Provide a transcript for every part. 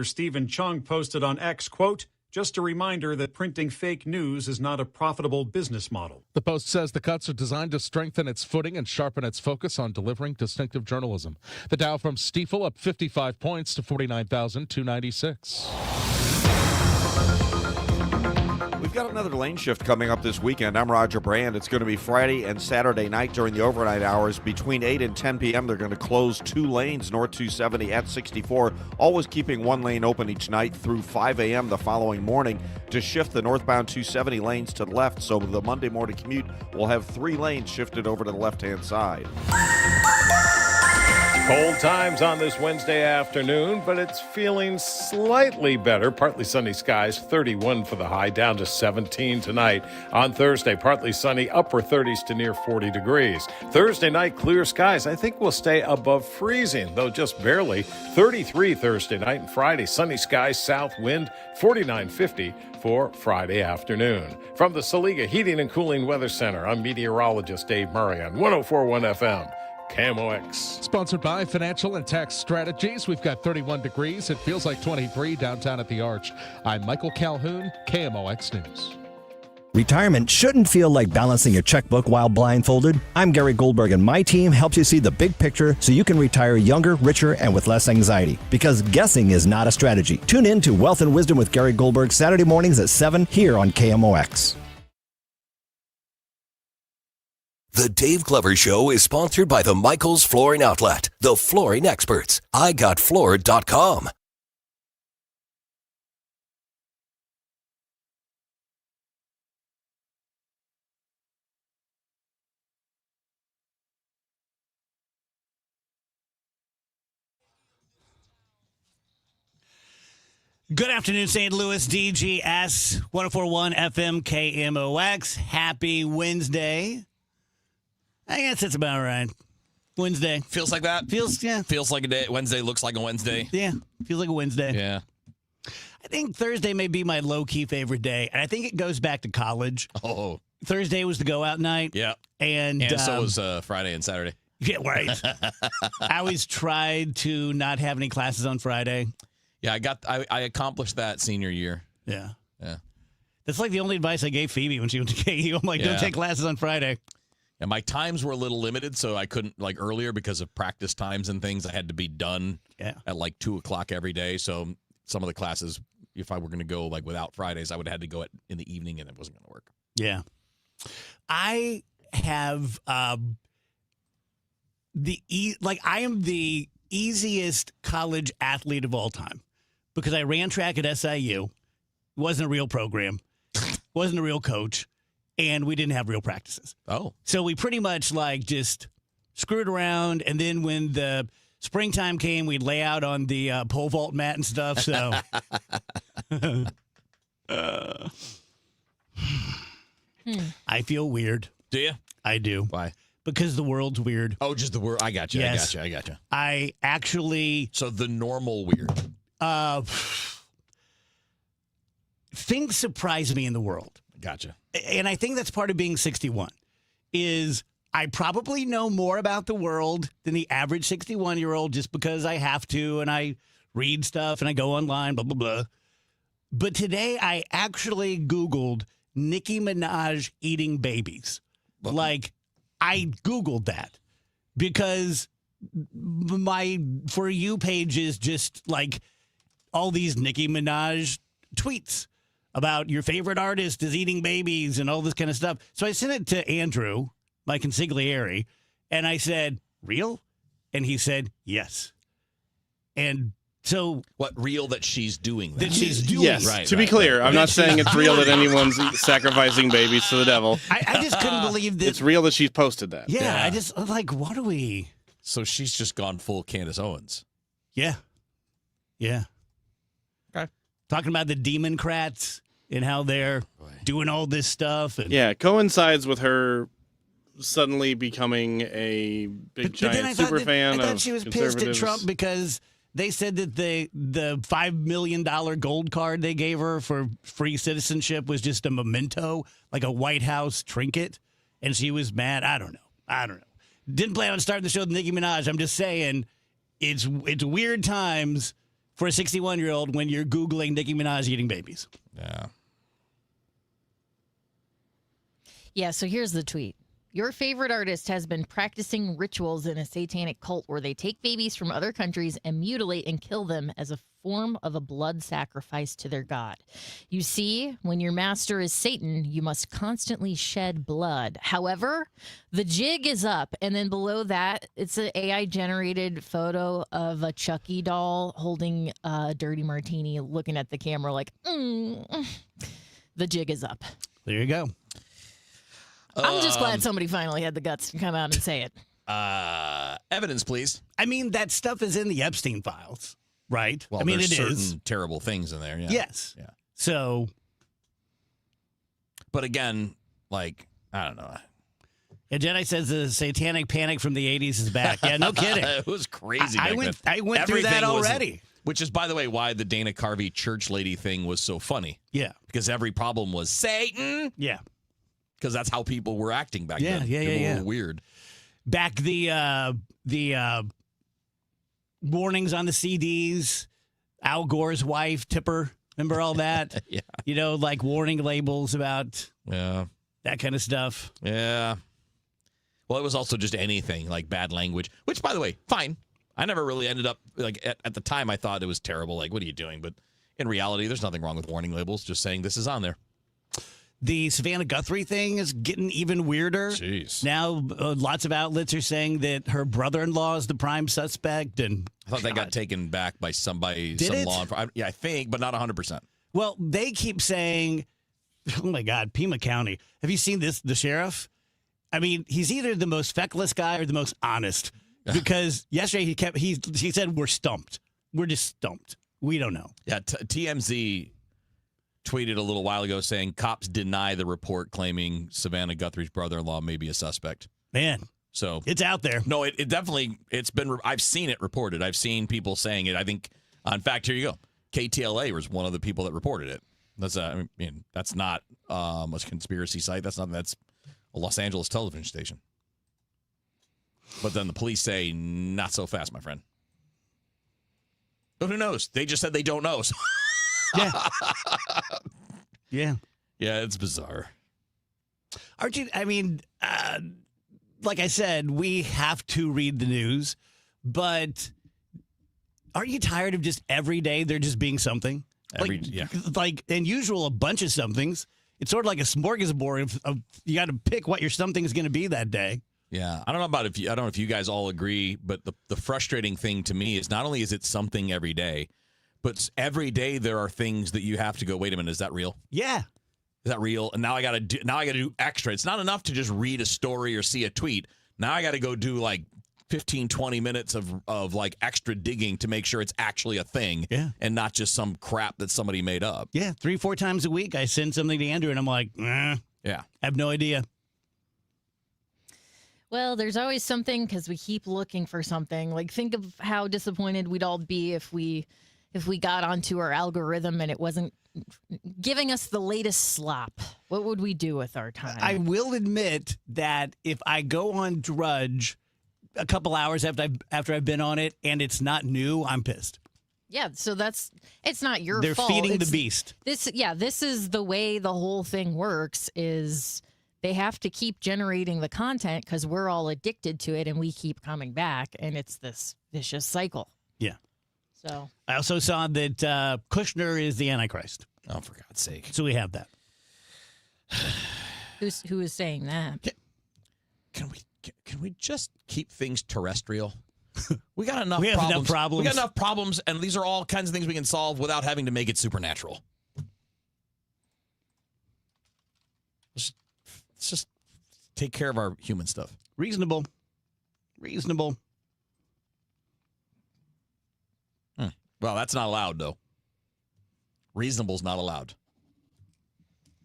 Stephen Chung posted on X, quote, "Just a reminder that printing fake news is not a profitable business model." The Post says the cuts are designed to strengthen its footing and sharpen its focus on delivering distinctive journalism. The Dow from Stifel up 55 points to 49,296. We've got another lane shift coming up this weekend. I'm Roger Brand. It's going to be Friday and Saturday night during the overnight hours. Between 8 and 10 p.m., they're going to close 2 lanes, North 270 at 64, always keeping 1 lane open each night through 5 a.m. the following morning to shift the northbound 270 lanes to the left. So the Monday morning commute will have 3 lanes shifted over to the left-hand side. Cold times on this Wednesday afternoon, but it's feeling slightly better. Partly sunny skies, 31 for the high, down to 17 tonight. On Thursday, partly sunny, upper 30s to near 40 degrees. Thursday night, clear skies. I think we'll stay above freezing, though just barely. 33 Thursday night, and Friday, sunny skies, south wind, 49-50 for Friday afternoon. From the Saliga Heating and Cooling Weather Center, I'm meteorologist Dave Murray on 104.1 FM. KMOX. Sponsored by Financial and Tax Strategies. We've got 31 degrees. It feels like 23 downtown at the Arch. I'm Michael Calhoun, KMOX News. Retirement shouldn't feel like balancing your checkbook while blindfolded. I'm Gary Goldberg, and my team helps you see the big picture so you can retire younger, richer, and with less anxiety. Because guessing is not a strategy. Tune in to Wealth and Wisdom with Gary Goldberg Saturday mornings at 7 here on KMOX. The Dave Glover Show is sponsored by the Michaels Flooring Outlet, the flooring experts. IGotFloored.com. Good afternoon, St. Louis, DGS, 104.1 FM, KMOX. Happy Wednesday. I guess that's about right. Wednesday. Feels like that? Feels like a day. Wednesday looks like a Wednesday. Yeah, feels like a Wednesday. Yeah. I think Thursday may be my low-key favorite day, and I think it goes back to college. Oh. Thursday was the go-out night. Yeah. And so was Friday and Saturday. Yeah, right. I always tried to not have any classes on Friday. Yeah, I accomplished that senior year. Yeah. Yeah. That's like the only advice I gave Phoebe when she went to KU. I'm like, don't take classes on Friday. And my times were a little limited, so I couldn't, like earlier because of practice times and things, I had to be done at like 2 o'clock every day. So some of the classes, if I were going to go like without Fridays, I would have had to go in the evening, and it wasn't going to work. Yeah. I have I am the easiest college athlete of all time because I ran track at SIU. It wasn't a real program. Wasn't a real coach. And we didn't have real practices. Oh. So we pretty much like just screwed around. And then when the springtime came, we'd lay out on the pole vault mat and stuff. So I feel weird. Do you? I do. Why? Because the world's weird. Oh, just the world. I got you. Yes. I got you. I actually. So the normal weird. Things surprise me in the world. Gotcha. And I think that's part of being 61 is I probably know more about the world than the average 61-year-old just because I have to and I read stuff and I go online, blah, blah, blah. But today I actually Googled Nicki Minaj eating babies. Like, I Googled that because my For You page is just like all these Nicki Minaj tweets about your favorite artist is eating babies and all this kind of stuff. So I sent it to Andrew, my consigliere, and I said, real? And he said, yes. And so... What, real that she's doing that? That she's doing yes. Right, to be clear, I'm not saying it's real that anyone's sacrificing babies to the devil. I just couldn't believe that... It's real that she's posted that. Yeah, I just, like, what are we... So she's just gone full Candace Owens. Yeah. Yeah. Okay. Talking about the Democrats and how they're doing all this stuff. And, yeah, coincides with her suddenly becoming a big, giant super fan of I thought she was pissed at Trump because they said that the $5 million gold card they gave her for free citizenship was just a memento, like a White House trinket. And she was mad. I don't know. Didn't plan on starting the show with Nicki Minaj. I'm just saying it's weird times for a 61-year-old when you're Googling Nicki Minaj eating babies. Yeah. Yeah, so here's the tweet. Your favorite artist has been practicing rituals in a satanic cult where they take babies from other countries and mutilate and kill them as a form of a blood sacrifice to their god. You see, when your master is Satan, you must constantly shed blood. However, the jig is up, and then below that, it's an AI-generated photo of a Chucky doll holding a dirty martini, looking at the camera like, The jig is up. There you go. I'm just glad somebody finally had the guts to come out and say it. Evidence, please. I mean, that stuff is in the Epstein files, right? Well, I mean, there's it certain is. terrible things in there. Yeah. Yes. Yeah. So. But again, like, I don't know. Yeah, Jedi says the satanic panic from the 80s is back. Yeah, no kidding. It was crazy. I went through that already. Which is, by the way, why the Dana Carvey church lady thing was so funny. Yeah. Because every problem was Satan. Yeah. Because that's how people were acting back then. Yeah. People were weird. Back the warnings on the CDs, Al Gore's wife, Tipper. Remember all that? Yeah. You know, like warning labels about that kind of stuff. Yeah. Well, it was also just anything like bad language, which, by the way, fine. I never really ended up, like, at the time I thought it was terrible. Like, what are you doing? But in reality, there's nothing wrong with warning labels, just saying this is on there. The Savannah Guthrie thing is getting even weirder. Jeez. Now, lots of outlets are saying that her brother-in-law is the prime suspect. And I thought that got taken back by somebody, Did some it? law enforcement. Yeah, I think, but not 100%. Well, they keep saying, oh my God, Pima County. Have you seen this? The sheriff? I mean, he's either the most feckless guy or the most honest. Because yesterday he said we're stumped. We're just stumped. We don't know. Yeah, TMZ tweeted a little while ago saying cops deny the report claiming Savannah Guthrie's brother-in-law may be a suspect. Man, so it's out there. No, it definitely, it's been, I've seen it reported. I've seen people saying it. I think, in fact, here you go. KTLA was one of the people that reported it. That's I mean, that's not a conspiracy site. That's a Los Angeles television station. But then the police say, not so fast, my friend. But who knows? They just said they don't know. So. Yeah. Yeah. Yeah, it's bizarre. Aren't you? I mean, like I said, we have to read the news, but aren't you tired of just every day there just being something? Like unusual, a bunch of somethings. It's sort of like a smorgasbord of you got to pick what your something is going to be that day. Yeah, I don't know if you guys all agree, but the frustrating thing to me is not only is it something every day, but every day there are things that you have to go, wait a minute, is that real? Yeah. Is that real? And now I got to do extra. It's not enough to just read a story or see a tweet. Now I got to go do like 15, 20 minutes of like extra digging to make sure it's actually a thing and not just some crap that somebody made up. Yeah, 3-4 times a week I send something to Andrew and I'm like, yeah, I have no idea. Well, there's always something because we keep looking for something. Like, think of how disappointed we'd all be if we got onto our algorithm and it wasn't giving us the latest slop. What would we do with our time? I will admit that if I go on Drudge a couple hours after I've been on it and it's not new, I'm pissed. Yeah, so it's not your fault. They're feeding the beast. This is the way the whole thing works is they have to keep generating the content because we're all addicted to it and we keep coming back and it's this vicious cycle. Yeah. So I also saw that Kushner is the Antichrist. Oh, for God's sake. So we have that. Who is saying that? Can we just keep things terrestrial? We got enough we have problems. Enough problems. We got enough problems, and these are all kinds of things we can solve without having to make it supernatural. Let's just take care of our human stuff. Reasonable. Well, that's not allowed, though. Reasonable's not allowed.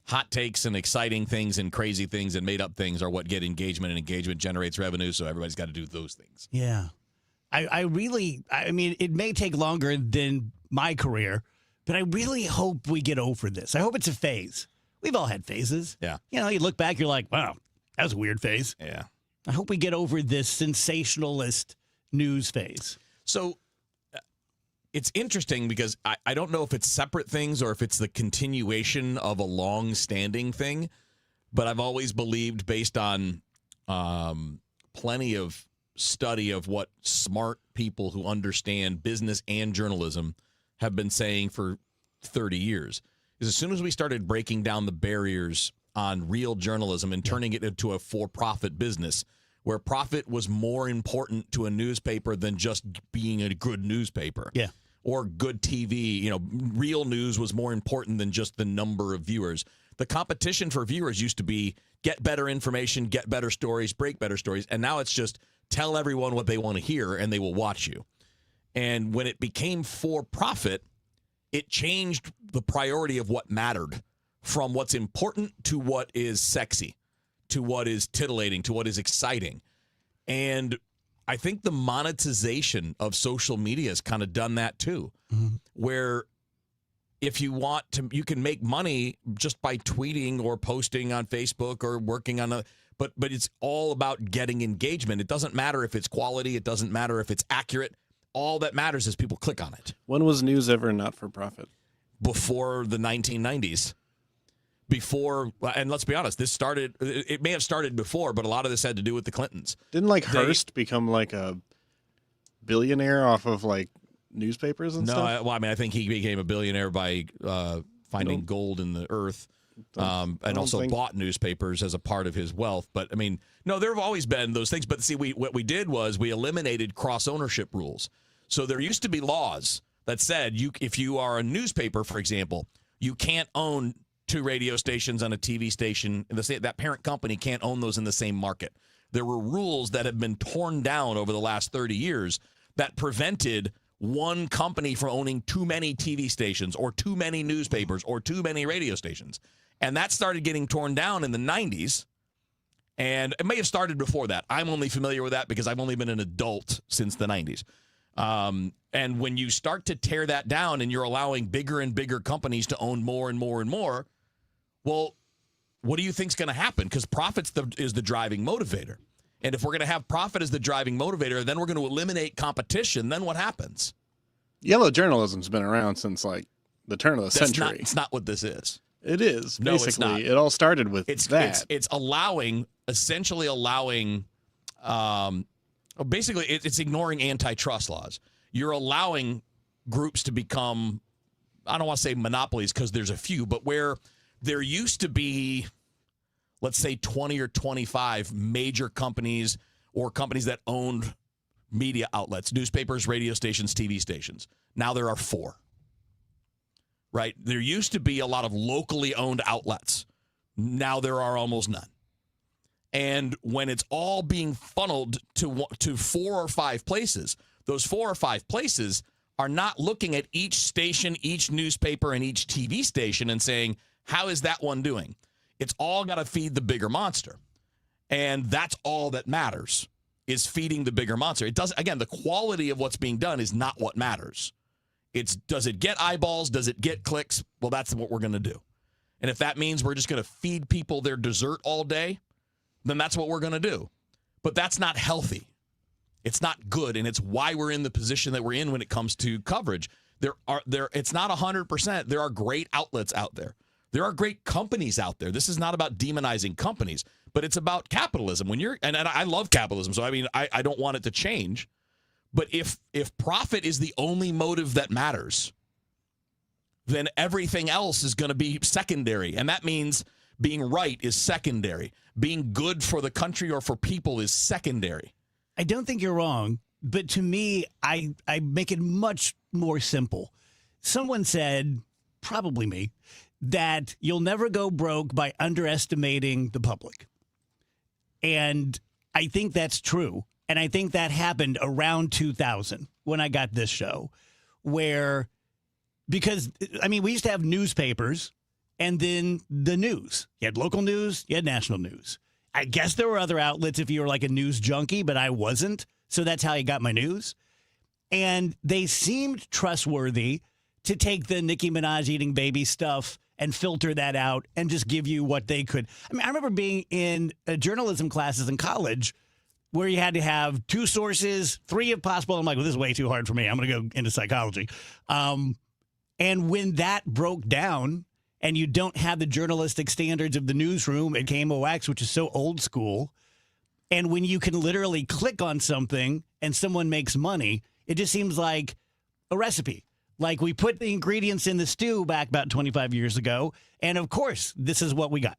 Hot takes and exciting things and crazy things and made-up things are what get engagement, and engagement generates revenue, so everybody's got to do those things. Yeah. I mean, it may take longer than my career, but I really hope we get over this. I hope it's a phase. We've all had phases. Yeah. You know, you look back, you're like, wow, that was a weird phase. Yeah. I hope we get over this sensationalist news phase. So it's interesting because I don't know if it's separate things or if it's the continuation of a long-standing thing, but I've always believed, based on plenty of study of what smart people who understand business and journalism have been saying for 30 years, is as soon as we started breaking down the barriers on real journalism and turning it into a for-profit business, where profit was more important to a newspaper than just being a good newspaper. Yeah. Or good TV. You know, real news was more important than just the number of viewers. The competition for viewers used to be get better information, get better stories, break better stories. And now it's just tell everyone what they want to hear and they will watch you. And when it became for profit, it changed the priority of what mattered from what's important to what is sexy, to what is titillating, to what is exciting. And I think the monetization of social media has kind of done that too, where if you want to, you can make money just by tweeting or posting on Facebook or working on but it's all about getting engagement. It doesn't matter if it's quality. It doesn't matter if it's accurate. All that matters is people click on it. When was news ever not for profit? Before the 1990s. Before, and let's be honest, it may have started before, but a lot of this had to do with the Clintons. Didn't Hearst become like a billionaire off of like newspapers and stuff? No, I think he became a billionaire by finding gold in the earth, and also bought newspapers as a part of his wealth. But I mean, no, there have always been those things. But see, what we did was we eliminated cross ownership rules. So there used to be laws that said if you are a newspaper, for example, you can't own 2 radio stations and a TV station. That parent company can't own those in the same market. There were rules that have been torn down over the last 30 years that prevented one company from owning too many TV stations or too many newspapers or too many radio stations. And that started getting torn down in the 90s. And it may have started before that. I'm only familiar with that because I've only been an adult since the 90s. And when you start to tear that down and you're allowing bigger and bigger companies to own more and more and more, well, what do you think's going to happen? Because profit is the driving motivator. And if we're going to have profit as the driving motivator, then we're going to eliminate competition. Then what happens? Yellow journalism's been around since like the turn of the century. It's not what this is. It is. No, basically. it's not. It all started with that. It's essentially allowing, basically it's ignoring antitrust laws. You're allowing groups to become, I don't want to say monopolies because there's a few, but where there used to be, let's say 20 or 25 major companies or companies that owned media outlets, newspapers, radio stations, TV stations. Now there are 4. Right? There used to be a lot of locally owned outlets. Now there are almost none. And when it's all being funneled to 4 or 5 places, those 4 or 5 places are not looking at each station, each newspaper, and each TV station and saying, how is that one doing? It's all got to feed the bigger monster. And that's all that matters, is feeding the bigger monster. It does, again, the quality of what's being done is not what matters. It's, does it get eyeballs? Does it get clicks? Well, that's what we're going to do. And if that means we're just going to feed people their dessert all day, then that's what we're going to do. But that's not healthy. It's not good, and it's why we're in the position that we're in when it comes to coverage. It's not 100%. There are great outlets out there. There are great companies out there. This is not about demonizing companies, but it's about capitalism. And I love capitalism, so I mean I don't want it to change. But if profit is the only motive that matters, then everything else is going to be secondary. And that means being right is secondary. Being good for the country or for people is secondary. I don't think you're wrong, but to me, I make it much more simple. Someone said, probably me, that you'll never go broke by underestimating the public. And I think that's true. And I think that happened around 2000 when I got this show, because we used to have newspapers and then the news. You had local news, you had national news. I guess there were other outlets if you were like a news junkie, but I wasn't. So that's how I got my news. And they seemed trustworthy to take the Nicki Minaj eating baby stuff and filter that out and just give you what they could. I mean, I remember being in journalism classes in college, where you had to have 2 sources, 3 if possible. I'm like, well, this is way too hard for me. I'm going to go into psychology. And when that broke down and you don't have the journalistic standards of the newsroom at KMOX, which is so old school, and when you can literally click on something and someone makes money, it just seems like a recipe. Like we put the ingredients in the stew back about 25 years ago, and of course, this is what we got.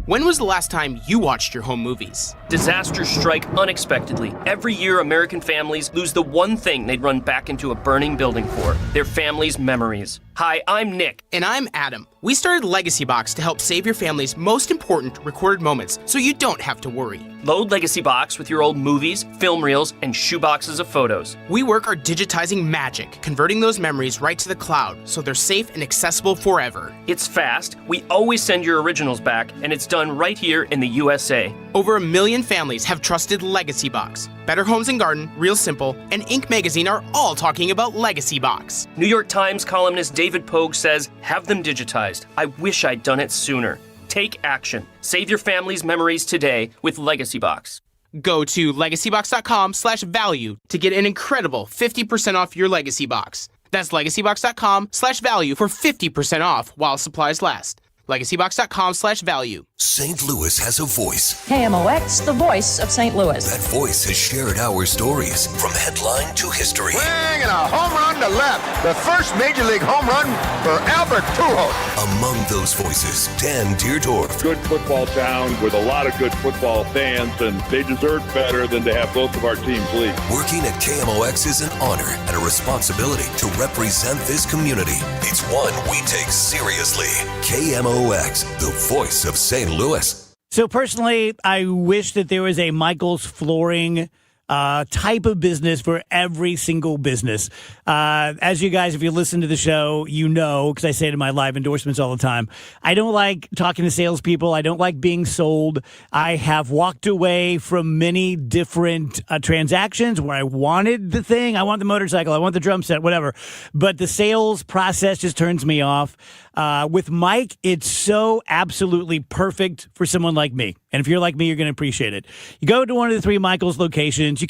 When was the last time you watched your home movies? Disasters strike unexpectedly. Every year, American families lose the one thing they'd run back into a burning building for, their family's memories. Hi, I'm Nick. And I'm Adam. We started Legacy Box to help save your family's most important recorded moments so you don't have to worry. Load Legacy Box with your old movies, film reels, and shoeboxes of photos. We work our digitizing magic, converting those memories right to the cloud so they're safe and accessible forever. It's fast, we always send your originals back, and it's done right here in the USA. Over 1 million families have trusted Legacy Box. Better Homes and Garden, Real Simple, and Inc. Magazine are all talking about Legacy Box. New York Times columnist David Pogue says, have them digitized. I wish I'd done it sooner. Take action. Save your family's memories today with Legacy Box. Go to legacybox.com/value to get an incredible 50% off your Legacy Box. That's legacybox.com/value for 50% off while supplies last. legacybox.com/value. St. Louis has a voice. KMOX, the voice of St. Louis. That voice has shared our stories from headline to history. Swing and a home run to left. The first Major League home run for Albert Pujols. Among those voices, Dan Deerdorf. Good football town with a lot of good football fans, and they deserve better than to have both of our teams lead. Working at KMOX is an honor and a responsibility to represent this community. It's one we take seriously. KMOX, the voice of St. Louis. So personally, I wish that there was a Michael's Flooring type of business for every single business. As you guys, if you listen to the show, you know, because I say it in my live endorsements all the time, I don't like talking to salespeople. I don't like being sold. I have walked away from many different transactions where I wanted the thing. I want the motorcycle. I want the drum set, whatever. But the sales process just turns me off. With Mike, it's so absolutely perfect for someone like me. And if you're like me, you're going to appreciate it. You go to one of the 3 Michael's locations, you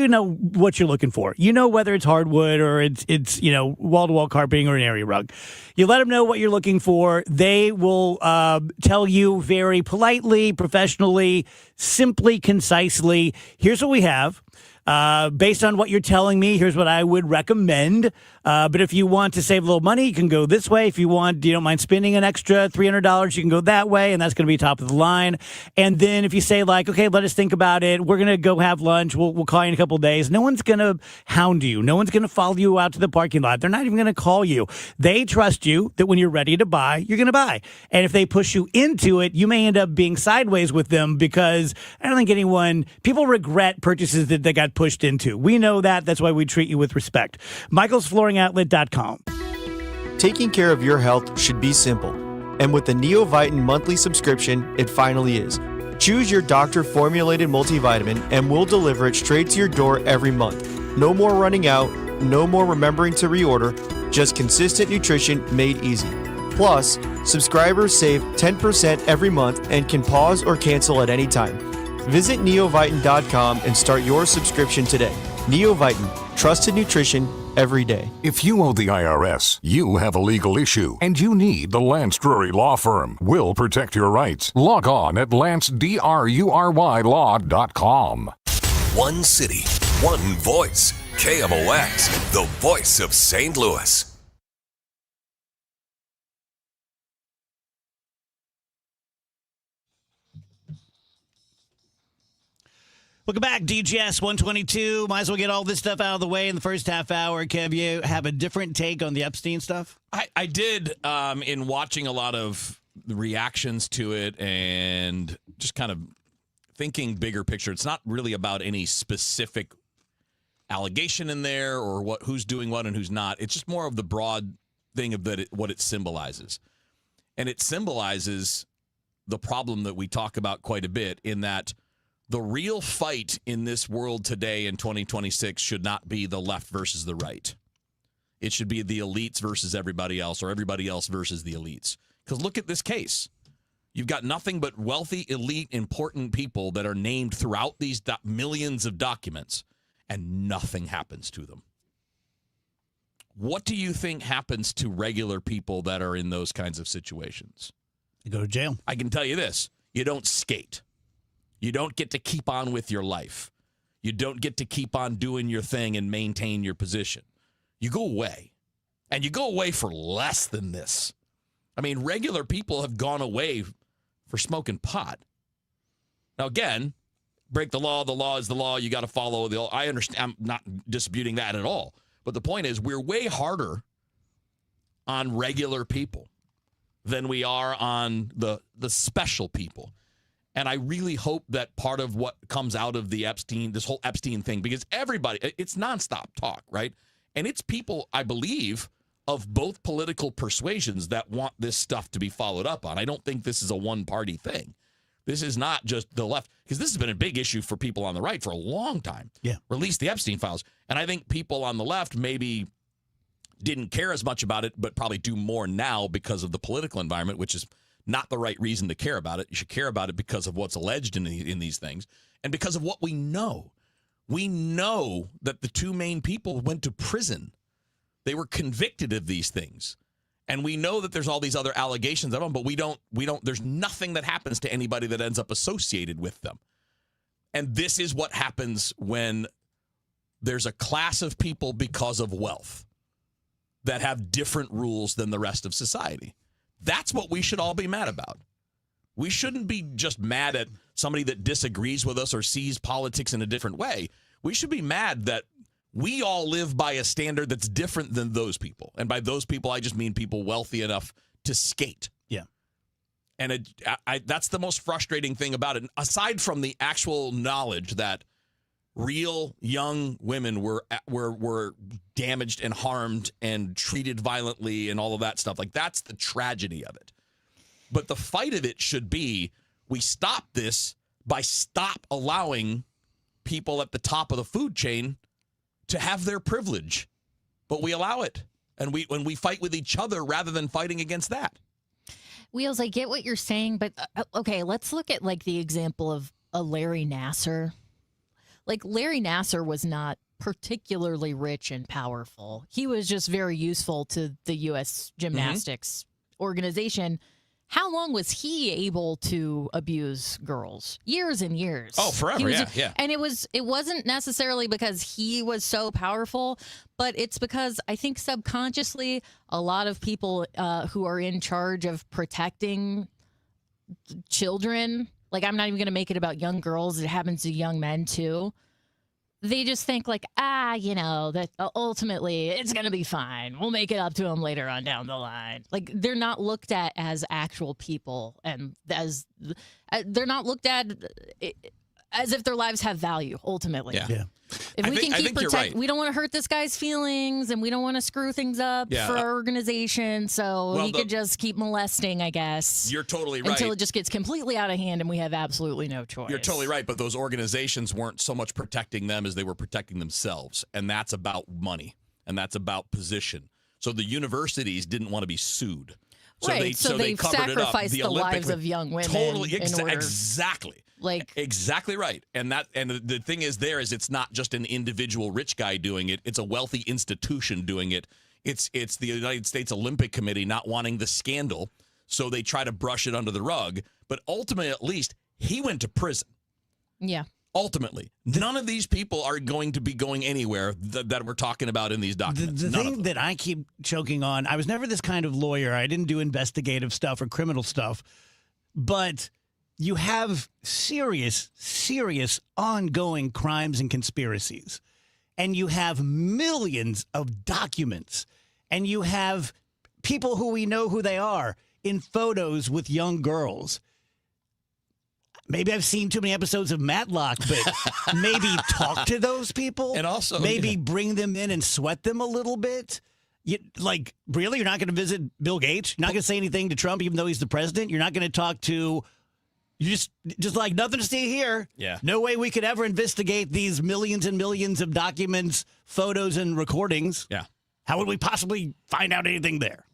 know what you're looking for. You know whether it's hardwood or it's wall-to-wall carpeting or an area rug. You let them know what you're looking for. They will tell you very politely, professionally, simply, concisely, here's what we have. Based on what you're telling me, here's what I would recommend. But if you want to save a little money, you can go this way. If you don't mind spending an extra $300, you can go that way, and that's going to be top of the line. And then if you say okay, let us think about it. We're going to go have lunch. We'll call you in a couple of days. No one's going to hound you. No one's going to follow you out to the parking lot. They're not even going to call you. They trust you that when you're ready to buy, you're going to buy. And if they push you into it, you may end up being sideways with them because I don't think people regret purchases that they got pushed into. We know that. That's why we treat you with respect. MichaelsFlooringOutlet.com. Taking care of your health should be simple. And with the Neovitin monthly subscription, it finally is. Choose your doctor-formulated multivitamin and we'll deliver it straight to your door every month. No more running out, no more remembering to reorder, just consistent nutrition made easy. Plus, subscribers save 10% every month and can pause or cancel at any time. Visit neovitin.com and start your subscription today. Neovitin, trusted nutrition every day. If you owe the IRS, you have a legal issue, and you need the Lance Drury Law Firm. We'll protect your rights. Log on at lancedrurylaw.com. One city, one voice. KMOX, the voice of St. Louis. Welcome back, DGS 122. Might as well get all this stuff out of the way in the first half hour. Kev, you have a different take on the Epstein stuff? I did in watching a lot of reactions to it and just kind of thinking bigger picture. It's not really about any specific allegation in there or who's doing what and who's not. It's just more of the broad thing of what it symbolizes. And it symbolizes the problem that we talk about quite a bit in that the real fight in this world today in 2026 should not be the left versus the right. It should be the elites versus everybody else or everybody else versus the elites. Because look at this case. You've got nothing but wealthy, elite, important people that are named throughout these millions of documents, and nothing happens to them. What do you think happens to regular people that are in those kinds of situations? You go to jail. I can tell you this. You don't skate. You don't get to keep on with your life. You don't get to keep on doing your thing and maintain your position. You go away. And you go away for less than this. I mean, regular people have gone away for smoking pot. Now, again, break the law. The law is the law. You got to follow the law. I understand. I'm not disputing that at all. But the point is, we're way harder on regular people than we are on the special people. And I really hope that part of what comes out of this whole Epstein thing, because everybody, it's nonstop talk, right? And it's people, I believe, of both political persuasions that want this stuff to be followed up on. I don't think this is a one-party thing. This is not just the left, because this has been a big issue for people on the right for a long time. Yeah. Release the Epstein files. And I think people on the left maybe didn't care as much about it, but probably do more now because of the political environment, which is not the right reason to care about it. You should care about it because of what's alleged in these things and because of what we know. We know that the two main people went to prison. They were convicted of these things. And we know that there's all these other allegations of them, but we don't, there's nothing that happens to anybody that ends up associated with them. And this is what happens when there's a class of people because of wealth that have different rules than the rest of society. That's what we should all be mad about. We shouldn't be just mad at somebody that disagrees with us or sees politics in a different way. We should be mad that we all live by a standard that's different than those people. And by those people, I just mean people wealthy enough to skate. Yeah. And that's the most frustrating thing about it. Aside from the actual knowledge that real young women were damaged and harmed and treated violently and all of that stuff. Like, that's the tragedy of it. But the fight of it should be, we stop this by stop allowing people at the top of the food chain to have their privilege. But we allow it. And when we fight with each other rather than fighting against that. Wheels, I get what you're saying, but okay, let's look at like the example of a Larry Nassar. Like, Larry Nassar was not particularly rich and powerful. He was just very useful to the U.S. gymnastics organization. How long was he able to abuse girls? Years and years. Oh, forever, yeah. And it wasn't necessarily because he was so powerful, but it's because I think subconsciously a lot of people who are in charge of protecting children, like, I'm not even going to make it about young girls. It happens to young men, too. They just think, like, that ultimately it's going to be fine. We'll make it up to them later on down the line. Like, they're not looked at as actual people, and they're not looked at as if their lives have value, ultimately. Yeah. If we can keep right. We don't want to hurt this guy's feelings, and we don't want to screw things up for our organization, so he could just keep molesting, I guess. You're totally right. Until it just gets completely out of hand and we have absolutely no choice. You're totally right, but those organizations weren't so much protecting them as they were protecting themselves, and that's about money, and that's about position. So the universities didn't want to be sued. So right, so they sacrificed the lives of young women. Totally, exactly. Exactly right. And the thing is it's not just an individual rich guy doing it. It's a wealthy institution doing it. It's the United States Olympic Committee not wanting the scandal, so they try to brush it under the rug. But ultimately, at least, he went to prison. Yeah. Ultimately, none of these people are going to be going anywhere that we're talking about in these documents. The thing that I keep choking on, I was never this kind of lawyer. I didn't do investigative stuff or criminal stuff. But you have serious ongoing crimes and conspiracies. And you have millions of documents. And you have people who we know who they are in photos with young girls. Maybe I've seen too many episodes of Matlock, but maybe talk to those people. And also maybe bring them in and sweat them a little bit. Really? You're not going to visit Bill Gates? You're not going to say anything to Trump, even though he's the president? You're not going to talk to... You just like, nothing to see here. Yeah. No way we could ever investigate these millions and millions of documents, photos, and recordings. Yeah. How would we possibly find out anything there?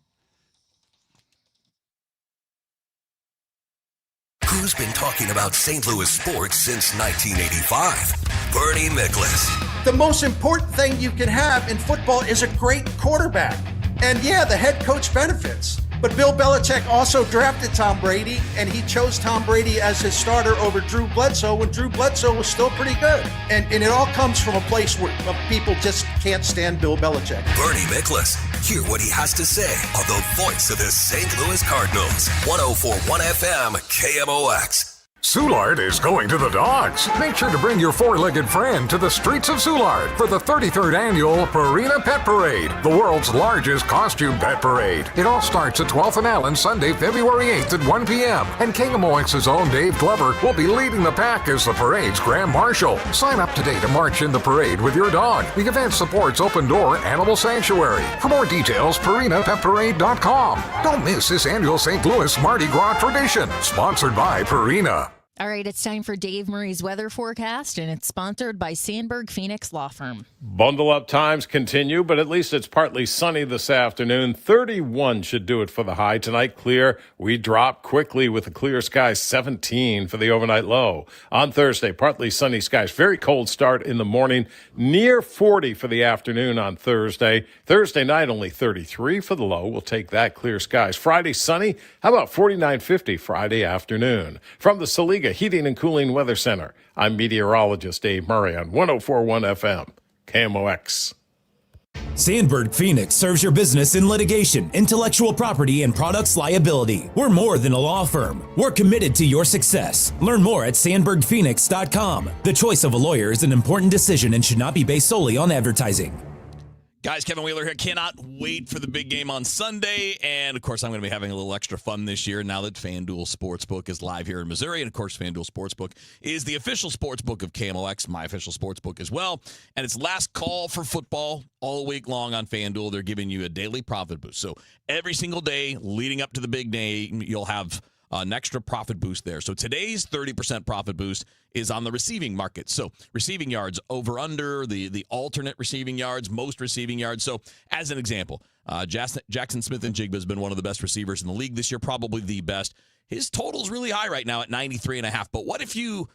Who's been talking about St. Louis sports since 1985? Bernie Miklasz. The most important thing you can have in football is a great quarterback. And yeah, the head coach benefits. But Bill Belichick also drafted Tom Brady, and he chose Tom Brady as his starter over Drew Bledsoe when Drew Bledsoe was still pretty good. And it all comes from a place where people just can't stand Bill Belichick. Bernie Miklasz. Hear what he has to say on the voice of the St. Louis Cardinals. 104.1 FM, KMOX. Soulard is going to the dogs. Make sure to bring your four-legged friend to the streets of Soulard for the 33rd annual Purina Pet Parade, the world's largest costume pet parade. It all starts at 12th and Allen, Sunday, February 8th at 1 p.m. And KMOX's own Dave Glover will be leading the pack as the parade's Grand Marshal. Sign up today to march in the parade with your dog. The event supports Open Door Animal Sanctuary. For more details, PurinaPetParade.com. Don't miss this annual St. Louis Mardi Gras tradition, sponsored by Purina. All right, it's time for Dave Murray's weather forecast, and it's sponsored by Sandberg Phoenix Law Firm. Bundle up times continue, but at least it's partly sunny this afternoon. 31 should do it for the high. Tonight, clear. We drop quickly with a clear sky, 17 for the overnight low. On Thursday, partly sunny skies. Very cold start in the morning, near 40 for the afternoon on Thursday. Thursday night, only 33 for the low. We'll take that, clear skies. Friday, sunny. How about 49-50 Friday afternoon? From the Saliga Heating and Cooling Weather Center, I'm meteorologist Dave Murray on 104.1 FM, KMOX. Sandberg Phoenix serves your business in litigation, intellectual property, and products liability. We're more than a law firm. We're committed to your success. Learn more at sandbergphoenix.com. The choice of a lawyer is an important decision and should not be based solely on advertising. Guys, Kevin Wheeler here. Cannot wait for the big game on Sunday. And, of course, I'm going to be having a little extra fun this year now that FanDuel Sportsbook is live here in Missouri. And, of course, FanDuel Sportsbook is the official sportsbook of KMOX, my official sportsbook as well. And it's last call for football all week long on FanDuel. They're giving you a daily profit boost. So every single day leading up to the big day, you'll have an extra profit boost there. So today's 30% profit boost is on the receiving market. So receiving yards over under, the alternate receiving yards, most receiving yards. So as an example, Jackson Smith-Njigba has been one of the best receivers in the league this year, probably the best. His total's really high right now at 93.5. But what if you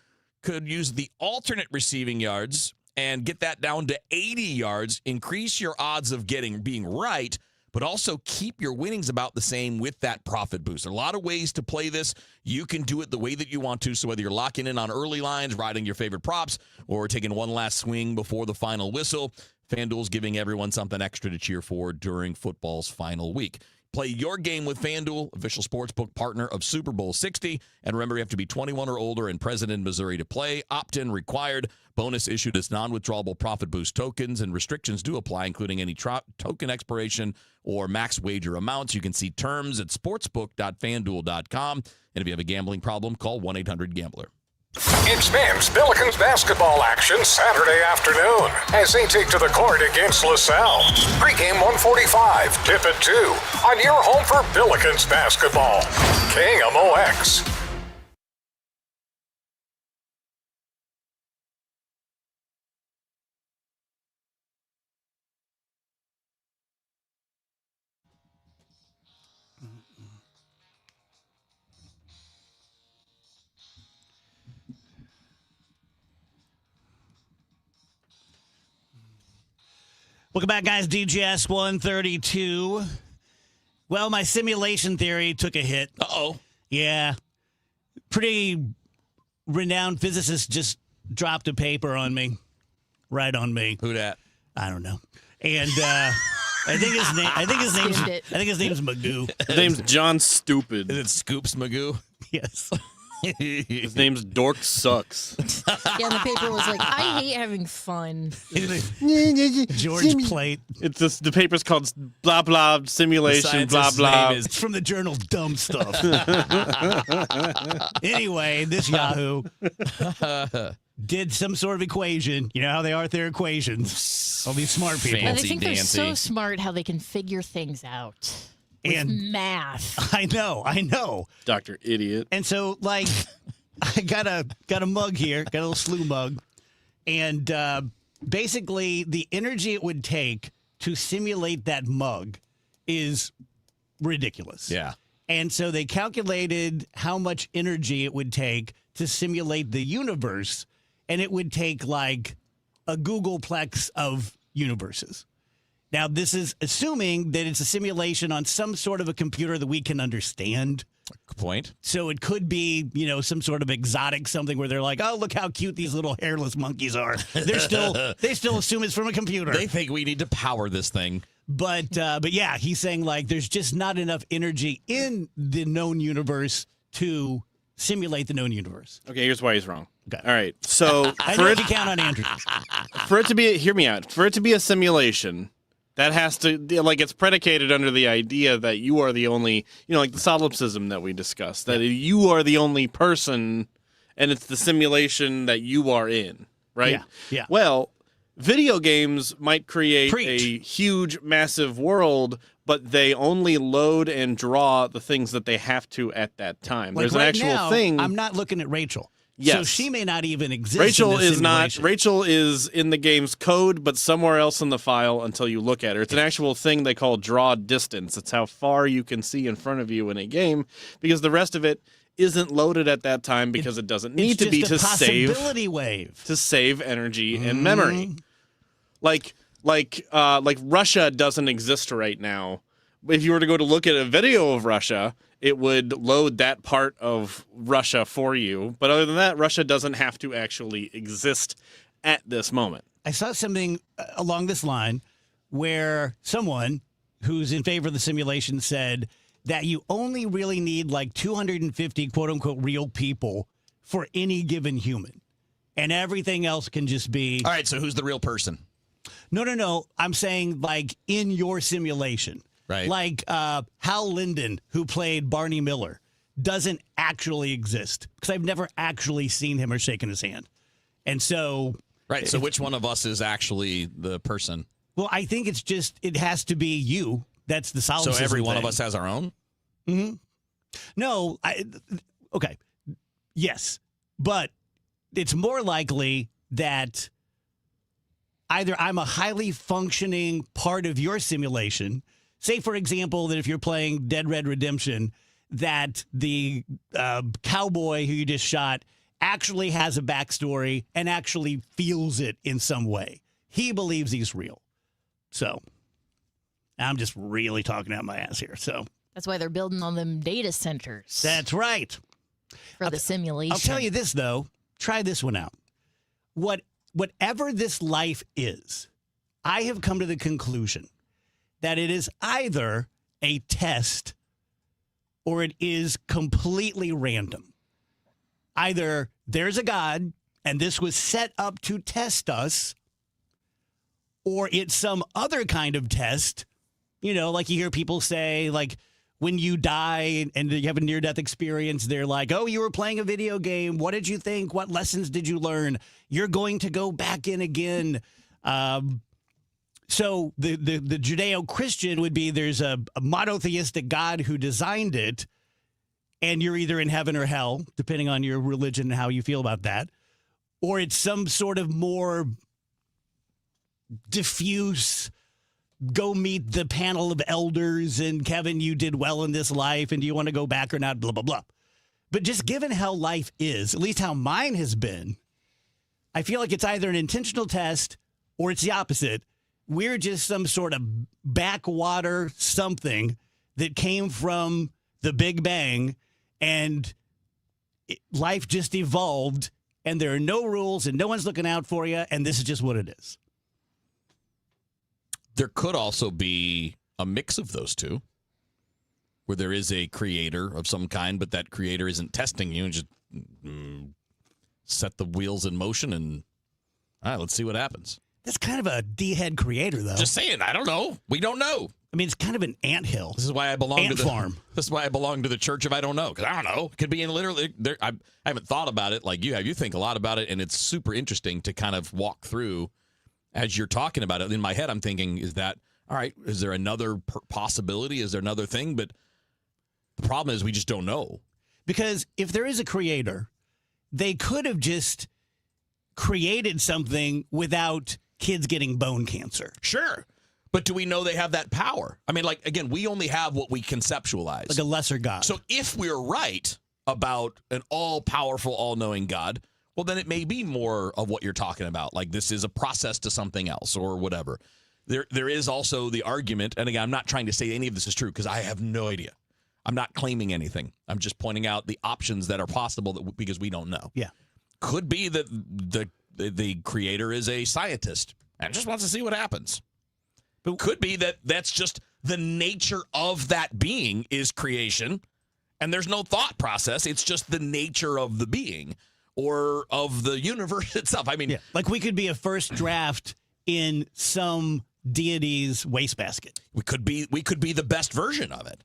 could use the alternate receiving yards and get that down to 80 yards, increase your odds of being right, but also keep your winnings about the same with that profit boost. There are a lot of ways to play this. You can do it the way that you want to. So whether you're locking in on early lines, riding your favorite props, or taking one last swing before the final whistle, FanDuel's giving everyone something extra to cheer for during football's final week. Play your game with FanDuel, official sportsbook partner of Super Bowl 60. And remember, you have to be 21 or older and present in Missouri to play. Opt-in required. Bonus issued as non-withdrawable profit boost tokens, and restrictions do apply, including any token expiration or max wager amounts. You can see terms at sportsbook.fanduel.com. And if you have a gambling problem, call 1-800-GAMBLER. It's men's Billikens basketball action Saturday afternoon as they take to the court against LaSalle. Pre-game 1:45, tip at 2 on your home for Billikens basketball. KMOX. Welcome back, guys. DGS 132. Well, my simulation theory took a hit. Uh-oh. Yeah. Pretty renowned physicist just dropped a paper on me. Right on me. Who dat? I don't know. And I think his name's Magoo. His name's John Stupid. Is it Scoops Magoo? Yes. His name's Dork Sucks. Yeah, and the paper was like, I hate having fun. George Plate. It's just, the paper's called blah blah simulation blah blah. It's from the journal Dumb Stuff. Anyway, this Yahoo did some sort of equation. You know how they are with their equations. All these smart people. And I think they're so smart how they can figure things out. With math. I know. Dr. Idiot. And so, like, I got a mug here, got a little slew mug, and basically the energy it would take to simulate that mug is ridiculous. Yeah. And so they calculated how much energy it would take to simulate the universe, and it would take like a Googleplex of universes. Now, this is assuming that it's a simulation on some sort of a computer that we can understand. Good point. So it could be, some sort of exotic something where they're like, oh, look how cute these little hairless monkeys are. They still assume it's from a computer. They think we need to power this thing. But yeah, he's saying like there's just not enough energy in the known universe to simulate the known universe. Okay, here's why he's wrong. Okay. All right. So I know you count on Andrew. Hear me out. For it to be a simulation, that has to, it's predicated under the idea that you are the only, like the solipsism that we discussed, that you are the only person and it's the simulation that you are in, right? Yeah. Well, video games might create a huge, massive world, but they only load and draw the things that they have to at that time. Like There's right an actual now, thing. I'm not looking at Rachel. Yes. So she may not even exist. Rachel in this is not. simulation. Rachel is in the game's code, but somewhere else in the file until you look at her. It's an actual thing they call draw distance. It's how far you can see in front of you in a game, because the rest of it isn't loaded at that time because it doesn't need to be to save possibility wave to save energy and memory. Like Russia doesn't exist right now. If you were to go to look at a video of Russia, it would load that part of Russia for you. But other than that, Russia doesn't have to actually exist at this moment. I saw something along this line where someone who's in favor of the simulation said that you only really need like 250 quote unquote real people for any given human. And everything else can just be. All right, so who's the real person? No. I'm saying like in your simulation. Right. Like Hal Linden, who played Barney Miller, doesn't actually exist because I've never actually seen him or shaken his hand. And so. Right. So which one of us is actually the person? Well, I think it has to be you. That's the solipsism. So every one of thing. us has our own? Mm-hmm. No. Okay. Yes. But it's more likely that either I'm a highly functioning part of your simulation. Say, for example, that if you're playing Dead Red Redemption, that the cowboy who you just shot actually has a backstory and actually feels it in some way. He believes he's real. So I'm just really talking out my ass here. So that's why they're building on them data centers. That's right. For the simulation. I'll tell you this, though. Try this one out. Whatever this life is, I have come to the conclusion that it is either a test or it is completely random. Either there's a God and this was set up to test us, or it's some other kind of test. Like you hear people say, like, when you die and you have a near-death experience, they're like, oh, you were playing a video game. What did you think? What lessons did you learn? You're going to go back in again. So the Judeo-Christian would be there's a monotheistic God who designed it, and you're either in heaven or hell, depending on your religion and how you feel about that. Or it's some sort of more diffuse, go meet the panel of elders, and Kevin, you did well in this life, and do you want to go back or not, blah, blah, blah. But just given how life is, at least how mine has been, I feel like it's either an intentional test or it's the opposite. We're just some sort of backwater something that came from the Big Bang, and life just evolved, and there are no rules, and no one's looking out for you, and this is just what it is. There could also be a mix of those two, where there is a creator of some kind, but that creator isn't testing you and just set the wheels in motion and all right, let's see what happens. That's kind of a D-head creator, though. Just saying, I don't know. We don't know. I mean, it's kind of an anthill. This is why I belong to the farm. This is why I belong to the church of I don't know, because I don't know. It could be in literally. I haven't thought about it like you have. You think a lot about it, and it's super interesting to kind of walk through as you're talking about it. In my head, I'm thinking, is that all right? Is there another possibility? Is there another thing? But the problem is we just don't know. Because if there is a creator, they could have just created something without kids getting bone cancer. Sure. But do we know they have that power? I mean, like, again, we only have what we conceptualize. Like a lesser God. So if we're right about an all-powerful, all-knowing God, well, then it may be more of what you're talking about. Like this is a process to something else or whatever. There is also the argument, and again, I'm not trying to say any of this is true because I have no idea. I'm not claiming anything. I'm just pointing out the options that are possible because we don't know. Yeah. Could be that the creator is a scientist and just wants to see what happens. But could be that that's just the nature of that being is creation, and there's no thought process. It's just the nature of the being or of the universe itself. I mean, like we could be a first draft in some deity's wastebasket. We could be the best version of it.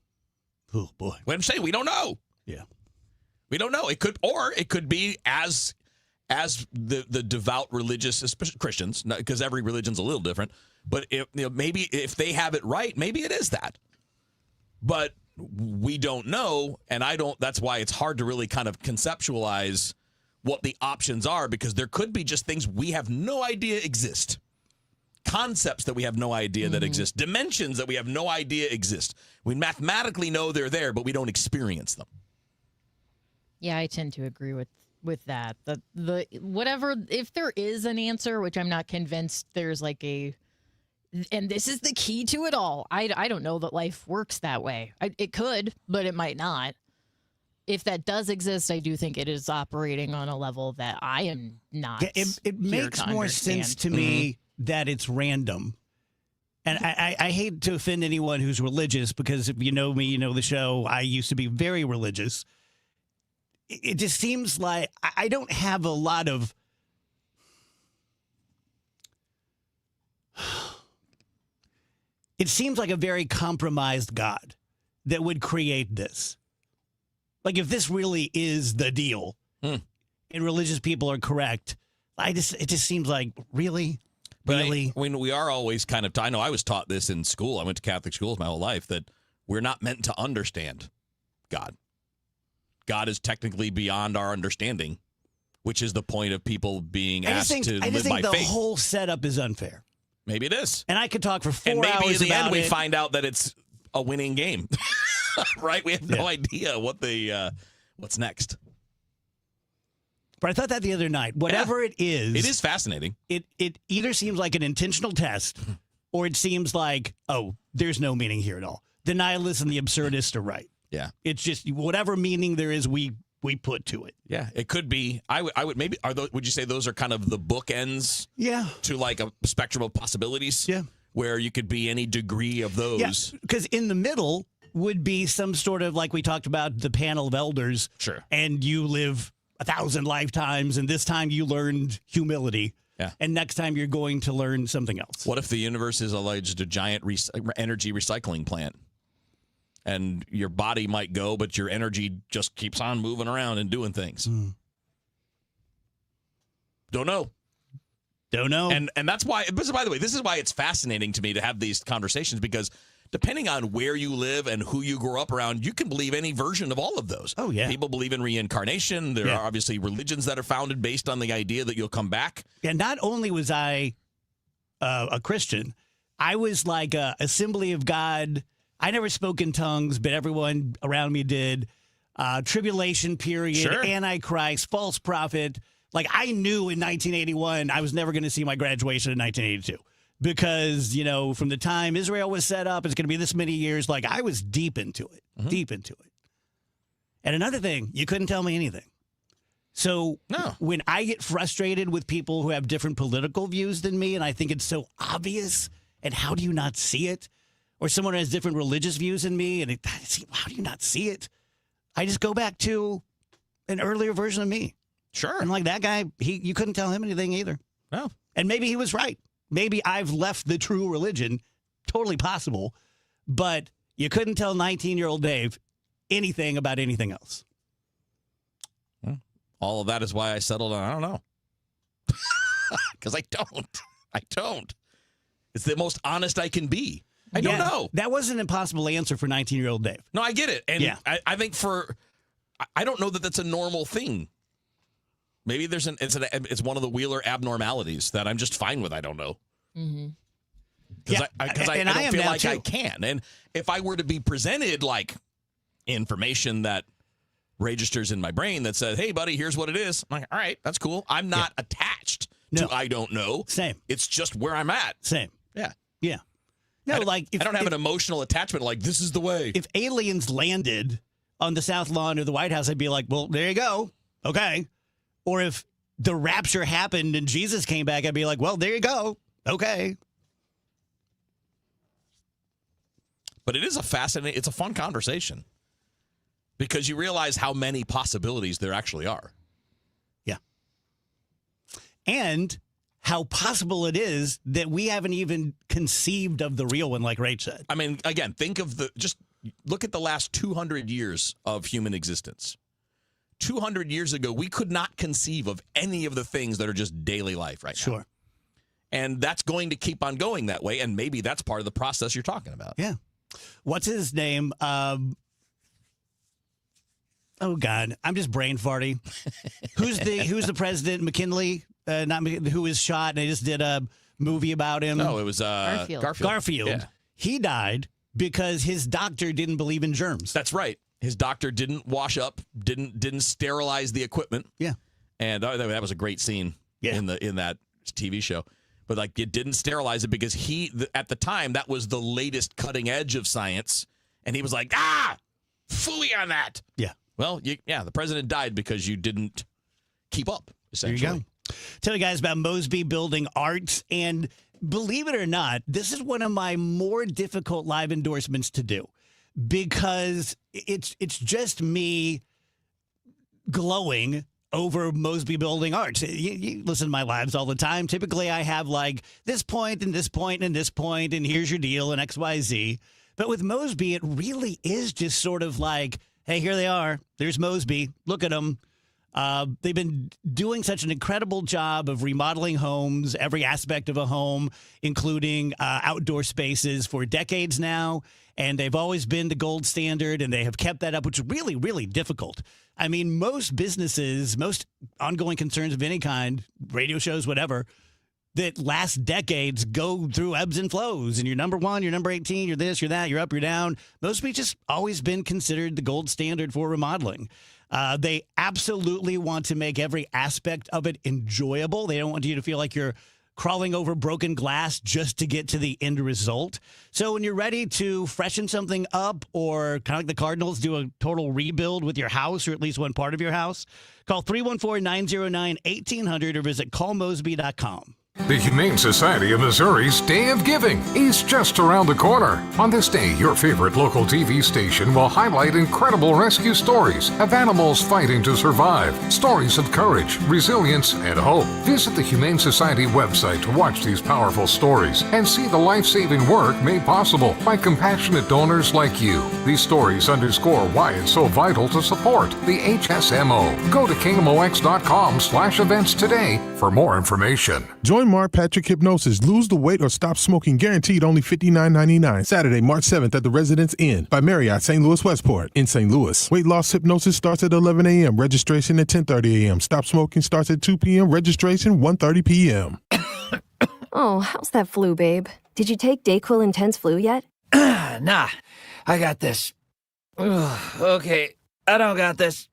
Oh boy. What I'm saying, we don't know. Yeah. We don't know. It could be as the devout religious, especially Christians, because every religion's a little different. But maybe if they have it right, maybe it is that. But we don't know, and I don't. That's why it's hard to really kind of conceptualize what the options are, because there could be just things we have no idea exist, concepts that we have no idea that exist, dimensions that we have no idea exist. We mathematically know they're there, but we don't experience them. Yeah, I tend to agree with that. The whatever, if there is an answer, which I'm not convinced there's like a, and this is the key to it all. I don't know that life works that way. It could, but it might not. If that does exist, I do think it is operating on a level that I am not. Yeah, it makes more sense to me that it's random. And I hate to offend anyone who's religious, because if you know me, you know the show, I used to be very religious. It just seems like I don't have a lot of... It seems like a very compromised God that would create this. Like if this really is the deal and religious people are correct, it just seems like, really? But really? We are always kind of, I know I was taught this in school. I went to Catholic schools my whole life, that we're not meant to understand God. God is technically beyond our understanding, which is the point of people being asked to live by faith. I just think the whole setup is unfair. Maybe it is. And I could talk for 4 hours about it. And maybe in the end we it. find out that it's a winning game. Right? We have no idea what's next. But I thought that the other night. Whatever it is fascinating. It either seems like an intentional test, or it seems like, oh, there's no meaning here at all. The nihilists and the absurdists are right. Yeah. It's just whatever meaning there is, we put to it. Yeah, it could be. I would maybe. Would you say those are kind of the bookends? Yeah. To like a spectrum of possibilities. Yeah. Where you could be any degree of those. Yeah, because in the middle would be some sort of, like we talked about, the panel of elders. Sure. And you live 1,000 lifetimes, and this time you learned humility. Yeah. And next time you're going to learn something else. What if the universe is alleged a giant energy recycling plant? And your body might go, but your energy just keeps on moving around and doing things. Don't know. And that's why, by the way, this is why it's fascinating to me to have these conversations, because depending on where you live and who you grew up around, you can believe any version of all of those. Oh, yeah. People believe in reincarnation. There are obviously religions that are founded based on the idea that you'll come back. And not only was I a Christian, I was like a Assembly of God. I never spoke in tongues, but everyone around me did. Tribulation period, Antichrist, false prophet. Like, I knew in 1981 I was never going to see my graduation in 1982. Because, from the time Israel was set up, it's going to be this many years. Like, I was deep into it. And another thing, you couldn't tell me anything. So when I get frustrated with people who have different political views than me, and I think it's so obvious, and how do you not see it? Or someone who has different religious views than me, and how do you not see it? I just go back to an earlier version of me. Sure. And like that guy, you couldn't tell him anything either. No. And maybe he was right. Maybe I've left the true religion. Totally possible. But you couldn't tell 19-year-old Dave anything about anything else. All of that is why I settled on, I don't know. Because I don't. It's the most honest I can be. I don't know. That was an impossible answer for 19-year-old Dave. No, I get it. And I think I don't know that that's a normal thing. Maybe it's one of the Wheeler abnormalities that I'm just fine with. I don't know. Because I don't feel like too. I can. And if I were to be presented like information that registers in my brain that says, hey, buddy, here's what it is, I'm like, all right, that's cool. I'm not attached to I don't know. Same. It's just where I'm at. Same. Yeah. Yeah. No, I don't have an emotional attachment like this is the way. If aliens landed on the South Lawn of the White House, I'd be like, well, there you go. Okay. Or if the rapture happened and Jesus came back, I'd be like, well, there you go. Okay. But it is it's a fun conversation because you realize how many possibilities there actually are. Yeah. And how possible it is that we haven't even conceived of the real one, like Rach said. I mean, again, just look at the last 200 years of human existence. 200 years ago, we could not conceive of any of the things that are just daily life right now. Sure. And that's going to keep on going that way, and maybe that's part of the process you're talking about. Yeah. What's his name? Oh, God. I'm just brain farty. Who's the president? McKinley? Who was shot, and they just did a movie about him. No, it was Garfield. Yeah. He died because his doctor didn't believe in germs. That's right. His doctor didn't wash up, didn't sterilize the equipment. Yeah. And that was a great scene in that TV show. But like it didn't sterilize it because at the time that was the latest cutting edge of science, and he was like, phooey on that. Yeah. Well, the president died because you didn't keep up. Essentially. There you go. Tell you guys about Mosby Building Arts, and believe it or not, this is one of my more difficult live endorsements to do because it's just me glowing over Mosby Building Arts. You listen to my lives all the time. Typically, I have like this point and this point and this point, and here's your deal and XYZ. But with Mosby, it really is just sort of like, hey, here they are. There's Mosby. Look at them. They've been doing such an incredible job of remodeling homes, every aspect of a home, including outdoor spaces for decades now. And they've always been the gold standard, and they have kept that up, which is really, really difficult. I mean, most businesses, most ongoing concerns of any kind, radio shows, whatever, that last decades go through ebbs and flows. And you're number 1, you're number 18, you're this, you're that, you're up, you're down. Mosby's just always been considered the gold standard for remodeling. They absolutely want to make every aspect of it enjoyable. They don't want you to feel like you're crawling over broken glass just to get to the end result. So when you're ready to freshen something up or kind of like the Cardinals do a total rebuild with your house or at least one part of your house, call 314-909-1800 or visit callmosby.com. The Humane Society of Missouri's Day of Giving is just around the corner. On this day, your favorite local TV station will highlight incredible rescue stories of animals fighting to survive, stories of courage, resilience, and hope. Visit the Humane Society website to watch these powerful stories and see the life-saving work made possible by compassionate donors like you. These stories underscore why it's so vital to support the HSMO. Go to KMOX.com/events today for more information. Join Mark Patrick Hypnosis. Lose the weight or stop smoking. Guaranteed only $59.99. Saturday, March 7th at the Residence Inn by Marriott, St. Louis Westport in St. Louis. Weight loss hypnosis starts at 11 a.m. Registration at 10:30 a.m. Stop smoking starts at 2 p.m. Registration 1:30 p.m. Oh, how's that flu, babe? Did you take DayQuil Intense Flu yet? Nah, I got this. Ugh, okay, I don't got this.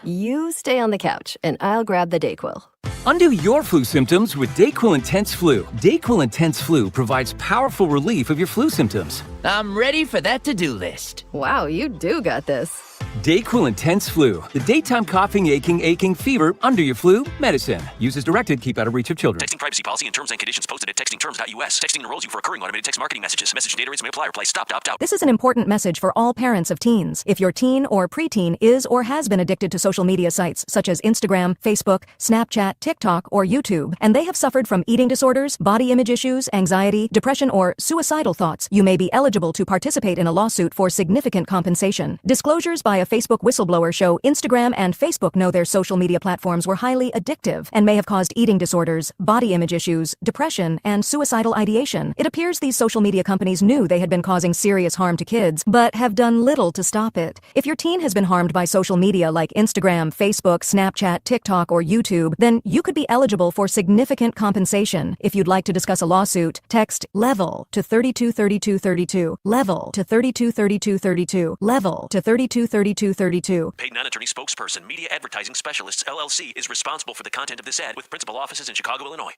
You stay on the couch, and I'll grab the DayQuil. Undo your flu symptoms with DayQuil Intense Flu. DayQuil Intense Flu provides powerful relief of your flu symptoms. I'm ready for that to-do list. Wow, you do got this. DayQuil Intense Flu. The daytime coughing, aching, fever, under your flu medicine. Use as directed. Keep out of reach of children. Texting privacy policy and terms and conditions posted at textingterms.us. Texting enrolls you for recurring automated text marketing messages. Message and data rates may apply. Reply stop to opt out. This is an important message for all parents of teens. If your teen or preteen is or has been addicted to social media sites such as Instagram, Facebook, Snapchat, TikTok, or YouTube, and they have suffered from eating disorders, body image issues, anxiety, depression, or suicidal thoughts, you may be eligible to participate in a lawsuit for significant compensation. Disclosures by Facebook whistleblower show Instagram and Facebook know their social media platforms were highly addictive and may have caused eating disorders, body image issues, depression, and suicidal ideation. It appears these social media companies knew they had been causing serious harm to kids, but have done little to stop it. If your teen has been harmed by social media like Instagram, Facebook, Snapchat, TikTok, or YouTube, then you could be eligible for significant compensation. If you'd like to discuss a lawsuit, text LEVEL to 323232. LEVEL to 323232. LEVEL to 323232. Paid non-attorney spokesperson, Media Advertising Specialists, LLC, is responsible for the content of this ad with principal offices in Chicago, Illinois.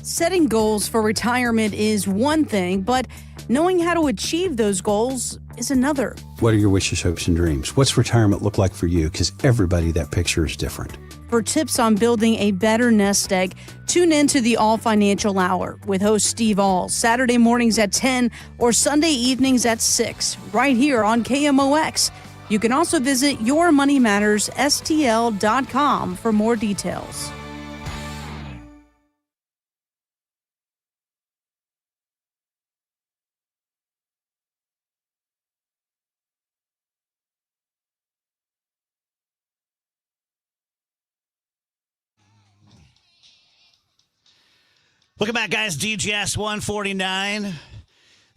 Setting goals for retirement is one thing, but knowing how to achieve those goals is another. What are your wishes, hopes, and dreams? What's retirement look like for you? Because everybody, that picture is different. For tips on building a better nest egg, tune in to the All Financial Hour with host Steve All, Saturday mornings at 10 or Sunday evenings at 6, right here on KMOX. You can also visit yourmoneymattersstl.com for more details. Welcome back, guys. DGS 149.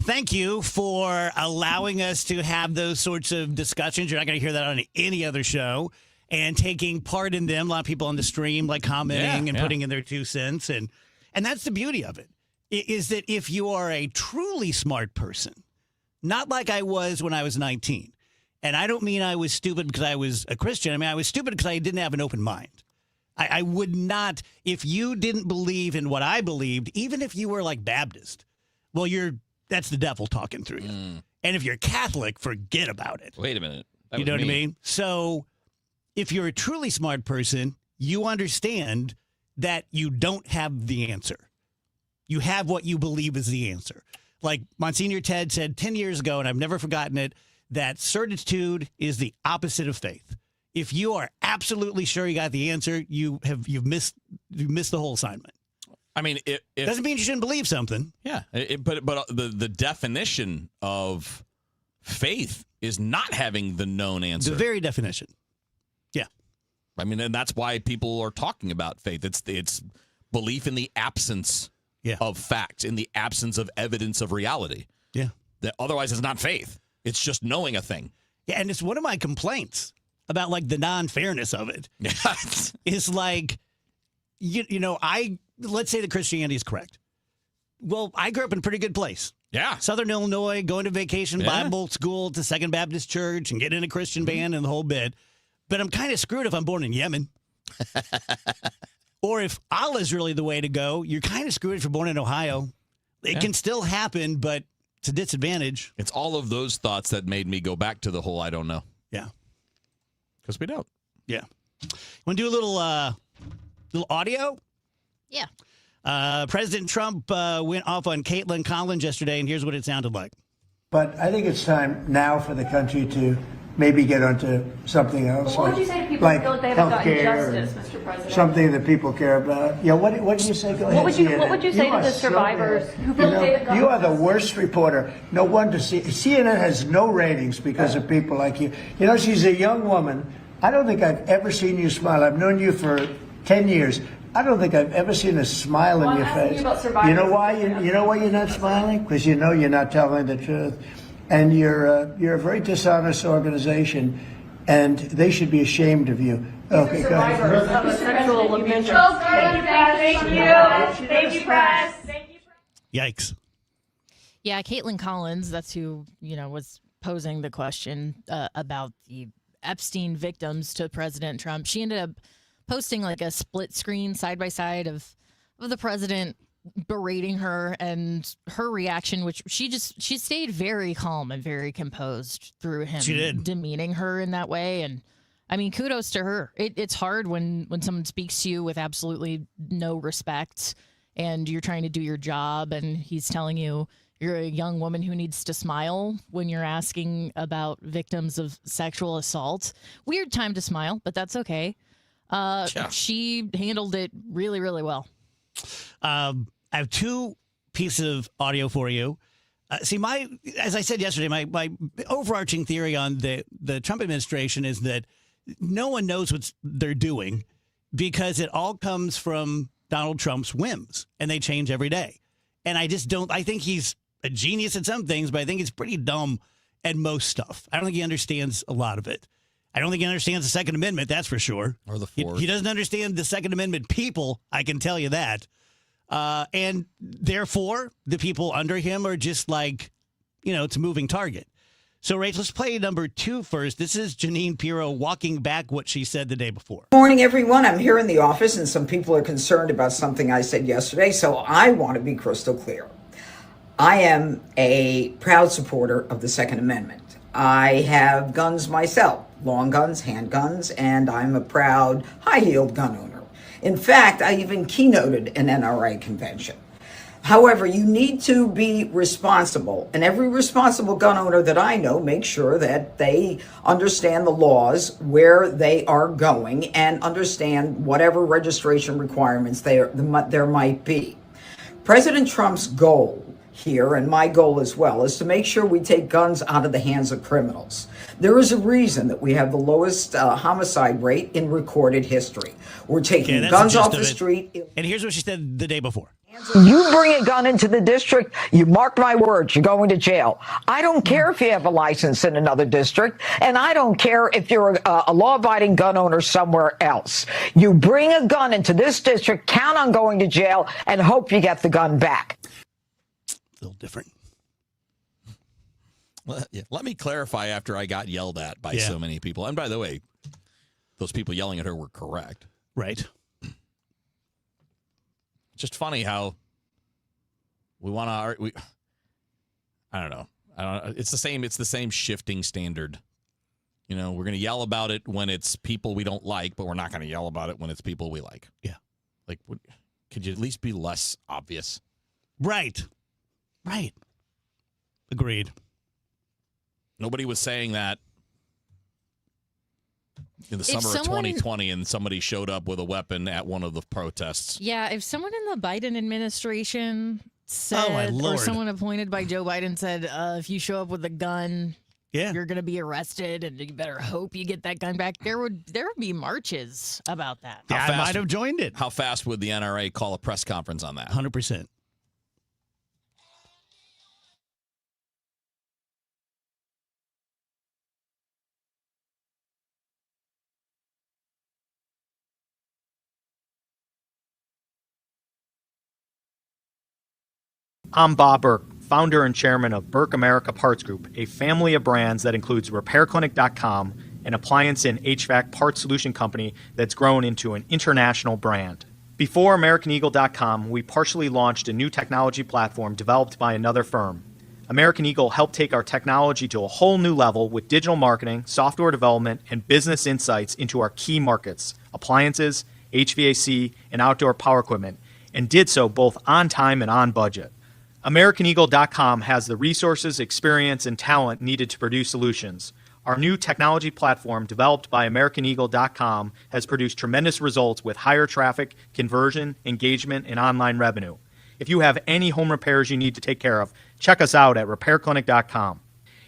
Thank you for allowing us to have those sorts of discussions. You're not going to hear that on any other show. And taking part in them. A lot of people on the stream like commenting and putting in their 2 cents. And that's the beauty of it, is that if you are a truly smart person, not like I was when I was 19, and I don't mean I was stupid because I was a Christian. I mean, I was stupid because I didn't have an open mind. I would not, if you didn't believe in what I believed, even if you were like Baptist, well, that's the devil talking through you. And if you're Catholic, forget about it. Wait a minute. You know what I mean? So if you're a truly smart person, you understand that you don't have the answer. You have what you believe is the answer. Like Monsignor Ted said 10 years ago, and I've never forgotten it, that certitude is the opposite of faith. If you are absolutely sure you got the answer, you've missed the whole assignment. I mean, it doesn't mean you shouldn't believe something. Yeah, but the definition of faith is not having the known answer. The very definition. Yeah. I mean, and that's why people are talking about faith. It's belief in the absence of facts, in the absence of evidence of reality. Yeah. That otherwise it's not faith. It's just knowing a thing. Yeah, and it's one of my complaints about like the non-fairness of it. It's like, let's say that Christianity is correct. Well, I grew up in a pretty good place. Yeah. Southern Illinois, going to vacation Bible school to Second Baptist Church and getting in a Christian band and the whole bit. But I'm kind of screwed if I'm born in Yemen. Or if Allah's really the way to go, you're kind of screwed if you're born in Ohio. It can still happen, but it's a disadvantage. It's all of those thoughts that made me go back to the whole I don't know. Yeah. Because we don't. Yeah. Want to do a little audio? Yeah. President Trump went off on Caitlin Collins yesterday, and here's what it sounded like. But I think it's time now for the country to maybe get onto something else. What would you say to people who feel like they haven't gotten justice, Mr. President? Something that people care about. Yeah, what did you say? Go ahead. What would you say to the survivors who feel like they haven't gotten You are the worst reporter. No wonder CNN has no ratings because of people like you. You know, she's a young woman. I don't think I've ever seen you smile. I've known you for 10 years. I don't think I've ever seen a smile in your face. You know why? You know why you're not smiling? Because you know you're not telling the truth. And you're a very dishonest organization, and they should be ashamed of you. Okay, go ahead. Of a sexual abuse. Thank you. Thank you, press. Yikes. Yeah, Caitlin Collins, that's who, was posing the question about the Epstein victims to President Trump. She ended up posting like a split screen side by side of the president berating her and her reaction, which she stayed very calm and very composed through him. She did. Demeaning her in that way. And I mean, kudos to her. It's hard when someone speaks to you with absolutely no respect and you're trying to do your job and he's telling you you're a young woman who needs to smile when you're asking about victims of sexual assault. Weird time to smile, but that's okay. She handled it really, really well. I have 2 pieces of audio for you. As I said yesterday, my overarching theory on the Trump administration is that no one knows what they're doing because it all comes from Donald Trump's whims, and they change every day. And I think he's a genius at some things, but I think he's pretty dumb at most stuff. I don't think he understands a lot of it. I don't think he understands the Second Amendment, that's for sure. Or the Fourth. He doesn't understand the Second Amendment people, I can tell you that. And therefore, the people under him are just like, it's a moving target. So, Rach, let's play number 2 first. This is Jeanine Pirro walking back what she said the day before. Morning, everyone. I'm here in the office, and some people are concerned about something I said yesterday, so I want to be crystal clear. I am a proud supporter of the Second Amendment. I have guns myself, long guns, handguns, and I'm a proud high-yield gun owner. In fact, I even keynoted an NRA convention. However, you need to be responsible, and every responsible gun owner that I know makes sure that they understand the laws, where they are going, and understand whatever registration requirements there might be. President Trump's goal here, and my goal as well, is to make sure we take guns out of the hands of criminals. There is a reason that we have the lowest homicide rate in recorded history. We're taking guns off the street. And here's what she said the day before. You bring a gun into the district, you mark my words, you're going to jail. I don't care if you have a license in another district, and I don't care if you're a law-abiding gun owner somewhere else. You bring a gun into this district, count on going to jail, and hope you get the gun back. A little different. Well, yeah. Let me clarify after I got yelled at by so many people. And by the way, those people yelling at her were correct. Right. Just funny how we want to. I don't know. It's the same shifting standard. We're going to yell about it when it's people we don't like, but we're not going to yell about it when it's people we like. Yeah. Like, could you at least be less obvious? Right. Agreed. Nobody was saying that in the summer of 2020 and somebody showed up with a weapon at one of the protests. Yeah, if someone in the Biden administration said, or someone appointed by Joe Biden said, if you show up with a gun, you're going to be arrested, and you better hope you get that gun back, there would be marches about that. Yeah, I might have joined it. How fast would the NRA call a press conference on that? 100%. I'm Bob Burke, founder and chairman of Burke America Parts Group, a family of brands that includes RepairClinic.com, an appliance and HVAC parts solution company that's grown into an international brand. Before AmericanEagle.com, we partially launched a new technology platform developed by another firm. American Eagle helped take our technology to a whole new level with digital marketing, software development, and business insights into our key markets, appliances, HVAC, and outdoor power equipment, and did so both on time and on budget. AmericanEagle.com has the resources, experience, and talent needed to produce solutions. Our new technology platform, developed by AmericanEagle.com, has produced tremendous results with higher traffic, conversion, engagement, and online revenue. If you have any home repairs you need to take care of, check us out at RepairClinic.com.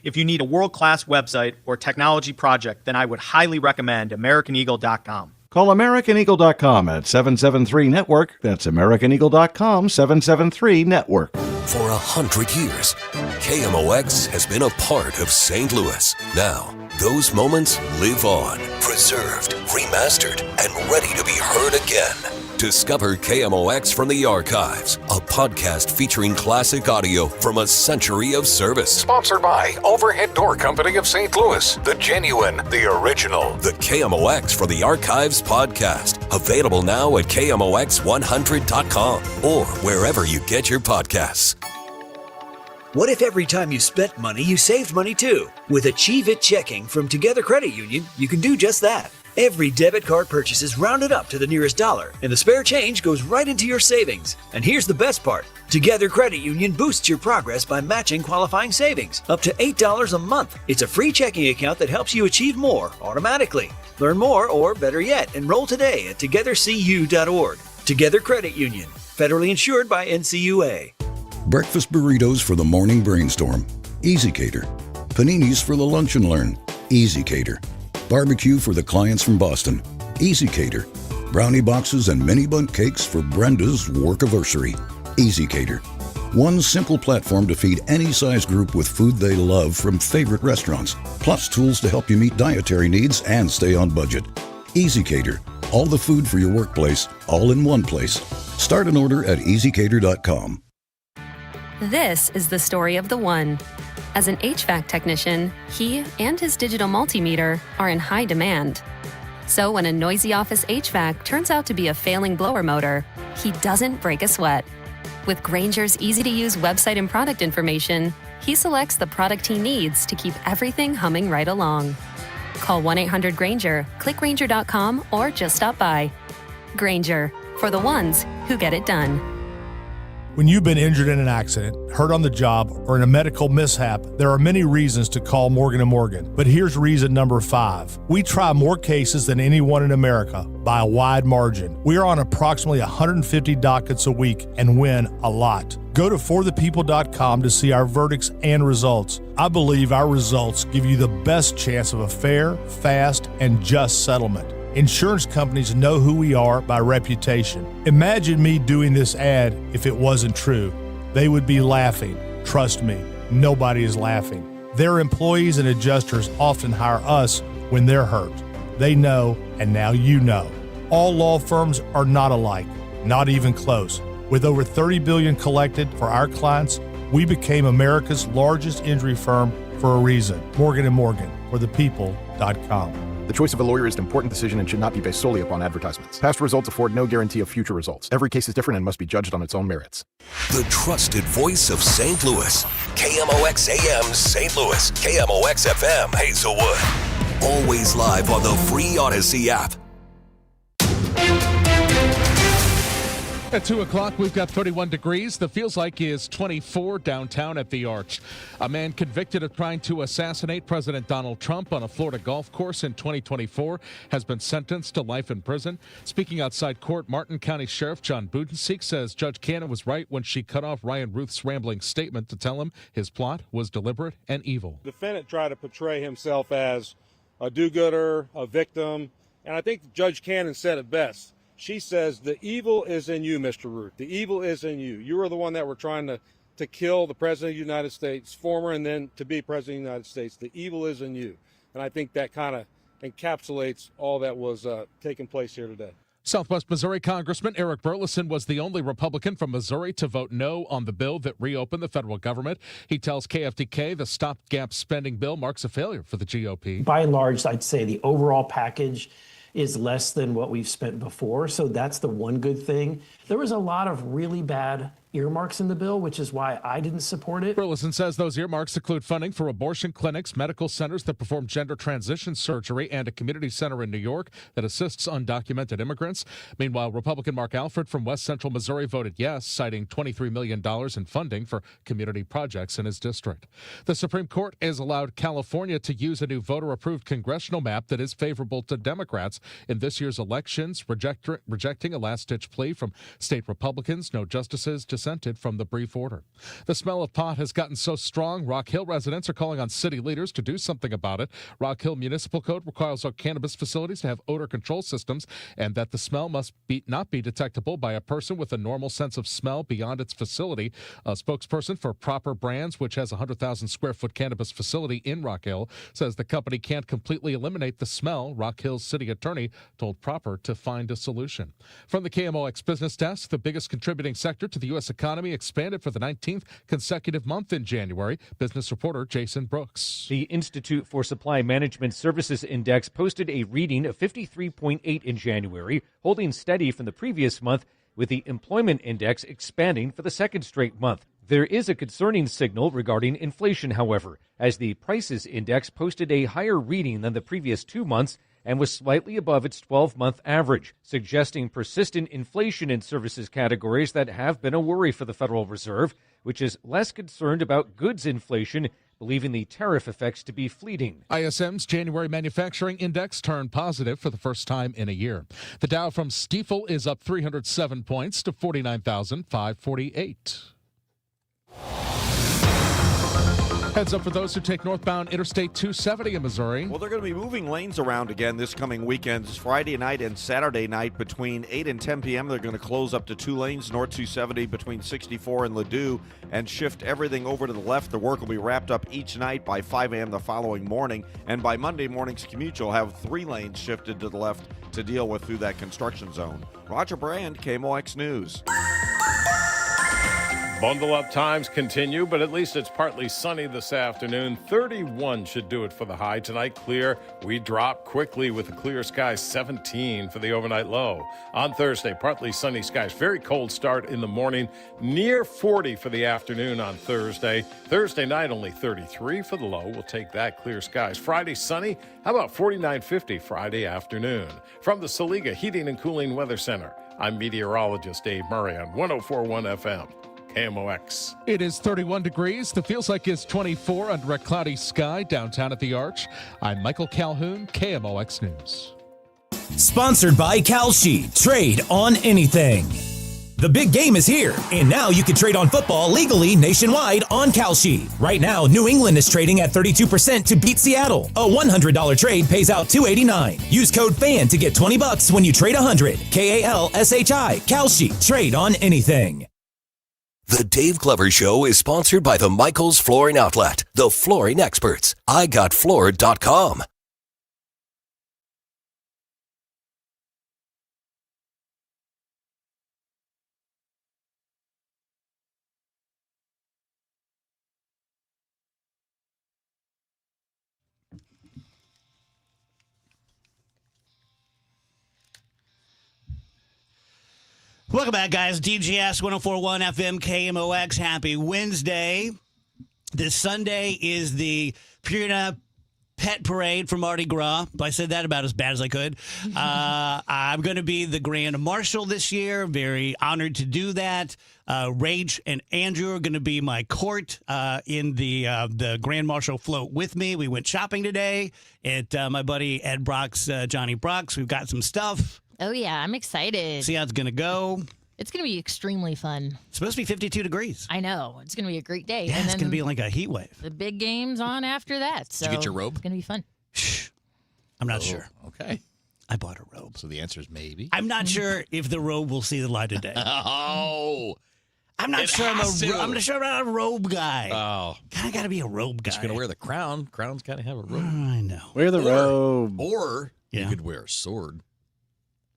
If you need a world-class website or technology project, then I would highly recommend AmericanEagle.com. Call AmericanEagle.com at 773-NETWORK. That's AmericanEagle.com, 773-NETWORK. For 100 years, KMOX has been a part of St. Louis. Now, those moments live on, preserved, remastered, and ready to be heard again. Discover KMOX from the Archives, a podcast featuring classic audio from a century of service. Sponsored by Overhead Door Company of St. Louis, the genuine, the original. The KMOX for the Archives podcast, available now at KMOX100.com or wherever you get your podcasts. What if every time you spent money, you saved money too? With Achieve It Checking from Together Credit Union, you can do just that. Every debit card purchase is rounded up to the nearest dollar, and the spare change goes right into your savings. And here's the best part. Together Credit Union boosts your progress by matching qualifying savings, up to $8 a month. It's a free checking account that helps you achieve more automatically. Learn more, or better yet, enroll today at togethercu.org. Together Credit Union, federally insured by NCUA. Breakfast burritos for the morning brainstorm. Easy Cater. Paninis for the lunch and learn. Easy Cater. Barbecue for the clients from Boston. Easy Cater. Brownie boxes and mini bundt cakes for Brenda's workiversary. Easy Cater. One simple platform to feed any size group with food they love from favorite restaurants, plus tools to help you meet dietary needs and stay on budget. Easy Cater. All the food for your workplace, all in one place. Start an order at easycater.com. This is the story of the one. As an HVAC technician, he and his digital multimeter are in high demand. So when a noisy office HVAC turns out to be a failing blower motor, he doesn't break a sweat. With Grainger's easy-to-use website and product information, he selects the product he needs to keep everything humming right along. Call 1-800-GRAINGER, click Grainger.com, or just stop by. Grainger, for the ones who get it done. When you've been injured in an accident, hurt on the job, or in a medical mishap, there are many reasons to call Morgan & Morgan. But here's reason number 5. We try more cases than anyone in America by a wide margin. We are on approximately 150 dockets a week and win a lot. Go to forthepeople.com to see our verdicts and results. I believe our results give you the best chance of a fair, fast, and just settlement. Insurance companies know who we are by reputation. Imagine me doing this ad if it wasn't true. They would be laughing. Trust me, nobody is laughing. Their employees and adjusters often hire us when they're hurt. They know, and now you know. All law firms are not alike, not even close. With over $30 billion collected for our clients, we became America's largest injury firm for a reason. Morgan & Morgan, forthepeople.com. The choice of a lawyer is an important decision and should not be based solely upon advertisements. Past results afford no guarantee of future results. Every case is different and must be judged on its own merits. The trusted voice of St. Louis. KMOX AM St. Louis. KMOX FM Hazelwood. Always live on the free Odyssey app. At 2 o'clock, we've got 31 degrees. The feels like is 24 downtown at the Arch. A man convicted of trying to assassinate President Donald Trump on a Florida golf course in 2024 has been sentenced to life in prison. Speaking outside court, Martin County Sheriff John Budenseek says Judge Cannon was right when she cut off Ryan Ruth's rambling statement to tell him his plot was deliberate and evil. The defendant tried to portray himself as a do-gooder, a victim, and I think Judge Cannon said it best. She says, the evil is in you, Mr. Ruth. The evil is in you. You are the one that were trying to kill the President of the United States, former and then to be President of the United States. The evil is in you. And I think that kind of encapsulates all that was taking place here today. Southwest Missouri Congressman Eric Burleson was the only Republican from Missouri to vote no on the bill that reopened the federal government. He tells KFDK the stopgap spending bill marks a failure for the GOP. By and large, I'd say the overall package is less than what we've spent before. So that's the one good thing. There was a lot of really bad earmarks in the bill, which is why I didn't support it. Burleson says those earmarks include funding for abortion clinics, medical centers that perform gender transition surgery, and a community center in New York that assists undocumented immigrants. Meanwhile, Republican Mark Alford from West Central Missouri voted yes, citing $23 million in funding for community projects in his district. The Supreme Court has allowed California to use a new voter-approved congressional map that is favorable to Democrats in this year's elections, rejecting a last-ditch plea from state Republicans. No justices dissented from the brief order. The smell of pot has gotten so strong, Rock Hill residents are calling on city leaders to do something about it. Rock Hill Municipal Code requires all cannabis facilities to have odor control systems and that the smell must not be detectable by a person with a normal sense of smell beyond its facility. A spokesperson for Proper Brands, which has a 100,000 square foot cannabis facility in Rock Hill, says the company can't completely eliminate the smell. Rock Hill's city attorney told Proper to find a solution. From the KMOX Business Desk, the biggest contributing sector to the U.S. economy expanded for the 19th consecutive month in January. Business reporter Jason Brooks. The Institute for Supply Management Services Index posted a reading of 53.8 in January, holding steady from the previous month, with the employment index expanding for the second straight month. There is a concerning signal regarding inflation, however, as the prices index posted a higher reading than the previous 2 months and was slightly above its 12-month average, suggesting persistent inflation in services categories that have been a worry for the Federal Reserve, which is less concerned about goods inflation, believing the tariff effects to be fleeting. ISM's January manufacturing index turned positive for the first time in a year. The Dow from Stifel is up 307 points to 49,548. Heads up for those who take northbound Interstate 270 in Missouri. Well, they're going to be moving lanes around again this coming weekend. Friday night and Saturday night between 8 and 10 p.m. They're going to close up to 2 lanes, North 270 between 64 and Ladue, and shift everything over to the left. The work will be wrapped up each night by 5 a.m. the following morning, and by Monday morning's commute, you'll have 3 lanes shifted to the left to deal with through that construction zone. Roger Brand, KMOX News. Bundle up times continue, but at least it's partly sunny this afternoon. 31 should do it for the high. Tonight, clear. We drop quickly with a clear sky, 17 for the overnight low. On Thursday, partly sunny skies. Very cold start in the morning. Near 40 for the afternoon on Thursday. Thursday night, only 33 for the low. We'll take that, clear skies. Friday, sunny. How about 49.50 Friday afternoon? From the Saliga Heating and Cooling Weather Center, I'm meteorologist Dave Murray on 104.1 FM. KMOX. It is 31 degrees. The feels like it's 24 under a cloudy sky downtown at the Arch. I'm Michael Calhoun, KMOX News. Sponsored by Kalshi. Trade on anything. The big game is here, and now you can trade on football legally nationwide on Kalshi. Right now, New England is trading at 32% to beat Seattle. A $100 trade pays out $289. Use code FAN to get $20 when you trade $100. KALSHI. Kalshi. Trade on anything. The Dave Glover Show is sponsored by the Michaels Flooring Outlet, the flooring experts. IGotFloored.com. Welcome back, guys. DGS 104.1 FM KMOX. Happy Wednesday. This Sunday is the Purina Pet Parade for Mardi Gras. I said that about as bad as I could. I'm going to be the Grand Marshal this year. Very honored to do that. Rach and Andrew are going to be my court in the Grand Marshal float with me. We went shopping today at my buddy Ed Brock's, Johnny Brock's. We've got some stuff. Oh, yeah. I'm excited. See how it's going to go. It's going to be extremely fun. It's supposed to be 52 degrees. I know. It's going to be a great day. Yeah, and it's then going to be like a heat wave. the big game's on after that. So Did you get your robe? It's going to be fun. I'm not sure. Okay. I bought a robe. So the answer is maybe. I'm not sure if the robe will see the light of day. Oh. I'm not sure I'm not a robe guy. Oh. Kind of got to be a robe guy. You're going to wear the crown. Crowns got to have a robe. I know. Wear the robe. Or Yeah. you could wear a sword.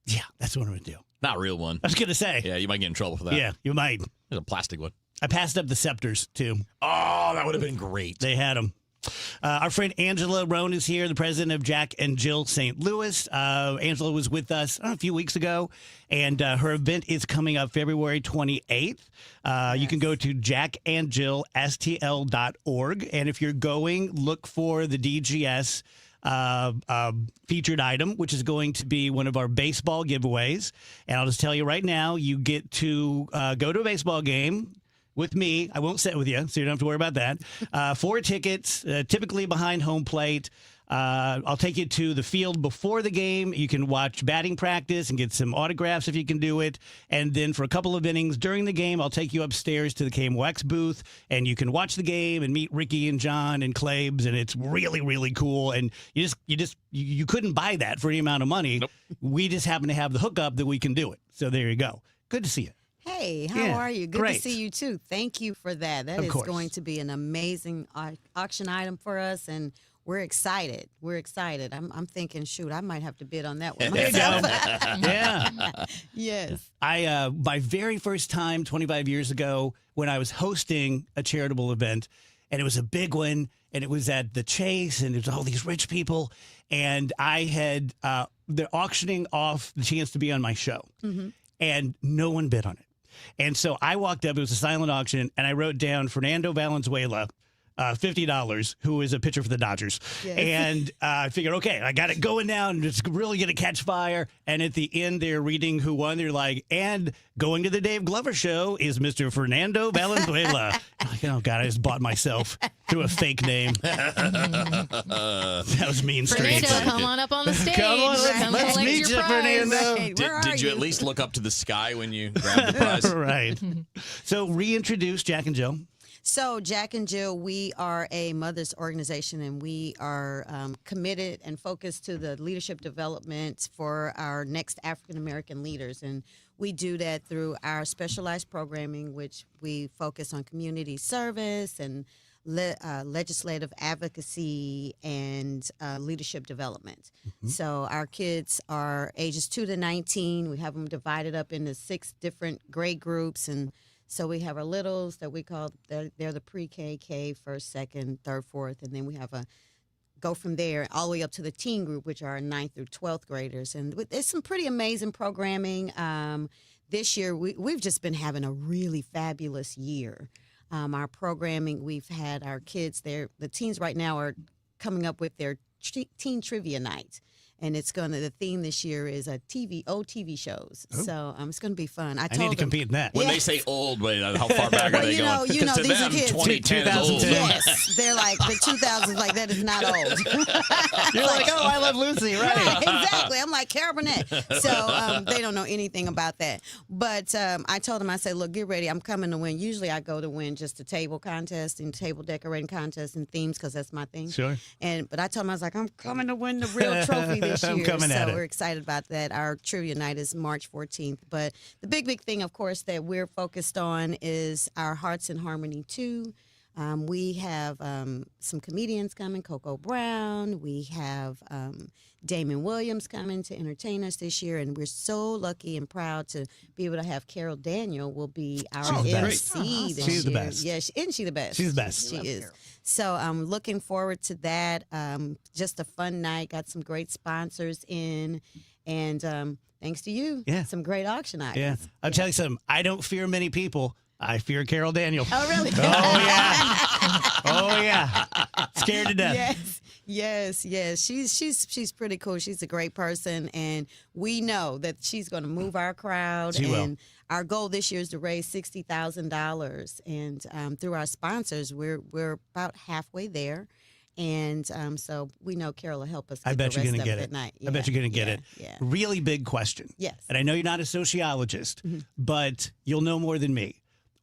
Yeah, that's what I'm going to do. Not a real one. I was going to say. Yeah, you might get in trouble for that. Yeah, you might. There's a plastic one. I passed up the scepters, too. Oh, that would have been great. They had them. Our friend Angela Rohn is here, the president of Jack and Jill St. Louis. Angela was with us a few weeks ago, and her event is coming up February 28th. You can go to jackandjillstl.org, and if you're going, look for the DGS featured item, which is going to be one of our baseball giveaways. And I'll just tell you right now, you get to go to a baseball game with me. I won't sit with you, so you don't have to worry about that. 4 tickets, typically behind home plate. I'll take you to the field before the game. You can watch batting practice and get some autographs if you can do it. And then for a couple of innings during the game, I'll take you upstairs to the KMOX booth, and you can watch the game and meet Ricky and John and Claibs, and it's really, really cool. And you couldn't buy that for any amount of money. Nope. We just happen to have the hookup that we can do it. So there you go. Good to see you. Hey, how Yeah, are you? Good great. to see you too. Thank you for that. That Of is course. going to be an amazing auction item for us, and we're excited. We're excited. I'm thinking, shoot, I might have to bid on that one There you go. myself. Yeah. Yes. My very first time 25 years ago when I was hosting a charitable event, and it was a big one, and it was at the Chase, and it was all these rich people, and I had they're auctioning off the chance to be on my show, and no one bid on it. And so I walked up, it was a silent auction, and I wrote down Fernando Valenzuela, $50, who is a pitcher for the Dodgers. Yes. And I figured, okay, I got it going down. It's really going to catch fire. And at the end, they're reading who won. They're like, and going to the Dave Glover show is Mr. Fernando Valenzuela. I'm like, oh, God, I just bought myself through a fake name. That was mean streets. Fernando, come on up on the stage. Come on, let's collect meet your you, prize. Fernando. Did you at least look up to the sky when you grabbed the prize? Right. So reintroduce Jack and Jill. So Jack and Jill, we are a mother's organization, and we are committed and focused to the leadership development for our next African American leaders. And we do that through our specialized programming, which we focus on community service and legislative advocacy and leadership development. So our kids are ages 2 to 19. We have them divided up into 6 different grade groups. And so we have our littles that we call, they're the pre-K, K, first, second, third, fourth. And then we have go from there all the way up to the teen group, which are 9th through 12th graders. And there's some pretty amazing programming. This year, we've just been having a really fabulous year. Our programming, we've had our kids there. The teens right now are coming up with their teen trivia night. And the theme this year is old TV shows. Oh. So it's going to be fun. I need to compete in that. When they say old, wait, how far back are they going? Because to these them, kids, 2010 is old. Yes, they're like, the 2000s, like, that is not old. You're like, oh, I Love Lucy, right? Exactly. I'm like, Carol Burnett. So they don't know anything about that. But I told them, I said, look, get ready. I'm coming to win. Usually I go to win just a table contest and table decorating contest and themes because that's my thing. Sure. But I told them, I was like, I'm coming to win the real trophy this year. I'm coming at it. We're excited about that. Our trivia night is March 14th. But the big thing, of course, that we're focused on is our Hearts in Harmony 2. We have some comedians coming, Coco Brown. We have Damon Williams coming to entertain us this year. And we're so lucky and proud to be able to have Carol Daniel will be our MC this year. She's the best. Yeah, isn't she the best? She's the best. She is. Carol. So I'm looking forward to that. Just a fun night. Got some great sponsors in. And thanks to you, some great auction items. Yeah. I'll tell you something. I don't fear many people. I fear Carol Daniel. Oh, really? Oh, yeah. Scared to death. Yes. She's pretty cool. She's a great person, and we know that she's going to move our crowd. She will. Our goal this year is to raise $60,000, and through our sponsors, we're about halfway there. And so we know Carol will help us. I bet you're going to get it. Night. I bet you're going to get it. Yeah. Really big question. Yes. And I know you're not a sociologist, but you'll know more than me.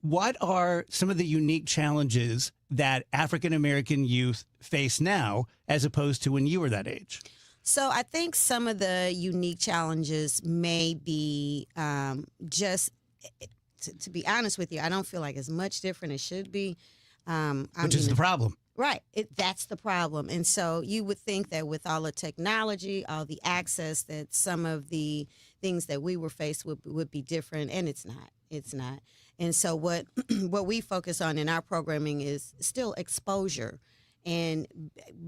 What are some of the unique challenges that African American youth face now as opposed to when you were that age? So I think some of the unique challenges may be just, to be honest with you, I don't feel like it's much different. It should be. Which is the problem. Right. That's the problem. And so you would think that with all the technology, all the access, that some of the things that we were faced with would be different. And it's not. It's not. And so what we focus on in our programming is still exposure and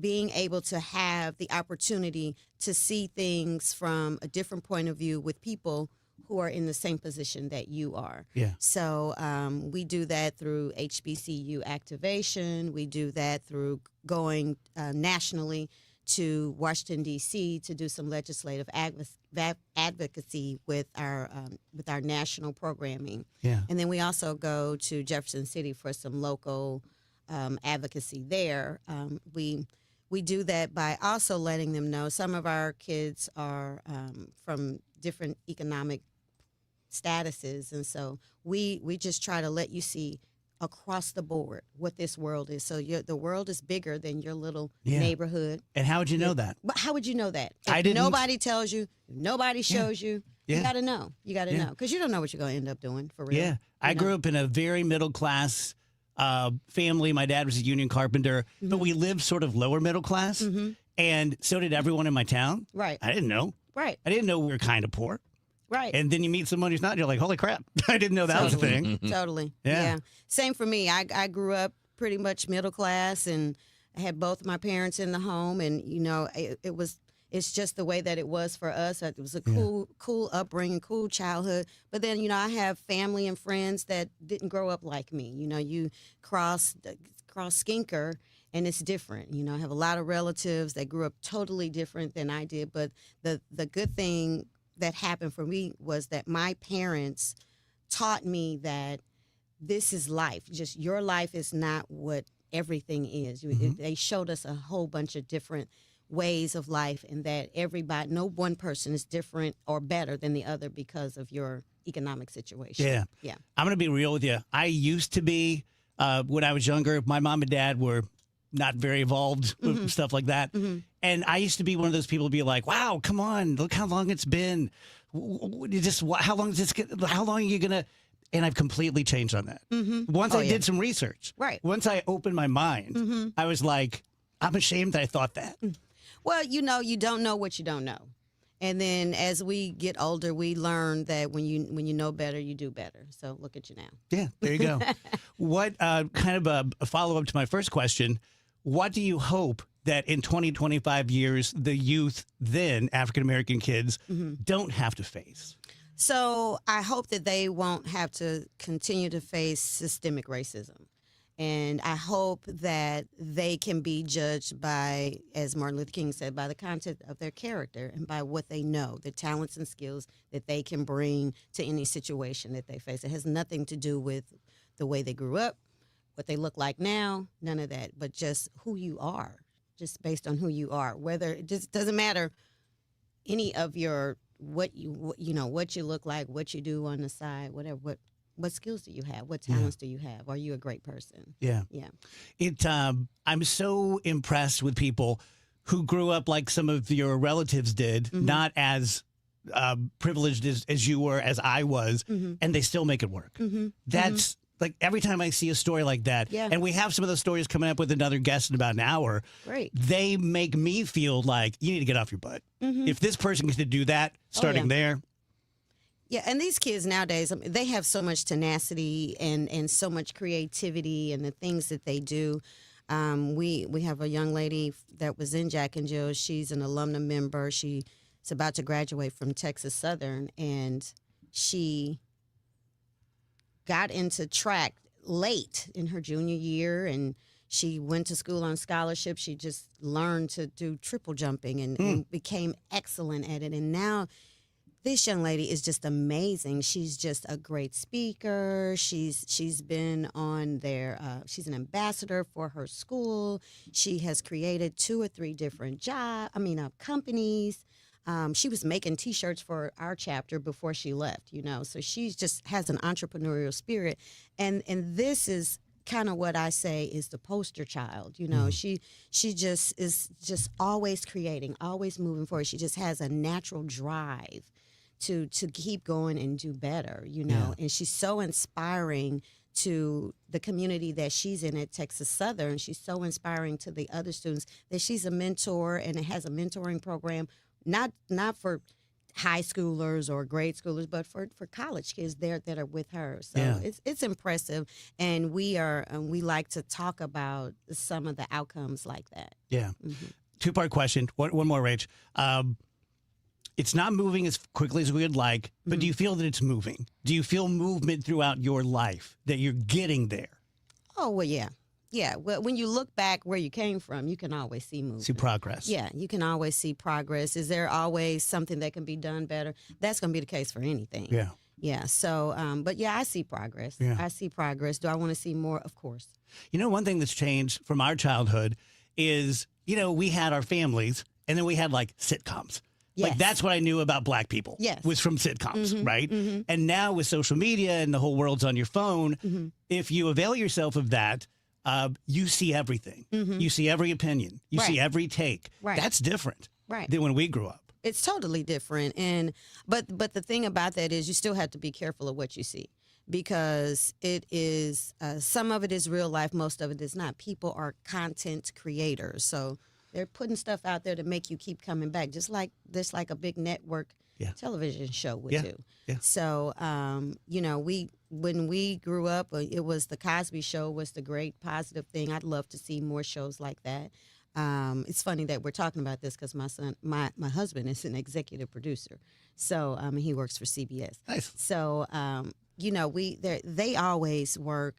being able to have the opportunity to see things from a different point of view with people who are in the same position that you are. Yeah. So we do that through HBCU activation. We do that through going nationally to Washington, D.C. to do some legislative advocacy with our national programming. Yeah. And then we also go to Jefferson City for some local advocacy there. We do that by also letting them know some of our kids are from different economic statuses, and so we just try to let you see across the board what this world is. So the world is bigger than your little neighborhood. And how would you know that? But how would you know that? If I didn't. Nobody tells you. Nobody shows you. Yeah. You got to know. You got to know because you don't know what you're going to end up doing for real. Yeah. I grew up in a very middle class family. My dad was a union carpenter, but we lived sort of lower middle class. And so did everyone in my town. Right. I didn't know. Right. I didn't know we were kind of poor. Right. And then you meet someone who's not, and you're like, holy crap, I didn't know that was a thing. Totally. Yeah. Same for me. I grew up pretty much middle class, and I had both my parents in the home, and it's just the way that it was for us. It was a cool upbringing, cool childhood. But then, I have family and friends that didn't grow up like me. You cross Skinker, and it's different. I have a lot of relatives that grew up totally different than I did. But the good thing that happened for me was that my parents taught me that this is life. Just your life is not what everything is. They showed us a whole bunch of different ways of life, and that no one person is different or better than the other because of your economic situation. Yeah. I'm going to be real with you. I used to be when I was younger, my mom and dad were not very involved with stuff like that. And I used to be one of those people to be like, wow, come on, look how long it's been. How long are you going to, and I've completely changed on that. Once I did some research, once I opened my mind, I was like, I'm ashamed that I thought that. Well, you don't know what you don't know. And then as we get older, we learn that when you know better, you do better. So look at you now. Yeah, there you go. What kind of a follow-up to my first question, what do you hope that in 20, 25 years, the youth then, African-American kids, don't have to face? So I hope that they won't have to continue to face systemic racism. And I hope that they can be judged by, as Martin Luther King said, by the content of their character and by what they know, the talents and skills that they can bring to any situation that they face. It has nothing to do with the way they grew up, what they look like now, none of that, but just who you are, just based on who you are. Whether it just doesn't matter any of your what you look like, what you do on the side, whatever. What skills do you have? What talents do you have? Are you a great person? Yeah. I'm so impressed with people who grew up like some of your relatives did, not as privileged as you were, as I was, and they still make it work. That's like every time I see a story like that, and we have some of those stories coming up with another guest in about an hour, they make me feel like you need to get off your butt. If this person can do that, starting there. Yeah, and these kids nowadays, they have so much tenacity and so much creativity and the things that they do. We have a young lady that was in Jack and Jill. She's an alumna member. She's about to graduate from Texas Southern, and she got into track late in her junior year, and she went to school on scholarship. She just learned to do triple jumping and became excellent at it. And now this young lady is just amazing. She's just a great speaker. She's been on she's an ambassador for her school. She has created 2 or 3 different companies. She was making T-shirts for our chapter before she left, So she just has an entrepreneurial spirit. And this is kind of what I say is the poster child. She just is just always creating, always moving forward. She just has a natural drive to keep going and do better, and she's so inspiring to the community that she's in at Texas Southern. She's so inspiring to the other students that she's a mentor, and it has a mentoring program, not for high schoolers or grade schoolers, but for college kids there that are with her. So it's impressive, and we like to talk about some of the outcomes like that. Yeah. 2-part question. One more, Rach. It's not moving as quickly as we would like, but do you feel that it's moving? Do you feel movement throughout your life, that you're getting there? Oh, well, yeah. Yeah, well, when you look back where you came from, you can always see movement. See progress. Yeah, you can always see progress. Is there always something that can be done better? That's going to be the case for anything. Yeah. Yeah, so, but yeah, I see progress. Yeah. I see progress. Do I want to see more? Of course. One thing that's changed from our childhood is, we had our families, and then we had like sitcoms. Yes. Like that's what I knew about black people was from sitcoms, right? And now with social media and the whole world's on your phone, if you avail yourself of that, you see everything. You see every opinion. You see every take. Right. That's different right. than when we grew up. It's totally different. But the thing about that is you still have to be careful of what you see, because it is some of it is real life, most of it is not. People are content creators, so they're putting stuff out there to make you keep coming back, just like a big network television show would do. Yeah. So, when we grew up, it was the Cosby Show was the great positive thing. I'd love to see more shows like that. It's funny that we're talking about this because my husband is an executive producer, so he works for CBS. Nice. So. They always work.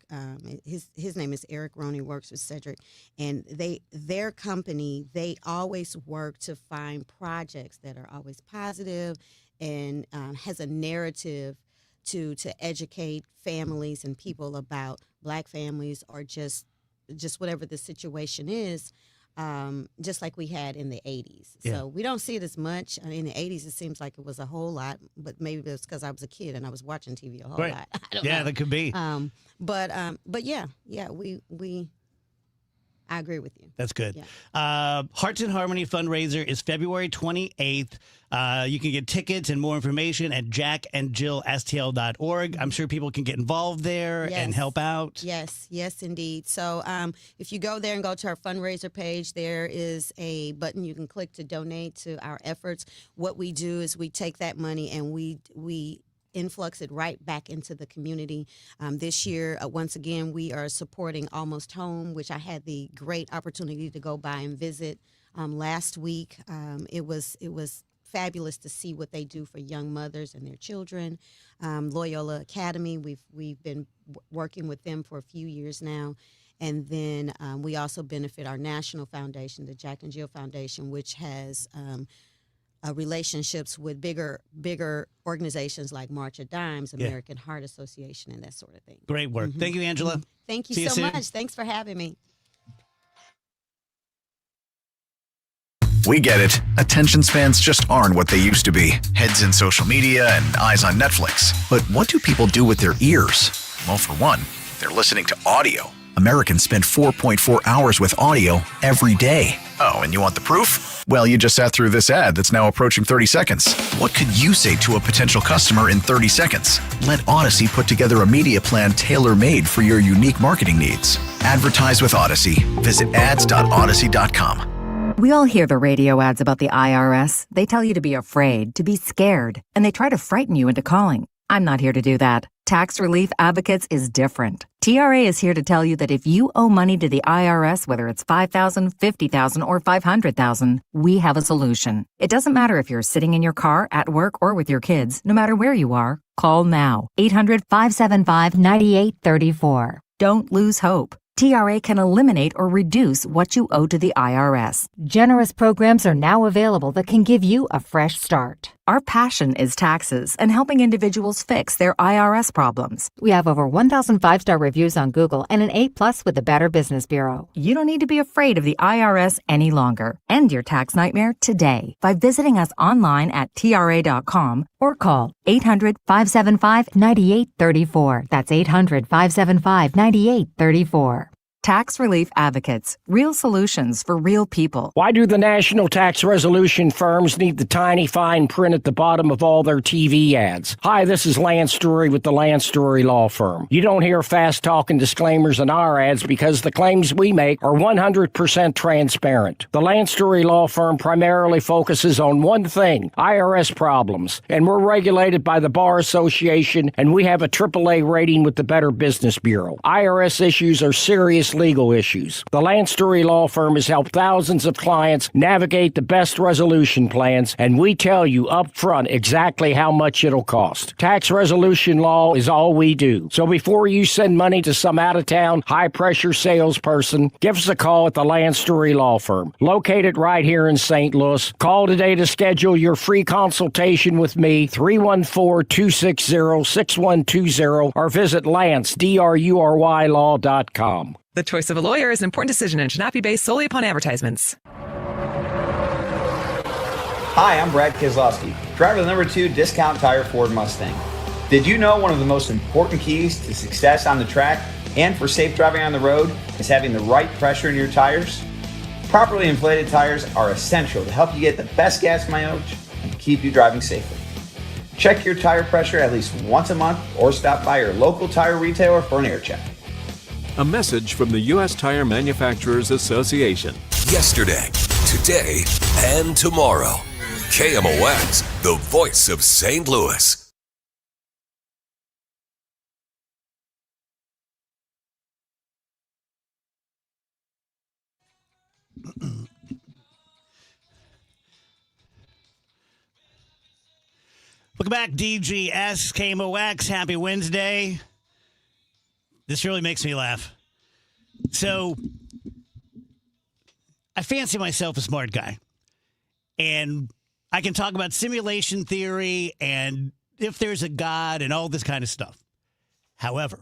His name is Eric Roney, works with Cedric, and their company, they always work to find projects that are always positive and has a narrative to educate families and people about black families or just whatever the situation is. just like we had in the 80s. Yeah. So we don't see it as much. I mean, in the 80s, it seems like it was a whole lot, but maybe it's because I was a kid and I was watching TV a whole Right. lot. I don't Yeah, know. that could be. But yeah, I agree with you. That's good. Yeah. Hearts in Harmony fundraiser is February 28th. You can get tickets and more information at jackandjillstl.org. I'm sure people can get involved there and help out. Yes, indeed. So if you go there and go to our fundraiser page, there is a button you can click to donate to our efforts. What we do is we take that money and we influx it right back into the community. This year, once again, we are supporting Almost Home, which I had the great opportunity to go by and visit last week. It was fabulous to see what they do for young mothers and their children. Loyola Academy, we've been working with them for a few years now. And then we also benefit our national foundation, the Jack and Jill Foundation, which has relationships with bigger organizations like March of Dimes, American Heart Association, and that sort of thing. Great work. Thank you, Angela. Thank See you you so soon. much. Thanks for having me. We get it. Attention spans just aren't what they used to be. Heads in social media and eyes on Netflix. But what do people do with their ears? Well, for one, they're listening to audio. Americans spend 4.4 hours with audio every day. Oh, and you want the proof? Well, you just sat through this ad that's now approaching 30 seconds. What could you say to a potential customer in 30 seconds? Let Odyssey put together a media plan tailor-made for your unique marketing needs. Advertise with Odyssey. Visit ads.odyssey.com. We all hear the radio ads about the IRS. They tell you to be afraid, to be scared, and they try to frighten you into calling. I'm not here to do that. Tax Relief Advocates is different. TRA is here to tell you that if you owe money to the IRS, whether it's $5,000, $50,000, or $500,000, we have a solution. It doesn't matter if you're sitting in your car, at work, or with your kids. No matter where you are, call now. 800-575-9834. Don't lose hope. TRA can eliminate or reduce what you owe to the IRS. Generous programs are now available that can give you a fresh start. Our passion is taxes and helping individuals fix their IRS problems. We have over 1,000 5-star reviews on Google and an A+ with the Better Business Bureau. You don't need to be afraid of the IRS any longer. End your tax nightmare today by visiting us online at TRA.com or call 800-575-9834. That's 800-575-9834. Tax Relief Advocates. Real solutions for real people. Why do the national tax resolution firms need the tiny fine print at the bottom of all their TV ads? Hi, this is Lance Drury with the Lance Drury Law Firm. You don't hear fast-talking disclaimers in our ads because the claims we make are 100% transparent. The Lance Drury Law Firm primarily focuses on one thing, IRS problems, and we're regulated by the Bar Association, and we have a AAA rating with the Better Business Bureau. IRS issues are serious legal issues. The Lance Drury Law Firm has helped thousands of clients navigate the best resolution plans, and we tell you up front exactly how much it'll cost. Tax resolution law is all we do. So before you send money to some out-of-town, high-pressure salesperson, give us a call at the Lance Drury Law Firm, located right here in St. Louis. Call today to schedule your free consultation with me, 314-260-6120, or visit LanceDruryLaw.com. The choice of a lawyer is an important decision and should not be based solely upon advertisements. Hi, I'm Brad Keselowski, driver of the number 2 Discount Tire Ford Mustang. Did you know one of the most important keys to success on the track and for safe driving on the road is having the right pressure in your tires? Properly inflated tires are essential to help you get the best gas mileage and keep you driving safely. Check your tire pressure at least once a month or stop by your local tire retailer for an air check. A message from the U.S. Tire Manufacturers Association. Yesterday, today, and tomorrow. KMOX, the voice of St. Louis. Welcome back, DGS, KMOX. Happy Wednesday. This really makes me laugh. So, I fancy myself a smart guy. And I can talk about simulation theory and if there's a God and all this kind of stuff. However,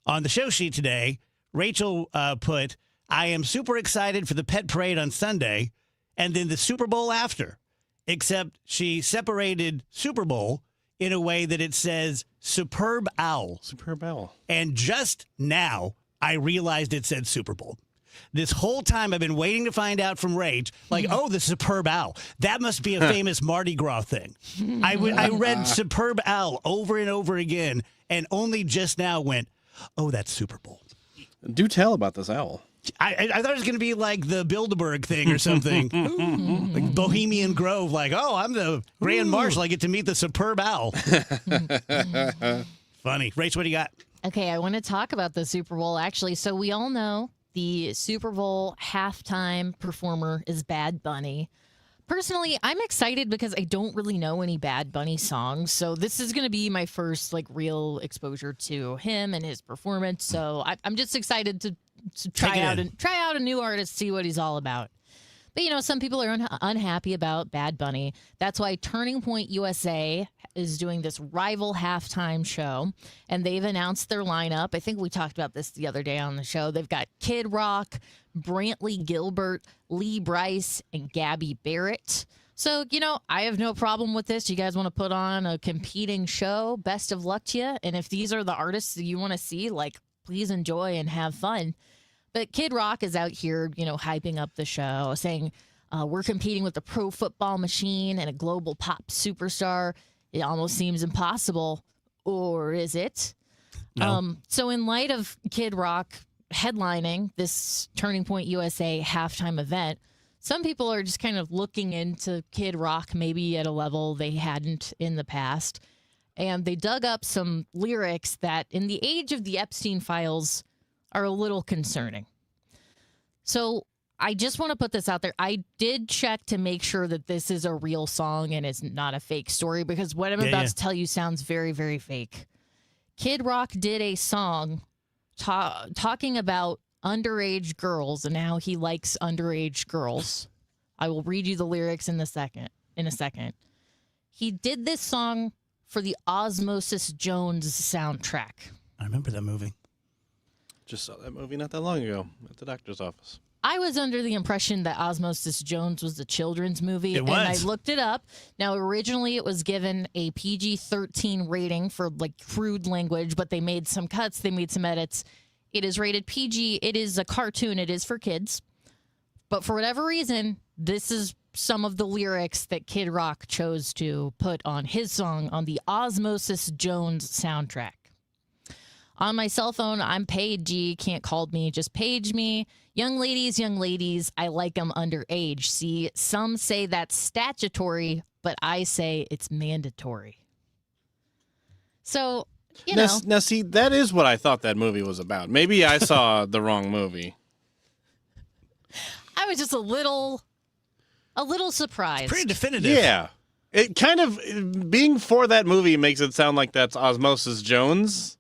on the show sheet today, Rachel put, I am super excited for the pet parade on Sunday and then the Super Bowl after, except she separated Super Bowl in a way that it says Superb Owl. Superb Owl. And just now, I realized it said Super Bowl. This whole time I've been waiting to find out from Rach, like, oh, the Superb Owl. That must be a famous Mardi Gras thing. I read Superb Owl over and over again and only just now went, oh, that's Super Bowl. Do tell about this owl. I thought it was going to be like the Bilderberg thing or something. Like Bohemian Grove, like, oh, I'm the Grand Marshal. I get to meet the Superb Owl. Funny. Rach, what do you got? Okay, I want to talk about the Super Bowl, actually. So we all know the Super Bowl halftime performer is Bad Bunny. Personally, I'm excited because I don't really know any Bad Bunny songs. So this is going to be my first like real exposure to him and his performance. So I'm just excited to try out a new artist, see what he's all about. But, you know, some people are unhappy about Bad Bunny. That's why Turning Point USA is doing this rival halftime show, and they've announced their lineup. I think we talked about this the other day on the show. They've got Kid Rock, Brantley Gilbert, Lee Brice, and Gabby Barrett. So, you know, I have no problem with this. You guys want to put on a competing show? Best of luck to you. And if these are the artists that you want to see, like, please enjoy and have fun. But Kid Rock is out here, you know, hyping up the show, saying we're competing with the pro football machine and a global pop superstar. It almost seems impossible. Or is it? No. So in light of Kid Rock headlining this Turning Point USA halftime event, some people are just kind of looking into Kid Rock maybe at a level they hadn't in the past. And they dug up some lyrics that, in the age of the Epstein files, are a little concerning. So I just want to put this out there. I did check to make sure that this is a real song and it's not a fake story, because what I'm about to tell you sounds very, very fake. Kid Rock did a song talking about underage girls and how he likes underage girls. I will read you the lyrics in a second. He did this song for the Osmosis Jones soundtrack. I remember that movie. Just saw that movie not that long ago at the doctor's office. I was under the impression that Osmosis Jones was a children's movie. It was. And I looked it up. Now, originally it was given a PG-13 rating for like crude language, but they made some cuts. They made some edits. It is rated PG. It is a cartoon. It is for kids. But for whatever reason, this is some of the lyrics that Kid Rock chose to put on his song on the Osmosis Jones soundtrack. On my cell phone, I'm paid G. Can't call me, just page me. Young ladies, I like them underage. See, some say that's statutory, but I say it's mandatory. So, you know. Now, see, that is what I thought that movie was about. Maybe I saw the wrong movie. I was just a little surprised. Pretty definitive. Yeah. It kind of, being for that movie makes it sound like that's Osmosis Jones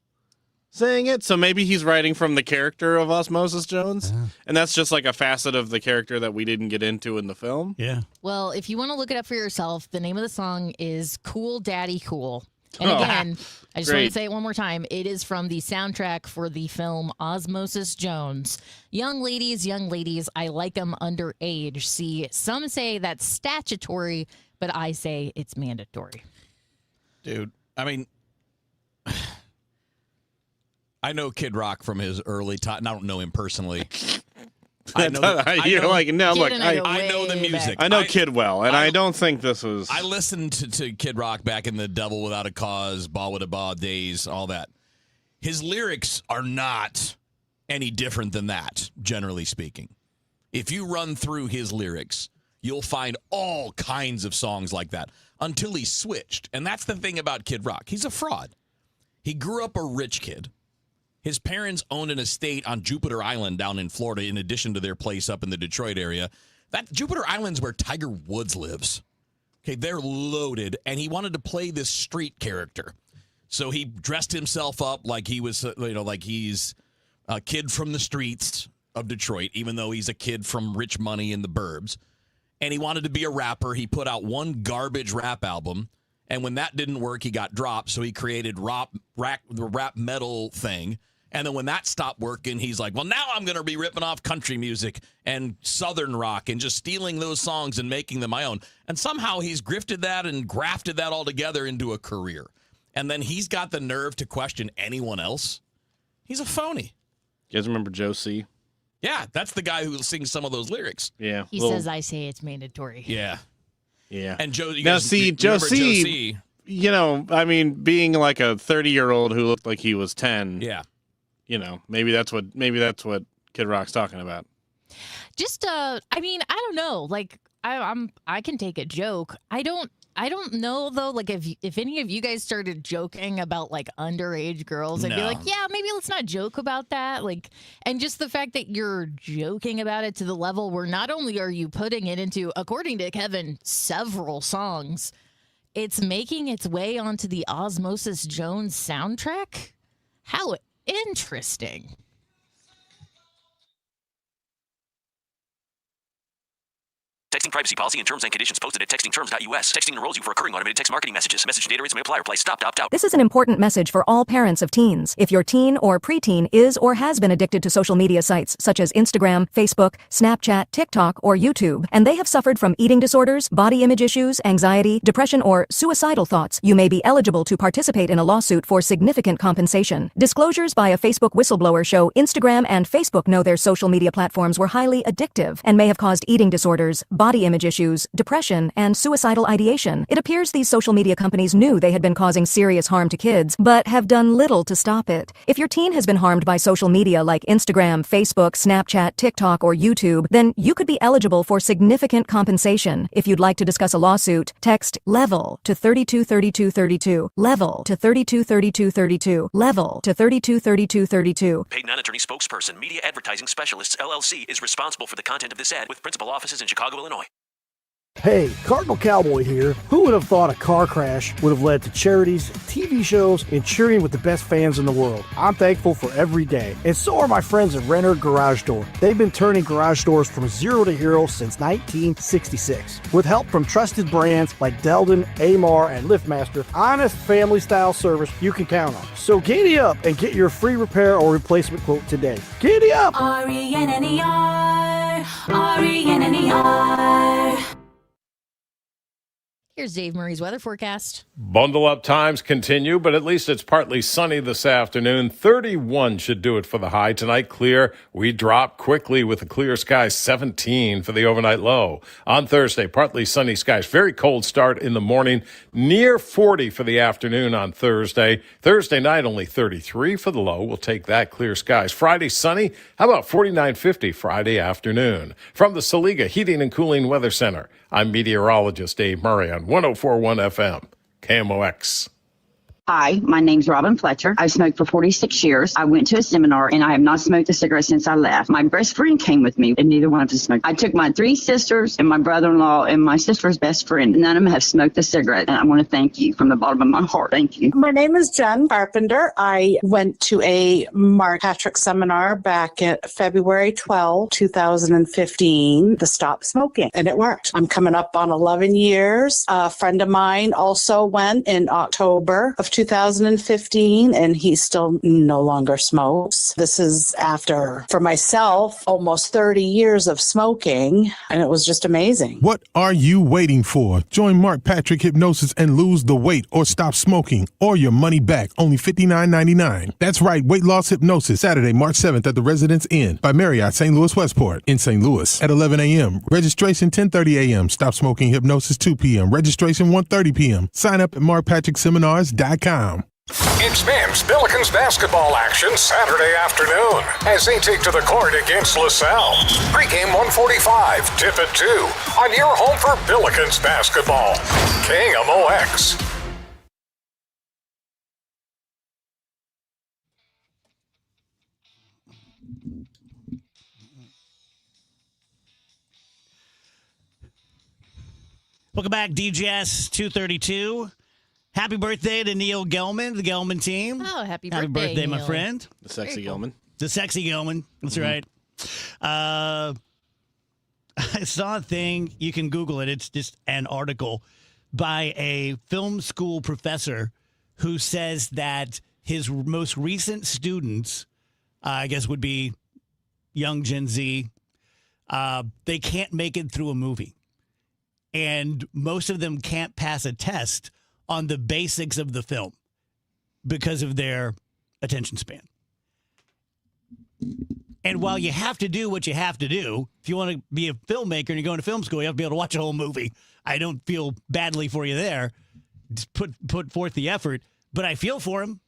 saying it. So maybe he's writing from the character of Osmosis Jones. And that's just like a facet of the character that we didn't get into in the film. Yeah. Well, if you want to look it up for yourself, the name of the song is Cool Daddy Cool. And again, I just want to say it one more time. It is from the soundtrack for the film Osmosis Jones. Young ladies, I like them underage. See, some say that's statutory, but I say it's mandatory. Dude, I mean, I know Kid Rock from his early time. I don't know him personally. I know the music. I know Kid well, and I don't think this was. I listened to Kid Rock back in the Devil Without a Cause, Ba Wada Ba days, all that. His lyrics are not any different than that, generally speaking. If you run through his lyrics, you'll find all kinds of songs like that until he switched. And that's the thing about Kid Rock. He's a fraud. He grew up a rich kid. His parents owned an estate on Jupiter Island down in Florida, in addition to their place up in the Detroit area. That Jupiter Island's where Tiger Woods lives. Okay, they're loaded, and he wanted to play this street character. So he dressed himself up like he was, like he's a kid from the streets of Detroit, even though he's a kid from rich money in the burbs. And he wanted to be a rapper. He put out one garbage rap album, and when that didn't work, he got dropped. So he created the rap metal thing. And then when that stopped working, he's like, well, now I'm going to be ripping off country music and Southern rock and just stealing those songs and making them my own. And somehow he's grifted that and grafted that all together into a career. And then he's got the nerve to question anyone else. He's a phony. You guys remember Joe C? Yeah, that's the guy who sings some of those lyrics. Yeah. He says, I say it's mandatory. Yeah. Yeah. And Joe, Now, see, Joe C, you know, I mean, being like a 30-year-old who looked like he was 10. Yeah. You know, maybe that's what Kid Rock's talking about. Just I mean, I don't know. Like I can take a joke. I don't know though, like if any of you guys started joking about like underage girls, I'd be like, yeah, maybe let's not joke about that. Like, and just the fact that you're joking about it to the level where not only are you putting it into, according to Kevin, several songs, it's making its way onto the Osmosis Jones soundtrack. How interesting. Texting privacy policy and terms and conditions posted at textingterms.us. Texting enrolls you for recurring automated text marketing messages. Message data rates may apply or apply. Stop to opt out. This is an important message for all parents of teens. If your teen or preteen is or has been addicted to social media sites such as Instagram, Facebook, Snapchat, TikTok, or YouTube, and they have suffered from eating disorders, body image issues, anxiety, depression, or suicidal thoughts, you may be eligible to participate in a lawsuit for significant compensation. Disclosures by a Facebook whistleblower show Instagram and Facebook know their social media platforms were highly addictive and may have caused eating disorders, body image issues, depression, and suicidal ideation. It appears these social media companies knew they had been causing serious harm to kids, but have done little to stop it. If your teen has been harmed by social media like Instagram, Facebook, Snapchat, TikTok, or YouTube, then you could be eligible for significant compensation. If you'd like to discuss a lawsuit, text LEVEL to 323232. LEVEL to 323232. LEVEL to 323232. Paid non-attorney spokesperson, Media Advertising Specialists, LLC, is responsible for the content of this ad with principal offices in Chicago, Illinois. Hey, Cardinal Cowboy here. Who would have thought a car crash would have led to charities, TV shows, and cheering with the best fans in the world? I'm thankful for every day. And so are my friends at Renner Garage Door. They've been turning garage doors from zero to hero since 1966. With help from trusted brands like Delden, Amar, and LiftMaster, honest family-style service you can count on. So giddy up and get your free repair or replacement quote today. Giddy up! RENNER, RENNER. Here's Dave Murray's weather forecast. Bundle up times continue, but at least it's partly sunny this afternoon. 31 should do it for the high. Tonight, clear. We drop quickly with a clear sky, 17 for the overnight low. On Thursday, partly sunny skies. Very cold start in the morning, near 40 for the afternoon on Thursday. Thursday night, only 33 for the low. We'll take that, clear skies. Friday, sunny. How about 49.50 Friday afternoon? From the Saliga Heating and Cooling Weather Center, I'm meteorologist Dave Murray on 104.1 FM, KMOX. Hi, my name's Robin Fletcher. I've smoked for 46 years. I went to a seminar and I have not smoked a cigarette since I left. My best friend came with me and neither one of us smoked. I took my 3 sisters and my brother-in-law and my sister's best friend. None of them have smoked a cigarette. And I want to thank you from the bottom of my heart. Thank you. My name is Jen Carpenter. I went to a Mark Patrick seminar back in February 12, 2015 to stop smoking, and it worked. I'm coming up on 11 years. A friend of mine also went in October of 2015, and he still no longer smokes. This is after, for myself, almost 30 years of smoking, and it was just amazing. What are you waiting for? Join Mark Patrick Hypnosis and lose the weight or stop smoking or your money back. Only $59.99. That's right, Weight Loss Hypnosis, Saturday, March 7th at the Residence Inn by Marriott St. Louis Westport in St. Louis at 11 a.m. Registration 10:30 a.m. Stop smoking hypnosis 2 p.m. Registration 1:30 p.m. Sign up at markpatrickseminars.com. It's men's Billikens basketball action Saturday afternoon as they take to the court against LaSalle. Pre-game 1:45, tip at 2 on your home for Billikens basketball. KMOX. Welcome back, DGS 232. Happy birthday to Neil Gelman, the Gelman team. Oh, happy birthday, my Neil. friend. The sexy Gelman. The sexy Gelman. That's right. I saw a thing. You can Google it. It's just an article by a film school professor who says that his most recent students I guess would be young Gen Z. They can't make it through a movie. And most of them can't pass a test on the basics of the film because of their attention span. And while you have to do what you have to do, if you want to be a filmmaker and you're going to film school, you have to be able to watch a whole movie. I don't feel badly for you there. Just put forth the effort. But I feel for him.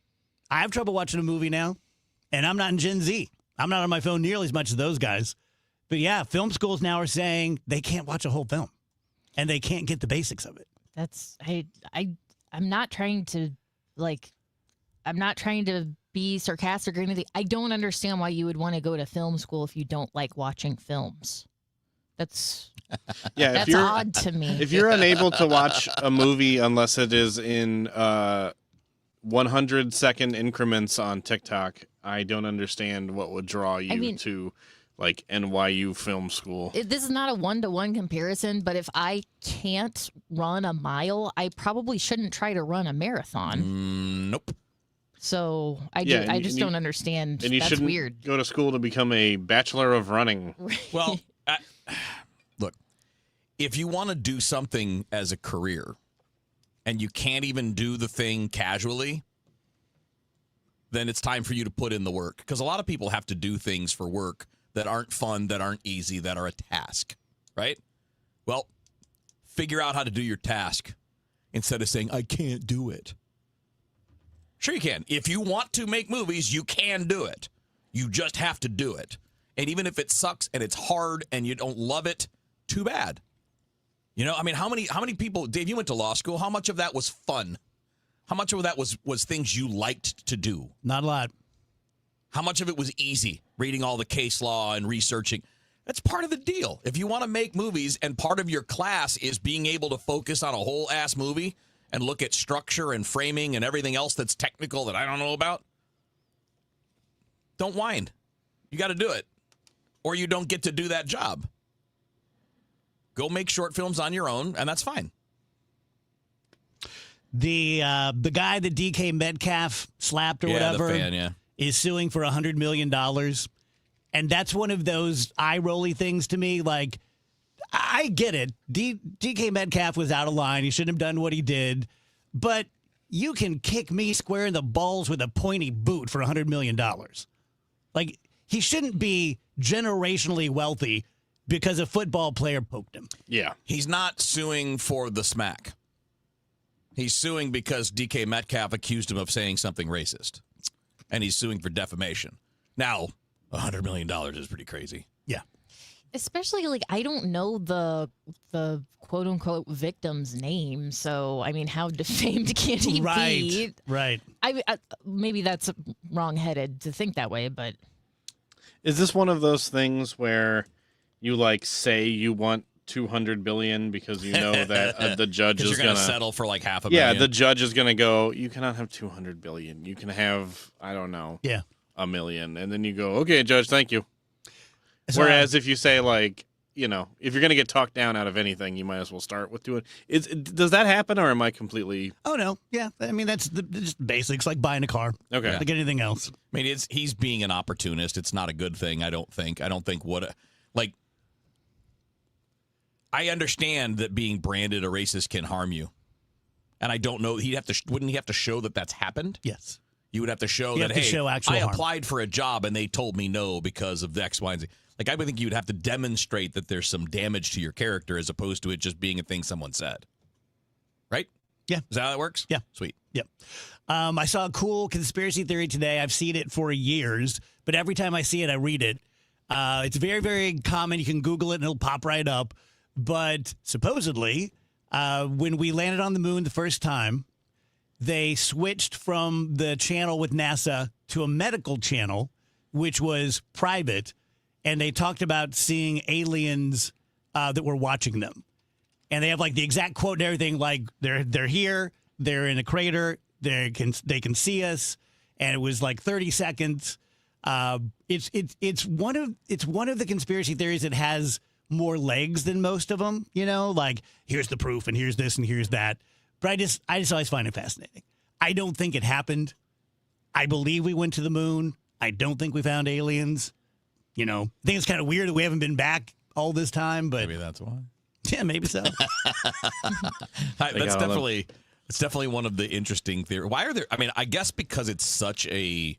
I have trouble watching a movie now, and I'm not in Gen Z. I'm not on my phone nearly as much as those guys. But yeah, film schools now are saying they can't watch a whole film, and they can't get the basics of it. That's I'm not trying to be sarcastic or anything. I don't understand why you would want to go to film school if you don't like watching films. That's odd to me. If you're unable to watch a movie unless it is in 100-second increments on TikTok, I don't understand what would draw you to like NYU film school. This is not a one-to-one comparison, but if I can't run a mile, I probably shouldn't try to run a marathon. Nope. So I just don't understand. And you That's shouldn't weird. go to school to become a bachelor of running. Well, look, if you want to do something as a career and you can't even do the thing casually, then it's time for you to put in the work. Because a lot of people have to do things for work that aren't fun, that aren't easy, that are a task, right? Well, figure out how to do your task instead of saying, I can't do it. Sure you can. If you want to make movies, you can do it. You just have to do it. And even if it sucks and it's hard and you don't love it, too bad. You know, I mean, how many people, Dave, you went to law school. How much of that was fun? How much of that was things you liked to do? Not a lot. How much of it was easy, reading all the case law and researching? That's part of the deal. If you want to make movies and part of your class is being able to focus on a whole ass movie and look at structure and framing and everything else that's technical that I don't know about, don't whine. You got to do it, or you don't get to do that job. Go make short films on your own, and that's fine. The guy that DK Metcalf slapped or whatever the fan, is suing for $100 million. And that's one of those eye-rolly things to me. Like, I get it. DK Metcalf was out of line. He shouldn't have done what he did. But you can kick me square in the balls with a pointy boot for $100 million. Like, he shouldn't be generationally wealthy because a football player poked him. Yeah. He's not suing for the smack. He's suing because DK Metcalf accused him of saying something racist. And he's suing for defamation. Now, $100 million is pretty crazy. Yeah. Especially, like, I don't know the quote-unquote victim's name. So, I mean, how defamed can he be? Right. I maybe that's wrong-headed to think that way, but... Is this one of those things where you, like, say you want $200 billion because you know that the judge is going to settle for like $500 million. Yeah, the judge is going to go, you cannot have $200 billion. You can have, I don't know, $1 million. And then you go, okay, judge, thank you. So, whereas if you say, like, you know, if you're going to get talked down out of anything, you might as well start with doing does that happen, or am I completely... Oh, no. Yeah. I mean, that's just basics, like buying a car. Okay. Like anything else. I mean, he's being an opportunist. It's not a good thing, I don't think. I understand that being branded a racist can harm you. And I don't know, wouldn't he have to show that that's happened? Yes. You would have to show that, hey, I applied for a job and they told me no because of the X, Y, and Z. Like, I would think you'd have to demonstrate that there's some damage to your character as opposed to it just being a thing someone said. Right? Yeah. Is that how that works? Yeah. Sweet. Yep. I saw a cool conspiracy theory today. I've seen it for years, but every time I see it, I read it. It's very, very common. You can Google it and it'll pop right up. But supposedly, when we landed on the moon the first time, they switched from the channel with NASA to a medical channel, which was private, and they talked about seeing aliens that were watching them. And they have like the exact quote and everything, like they're here, they're in a crater, they can see us, and it was like 30 seconds. It's one of the conspiracy theories that has more legs than most of them, you know, like here's the proof and here's this and here's that. But I just always find it fascinating. I don't think it happened. I believe we went to the moon. I don't think we found aliens. You know, I think it's kind of weird that we haven't been back all this time, but maybe that's why. Yeah, maybe so. That's definitely it's definitely one of the interesting theories. Why are there? I mean, I guess because it's such a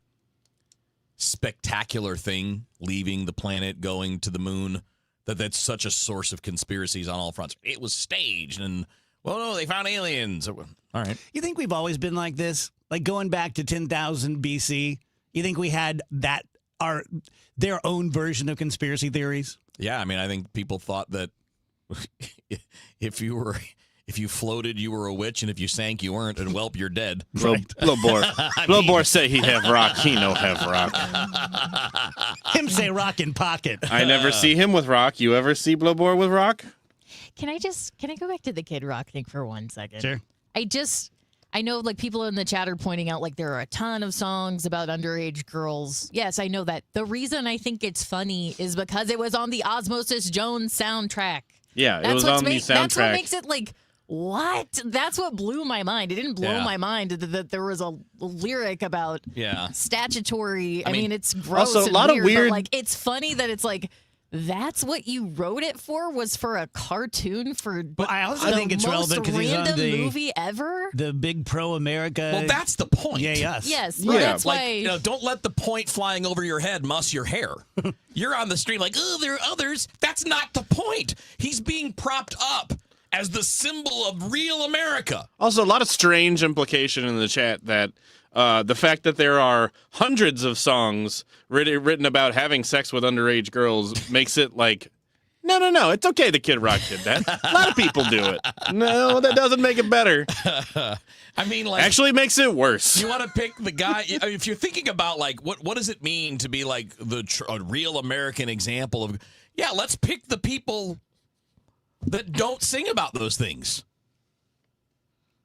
spectacular thing, leaving the planet, going to the moon, that's such a source of conspiracies on all fronts. It was staged, and well, no, they found aliens. All right. You think we've always been like this? Like going back to 10,000 BC? You think we had their own version of conspiracy theories? Yeah, I mean, I think people thought that if you floated, you were a witch, and if you sank, you weren't, and welp, you're dead. Blowbore say he have rock, he no have rock. Him say rock in pocket. I never see him with rock. You ever see Blowbore with rock? Can I go back to the Kid Rock thing for 1 second? Sure. I know like people in the chat are pointing out like there are a ton of songs about underage girls. Yes, I know that. The reason I think it's funny is because it was on the Osmosis Jones soundtrack. Yeah, it was on the soundtrack. That's what makes it like, what? That's what blew my mind. It didn't blow my mind that there was a lyric about statutory. I mean, it's gross also, and a lot weird, of weird. But, like, it's funny that it's like, that's what you wrote it for, was for a cartoon for But I also think it's relevant because he's on the movie ever. The big pro-America. Well, that's the point. Yeah, yes. Yes, well, that's like, why. Don't let the point flying over your head muss your hair. You're on the street like, oh, there are others. That's not the point. He's being propped up as the symbol of real America. Also, a lot of strange implication in the chat that the fact that there are hundreds of songs written about having sex with underage girls makes it like, no, it's okay the Kid Rock did that. A lot of people do it. No, that doesn't make it better. I mean, like, actually makes it worse. You want to pick the guy, if you're thinking about like, what does it mean to be like a real American example of, let's pick the people that don't sing about those things.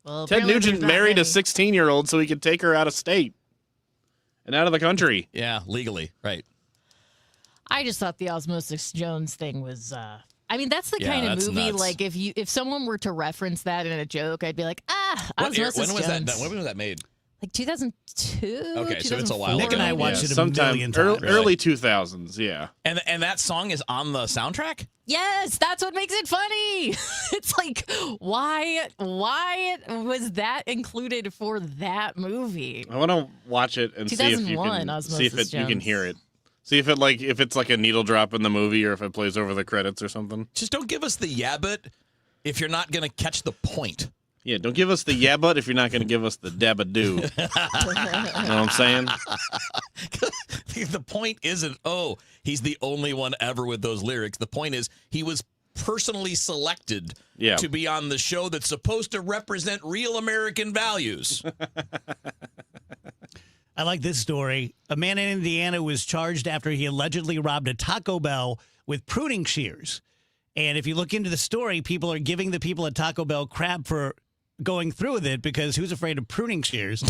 Well, Ted Nugent married a 16-year-old so he could take her out of state and out of the country. Yeah, legally, right. I just thought the Osmosis Jones thing was. I mean, that's the kind of movie. Nuts. Like, if someone were to reference that in a joke, I'd be like, Osmosis when was Jones. that? When was that made? Like 2002. Okay, so it's a while. Nick and I watched it a million times. Early 2000s, yeah. And that song is on the soundtrack? Yes, that's what makes it funny. It's like, why was that included for that movie? I want to watch it and see if you you can hear it. See if it's like a needle drop in the movie or if it plays over the credits or something. Just don't give us the but if you're not going to catch the point. Yeah, don't give us the but if you're not going to give us the dabba-doo. You know what I'm saying? The point isn't, he's the only one ever with those lyrics. The point is he was personally selected to be on the show that's supposed to represent real American values. I like this story. A man in Indiana was charged after he allegedly robbed a Taco Bell with pruning shears. And if you look into the story, people are giving the people at Taco Bell crap for going through with it because who's afraid of pruning shears?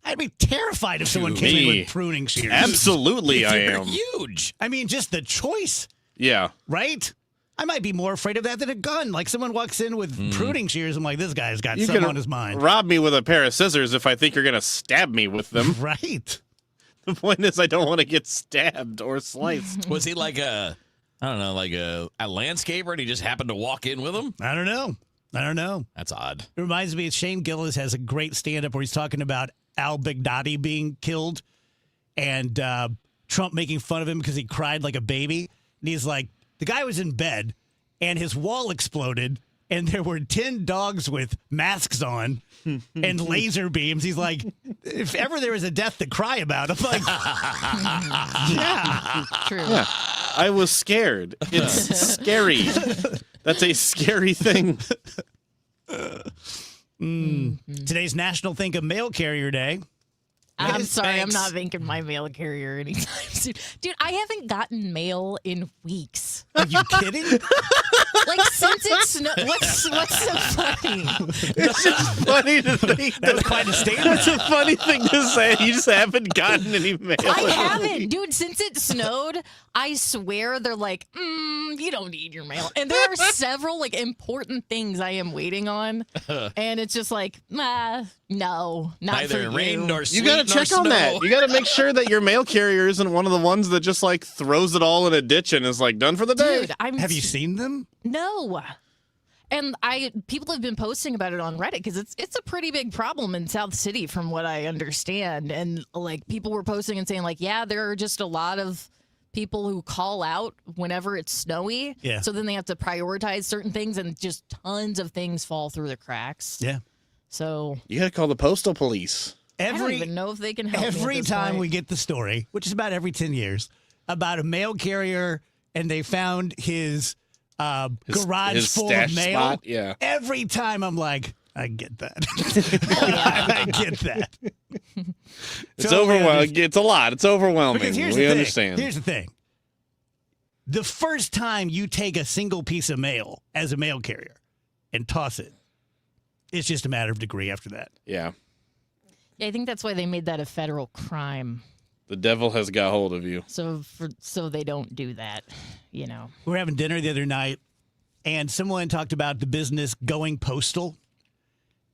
I'd be terrified if someone came in with pruning shears. Absolutely, I am. Huge. I mean, just the choice. Yeah. Right? I might be more afraid of that than a gun. Like someone walks in with pruning shears, I'm like, this guy's got something on his mind. Rob me with a pair of scissors if I think you're going to stab me with them. Right. The point is I don't want to get stabbed or sliced. Was he like a landscaper and he just happened to walk in with him? I don't know. That's odd. It reminds me, Shane Gillis has a great stand-up where he's talking about Al Baghdadi being killed and Trump making fun of him because he cried like a baby. And he's like, the guy was in bed and his wall exploded and there were 10 dogs with masks on and laser beams. He's like, if ever there was a death to cry about, I'm like, yeah. True. Yeah. I was scared. It's scary. That's a scary thing. Today's National Think of Mail Carrier Day. I'm sorry, Thanks. I'm not thinking my mail carrier anytime soon. Dude, I haven't gotten mail in weeks. Are you kidding? Like, since it snowed, what's so funny? It's just funny to think That's quite a statement. That's a funny thing to say. You just haven't gotten any mail. I haven't. Dude, since it snowed, I swear they're like, you don't need your mail. And there are several, like, important things I am waiting on. And it's just like, no, not Neither for rain you. nor sleet You gotta check on that. You got to make sure that your mail carrier isn't one of the ones that just like throws it all in a ditch and is like done for the day. Dude, Have you seen them? No. And people have been posting about it on Reddit because it's a pretty big problem in South City from what I understand. And like people were posting and saying like, yeah, there are just a lot of people who call out whenever it's snowy. Yeah. So then they have to prioritize certain things and just tons of things fall through the cracks. Yeah. So you got to call the postal police. I don't even know if they can help me Every at this time point. we get the story, which is about every 10 years, about a mail carrier and they found his garage his full stash of mail. spot, yeah. Every time I'm like, I get that. I get that. It's Totally overwhelming. It's a lot. It's overwhelming. Because here's We the thing. understand. Here's the thing. The first time you take a single piece of mail as a mail carrier and toss it, it's just a matter of degree after that. Yeah. Yeah, I think that's why they made that a federal crime. The devil has got hold of you. So they don't do that, you know. We were having dinner the other night, and someone talked about the business going postal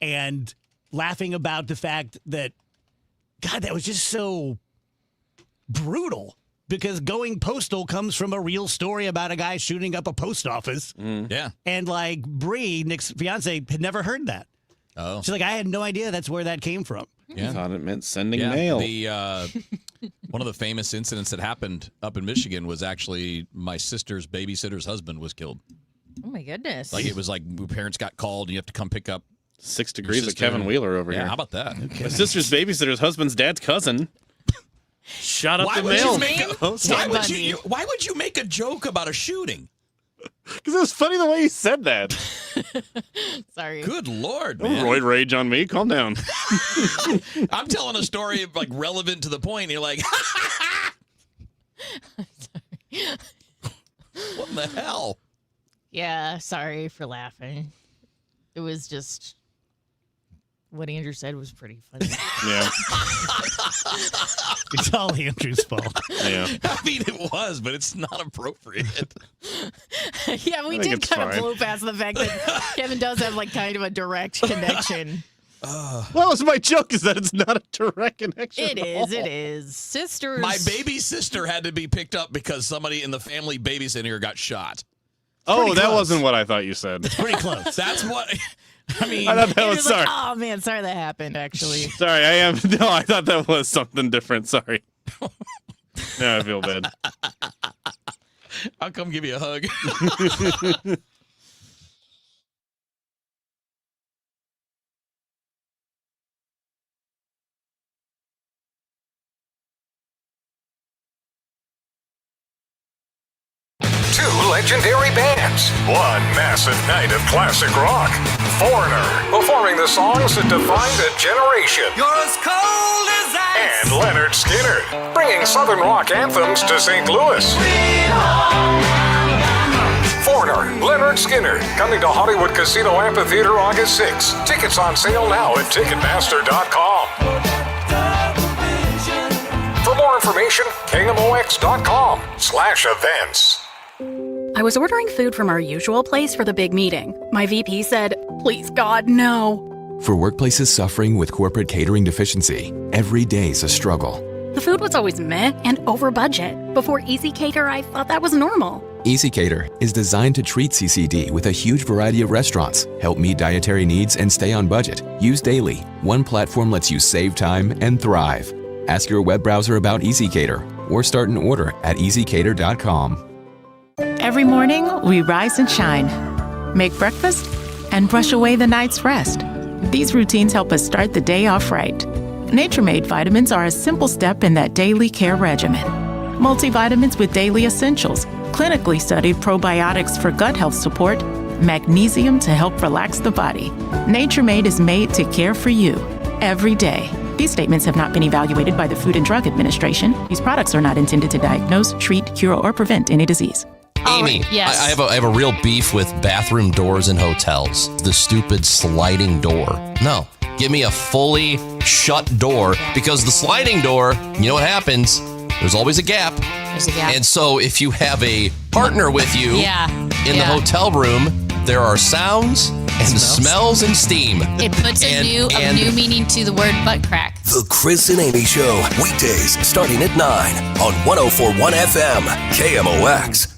and laughing about the fact that, God, that was just so brutal because going postal comes from a real story about a guy shooting up a post office. Yeah. And like Bree, Nick's fiance, had never heard that. Oh. She's like, I had no idea that's where that came from. I thought it meant sending Yeah, mail. One of the famous incidents that happened up in Michigan was actually my sister's babysitter's husband was killed. Oh my goodness. Like it was like parents got called and you have to come pick up 6 degrees of Kevin Wheeler over yeah, here. How about that? My sister's babysitter's husband's dad's cousin shot up Why the would mail. you make why would you make a joke about a shooting? Because it was funny the way he said that. Sorry. Good Lord, Don't man. roid rage on me. Calm down. I'm telling a story like relevant to the point. And you're like, what in the hell? Yeah, sorry for laughing. It was just what Andrew said was pretty funny. Yeah. It's all Andrew's fault. Yeah. I mean, it was, but it's not appropriate. Yeah, we I think did it's kind of fine. blow past the fact that Kevin does have like kind of a direct connection. That was my joke, is that it's not a direct connection. It at is. all. It is. Sisters. My baby sister had to be picked up because somebody in the family babysitting got shot. Oh, Pretty that close. wasn't what I thought you said. Pretty close. That's what. I mean, I thought that was Andrew's like, sorry. oh man, sorry that happened. Actually, Sorry, I am. No, I thought that was something different. Sorry. Now I feel bad. I'll come give you a hug. Two legendary bands. One massive night of classic rock. Foreigner, performing the songs that defined a generation. You're as cold as ice. And Leonard Skinner, bringing Southern rock anthems to St. Louis. Foreigner, Leonard Skinner, coming to Hollywood Casino Amphitheater August 6th. Tickets on sale now at Ticketmaster.com. For more information, KMOX.com/events. I was ordering food from our usual place for the big meeting. My VP said, please, God, no. For workplaces suffering with corporate catering deficiency, every day's a struggle. The food was always meh and over budget. Before Easy Cater, I thought that was normal. Easy Cater is designed to treat CCD with a huge variety of restaurants, help meet dietary needs, and stay on budget. Use daily. One platform lets you save time and thrive. Ask your web browser about Easy Cater or start an order at easycater.com. Every morning, we rise and shine, make breakfast, and brush away the night's rest. These routines help us start the day off right. Nature-Made vitamins are a simple step in that daily care regimen. Multivitamins with daily essentials, clinically studied probiotics for gut health support, magnesium to help relax the body. Nature-Made is made to care for you every day. These statements have not been evaluated by the Food and Drug Administration. These products are not intended to diagnose, treat, cure, or prevent any disease. Amy, yes. I have a real beef with bathroom doors in hotels. The stupid sliding door. No, give me a fully shut door because the sliding door, you know what happens? There's always a gap. There's a gap. And so if you have a partner with you in the hotel room, there are sounds and smells and steam. It puts a new meaning to the word butt crack. The Chris and Amy Show, weekdays starting at 9 on 104.1 FM, KMOX.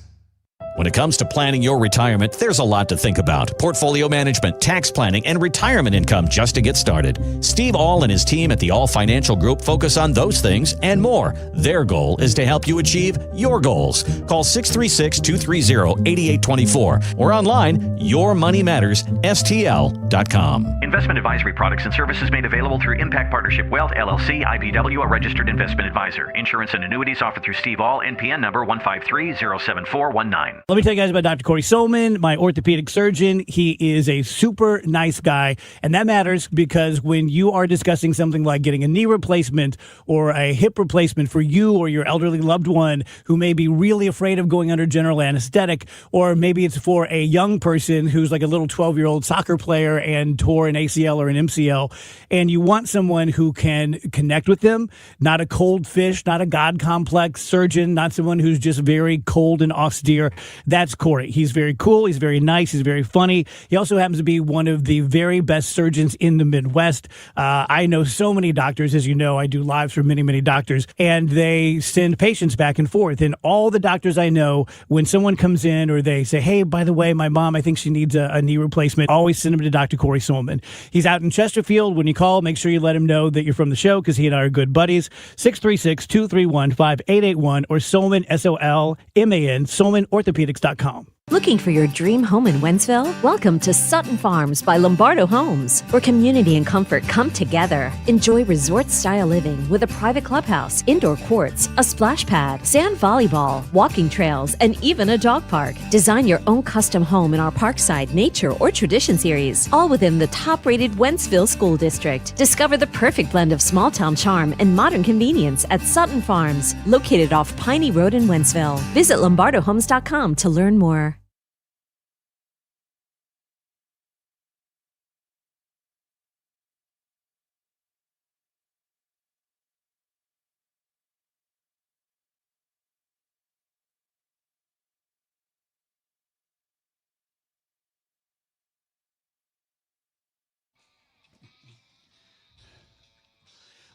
When it comes to planning your retirement, there's a lot to think about. Portfolio management, tax planning, and retirement income just to get started. Steve All and his team at the All Financial Group focus on those things and more. Their goal is to help you achieve your goals. Call 636-230-8824 or online, yourmoneymattersstl.com. Investment advisory products and services made available through Impact Partnership Wealth, LLC, IBW, a registered investment advisor. Insurance and annuities offered through Steve All, NPN number 153-07419. Let me tell you guys about Dr. Corey Solman, my orthopedic surgeon. He is a super nice guy, and that matters because when you are discussing something like getting a knee replacement or a hip replacement for you or your elderly loved one who may be really afraid of going under general anesthetic, or maybe it's for a young person who's like a little 12-year-old soccer player and tore an ACL or an MCL, and you want someone who can connect with them, not a cold fish, not a God complex surgeon, not someone who's just very cold and austere. That's Corey. He's very cool. He's very nice. He's very funny. He also happens to be one of the very best surgeons in the Midwest. I know so many doctors. As you know, I do lives for many, many doctors, and they send patients back and forth. And all the doctors I know, when someone comes in or they say, hey, by the way, my mom, I think she needs a knee replacement, always send them to Dr. Corey Solman. He's out in Chesterfield. When you call, make sure you let him know that you're from the show because he and I are good buddies. 636-231-5881 or Solman, S-O-L-M-A-N, SolmanOrthopedics.com. Looking for your dream home in Wentzville? Welcome to Sutton Farms by Lombardo Homes, where community and comfort come together. Enjoy resort-style living with a private clubhouse, indoor courts, a splash pad, sand volleyball, walking trails, and even a dog park. Design your own custom home in our Parkside, Nature, or Tradition series, all within the top-rated Wentzville School District. Discover the perfect blend of small-town charm and modern convenience at Sutton Farms, located off Piney Road in Wentzville. Visit LombardoHomes.com to learn more.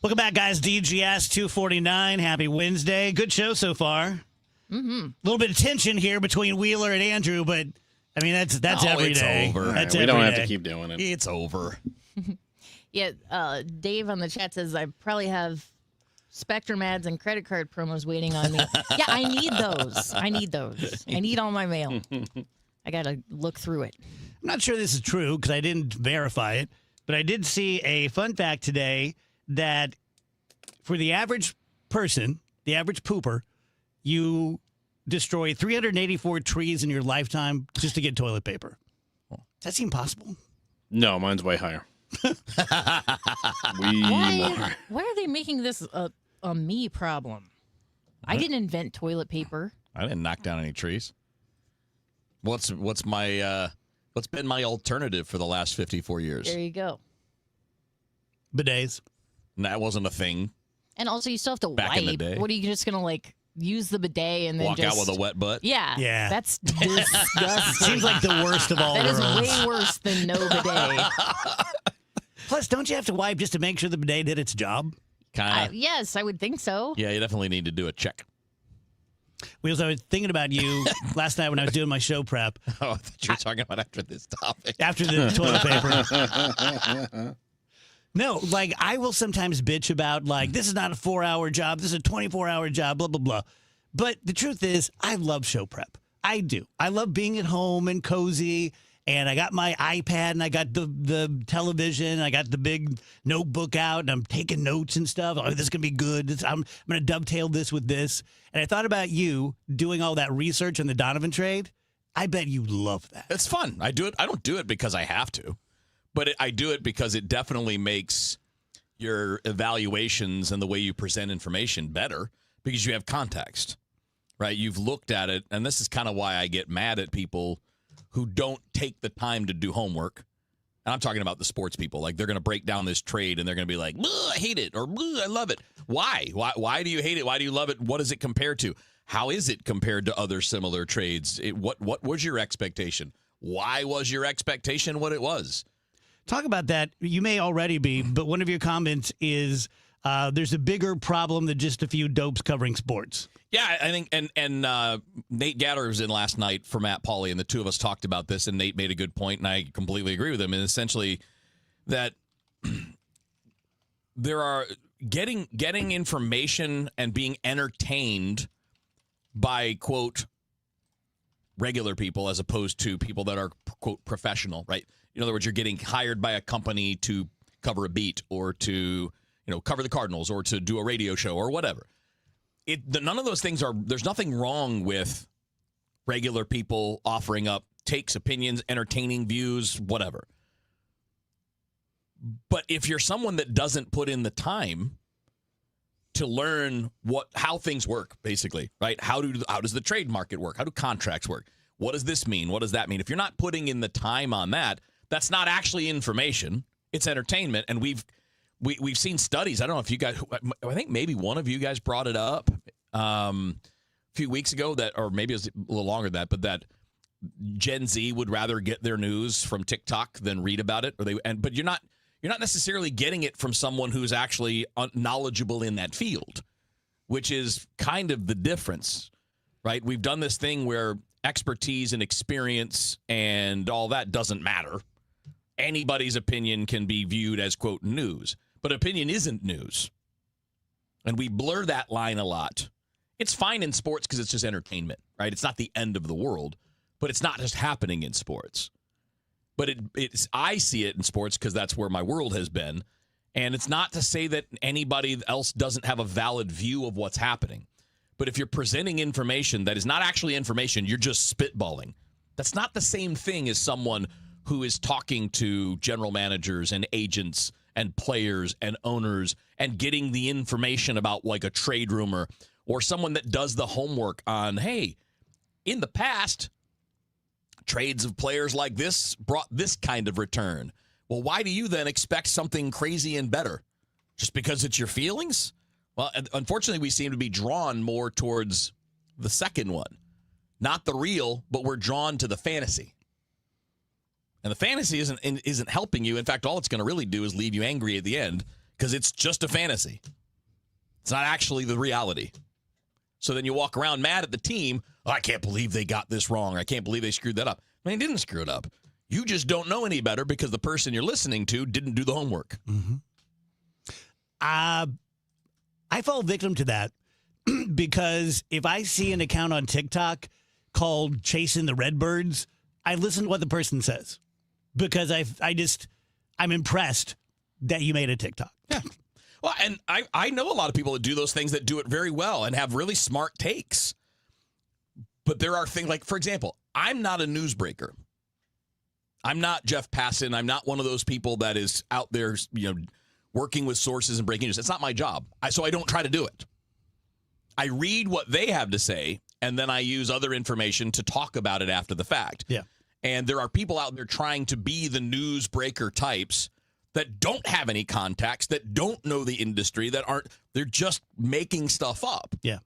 Welcome back, guys. DGS 249. Happy Wednesday. Good show so far. Mm-hmm. A little bit of tension here between Wheeler and Andrew, but I mean that's every it's day. over. That's we don't every have day. to keep doing it. It's over. Yeah, Dave on the chat says I probably have Spectrum ads and credit card promos waiting on me. Yeah, I need those. I need all my mail. I got to look through it. I'm not sure this is true because I didn't verify it, but I did see a fun fact today that for the average person, the average pooper, you destroy 384 trees in your lifetime just to get toilet paper. Does that seem possible? No, mine's way higher. Why are they making this a me problem? I didn't invent toilet paper. I didn't knock down any trees. What's been my alternative for the last 54 years? There you go. Bidets. And that wasn't a thing. And also, you still have to Back wipe. in the day. What are you just gonna use the bidet and then walk just out with a wet butt? Yeah, Yeah. That's disgusting. Seems like the worst of all That is worlds. way worse than no bidet. Plus, don't you have to wipe just to make sure the bidet did its job? Kind of. Yes, I would think so. Yeah, you definitely need to do a check. Wheels, I was thinking about you last night when I was doing my show prep. Oh, I thought you were talking about after this topic. After the toilet paper. No, I will sometimes bitch about, this is not a 4-hour job. This is a 24-hour job, blah, blah, blah. But the truth is, I love show prep. I do. I love being at home and cozy. And I got my iPad and I got the television. I got the big notebook out and I'm taking notes and stuff. Oh, this is going to be good. I'm going to dovetail this with this. And I thought about you doing all that research on the Donovan trade. I bet you love that. It's fun. I do it. I don't do it because I have to, but I do it because it definitely makes your evaluations and the way you present information better because you have context, right? You've looked at it. And this is kind of why I get mad at people who don't take the time to do homework. And I'm talking about the sports people. They're going to break down this trade and they're going to be like, I hate it, or I love it. Why? Why do you hate it? Why do you love it? What does it compare to? How is it compared to other similar trades? What was your expectation? why was your expectation what it was? Talk about that. You may already be, but one of your comments is there's a bigger problem than just a few dopes covering sports. Yeah, I think, and Nate Gatter was in last night for Matt Pauley, and the two of us talked about this, and Nate made a good point, and I completely agree with him, and essentially that there are getting information and being entertained by, quote, regular people as opposed to people that are, quote, professional, right? In other words, you're getting hired by a company to cover a beat or to, cover the Cardinals or to do a radio show or whatever. None of those things there's nothing wrong with regular people offering up takes, opinions, entertaining views, whatever. But if you're someone that doesn't put in the time to learn how things work, basically, right? How does the trade market work? How do contracts work? What does this mean? What does that mean? If you're not putting in the time on that, that's not actually information. It's entertainment. And we've seen studies. I don't know if you guys, I think maybe one of you guys brought it up a few weeks ago or maybe it was a little longer than that, but that Gen Z would rather get their news from TikTok than read about it. But you're not necessarily getting it from someone who's actually knowledgeable in that field, which is kind of the difference, right? We've done this thing where expertise and experience and all that doesn't matter. Anybody's opinion can be viewed as, quote, news. But opinion isn't news. And we blur that line a lot. It's fine in sports because it's just entertainment, right? It's not the end of the world, but it's not just happening in sports. But I see it in sports because that's where my world has been. And it's not to say that anybody else doesn't have a valid view of what's happening. But if you're presenting information that is not actually information, you're just spitballing. That's not the same thing as someone who is talking to general managers and agents and players and owners and getting the information about like a trade rumor or someone that does the homework on, hey, in the past, trades of players like this brought this kind of return. Well, why do you then expect something crazy and better? Just because it's your feelings? Well, unfortunately, we seem to be drawn more towards the second one. Not the real, but we're drawn to the fantasy. And the fantasy isn't helping you. In fact, all it's going to really do is leave you angry at the end because it's just a fantasy. It's not actually the reality. So then you walk around mad at the team. Oh, I can't believe they got this wrong. I can't believe they screwed that up. I mean, they didn't screw it up. You just don't know any better because the person you're listening to didn't do the homework. Mm-hmm. I fall victim to that because if I see an account on TikTok called Chasing the Redbirds, I listen to what the person says because I'm impressed that you made a TikTok. Yeah. Well, and I know a lot of people that do those things that do it very well and have really smart takes. But there are things like, for example, I'm not a newsbreaker. I'm not Jeff Passan. I'm not one of those people that is out there, working with sources and breaking news. It's not my job. So I don't try to do it. I read what they have to say, and then I use other information to talk about it after the fact. Yeah. And there are people out there trying to be the newsbreaker types that don't have any contacts, that don't know the industry, they're just making stuff up. Yeah.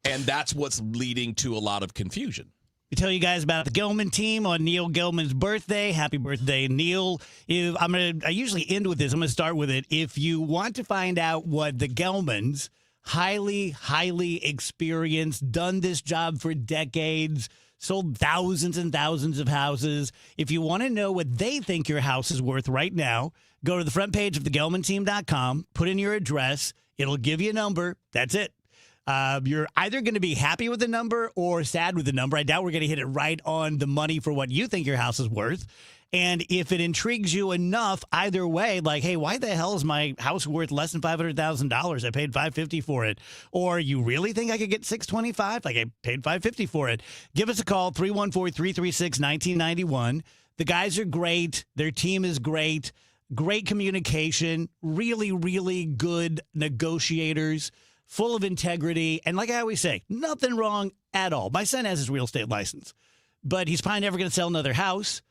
And that's what's leading to a lot of confusion. We tell you guys about the Gelman team on Neil Gelman's birthday. Happy birthday, Neil. I usually end with this. I'm going to start with it. If you want to find out what the Gelmans, highly experienced, done this job for decades, sold thousands and thousands of houses. If you want to know what they think your house is worth right now, go to the front page of thegelmanteam.com, put in your address. It'll give you a number. That's it. You're either going to be happy with the number or sad with the number. I doubt we're going to hit it right on the money for what you think your house is worth. And if it intrigues you enough, either way, like, hey, why the hell is my house worth less than $500,000? I paid $550 for it. Or you really think I could get $625? Like I paid $550 for it. Give us a call, 314-336-1991. The guys are great. Their team is great. Great communication. Really, really good negotiators. Full of integrity. And like I always say, nothing wrong at all. My son has his real estate license, but he's probably never going to sell another house.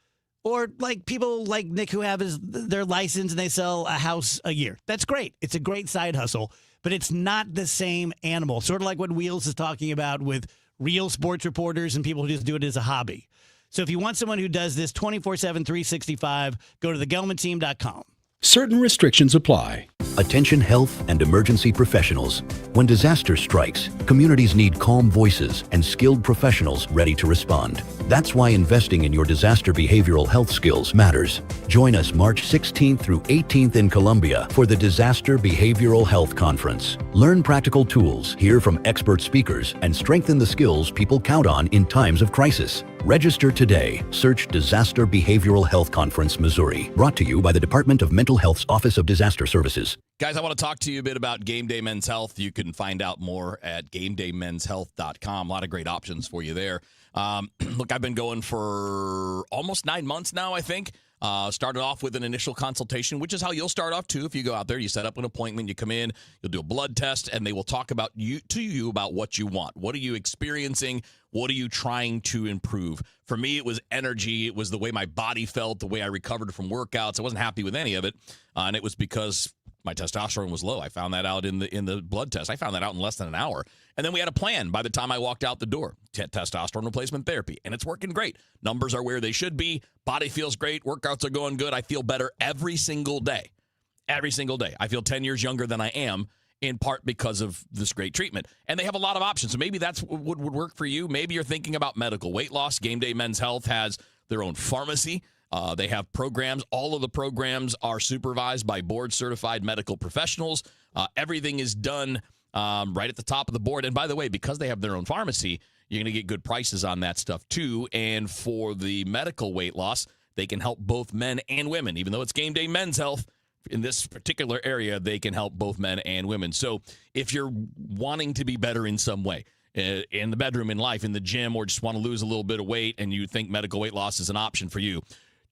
Or like people like Nick who have their license and they sell a house a year. That's great. It's a great side hustle, but it's not the same animal. Sort of like what Wheels is talking about with real sports reporters and people who just do it as a hobby. So if you want someone who does this 24/7, 365, go to thegelmanteam.com. Certain restrictions apply. Attention health and emergency professionals. When disaster strikes, communities need calm voices and skilled professionals ready to respond. That's why investing in your disaster behavioral health skills matters. Join us March 16th through 18th in Columbia for the Disaster Behavioral Health Conference. Learn practical tools, hear from expert speakers, and strengthen the skills people count on in times of crisis. Register today. Search Disaster Behavioral Health Conference, Missouri. Brought to you by the Department of Mental Health's Office of Disaster Services. Guys, I want to talk to you a bit about Game Day Men's Health. You can find out more at GameDayMen'sHealth.com. A lot of great options for you there. Look, I've been going for almost 9 months now, I think. Started off with an initial consultation, which is how you'll start off, too. If you go out there, you set up an appointment, you come in, you'll do a blood test, and they will talk about you about what you want. What are you experiencing? What are you trying to improve? For me, it was energy. It was the way my body felt, the way I recovered from workouts. I wasn't happy with any of it, and it was because my testosterone was low. I found that out in the blood test. I found that out in less than an hour. And then we had a plan by the time I walked out the door. Testosterone replacement therapy. And it's working great. Numbers are where they should be. Body feels great. Workouts are going good. I feel better every single day. Every single day. I feel 10 years younger than I am, in part because of this great treatment. And they have a lot of options. So maybe that's what would work for you. Maybe you're thinking about medical weight loss. Game Day Men's Health has their own pharmacy. They have programs. All of the programs are supervised by board-certified medical professionals. Everything is done right at the top of the board. And by the way, because they have their own pharmacy, you're going to get good prices on that stuff too. And for the medical weight loss, they can help both men and women. Even though it's Game Day Men's Health, in this particular area, they can help both men and women. So if you're wanting to be better in some way, in the bedroom, in life, in the gym, or just want to lose a little bit of weight and you think medical weight loss is an option for you,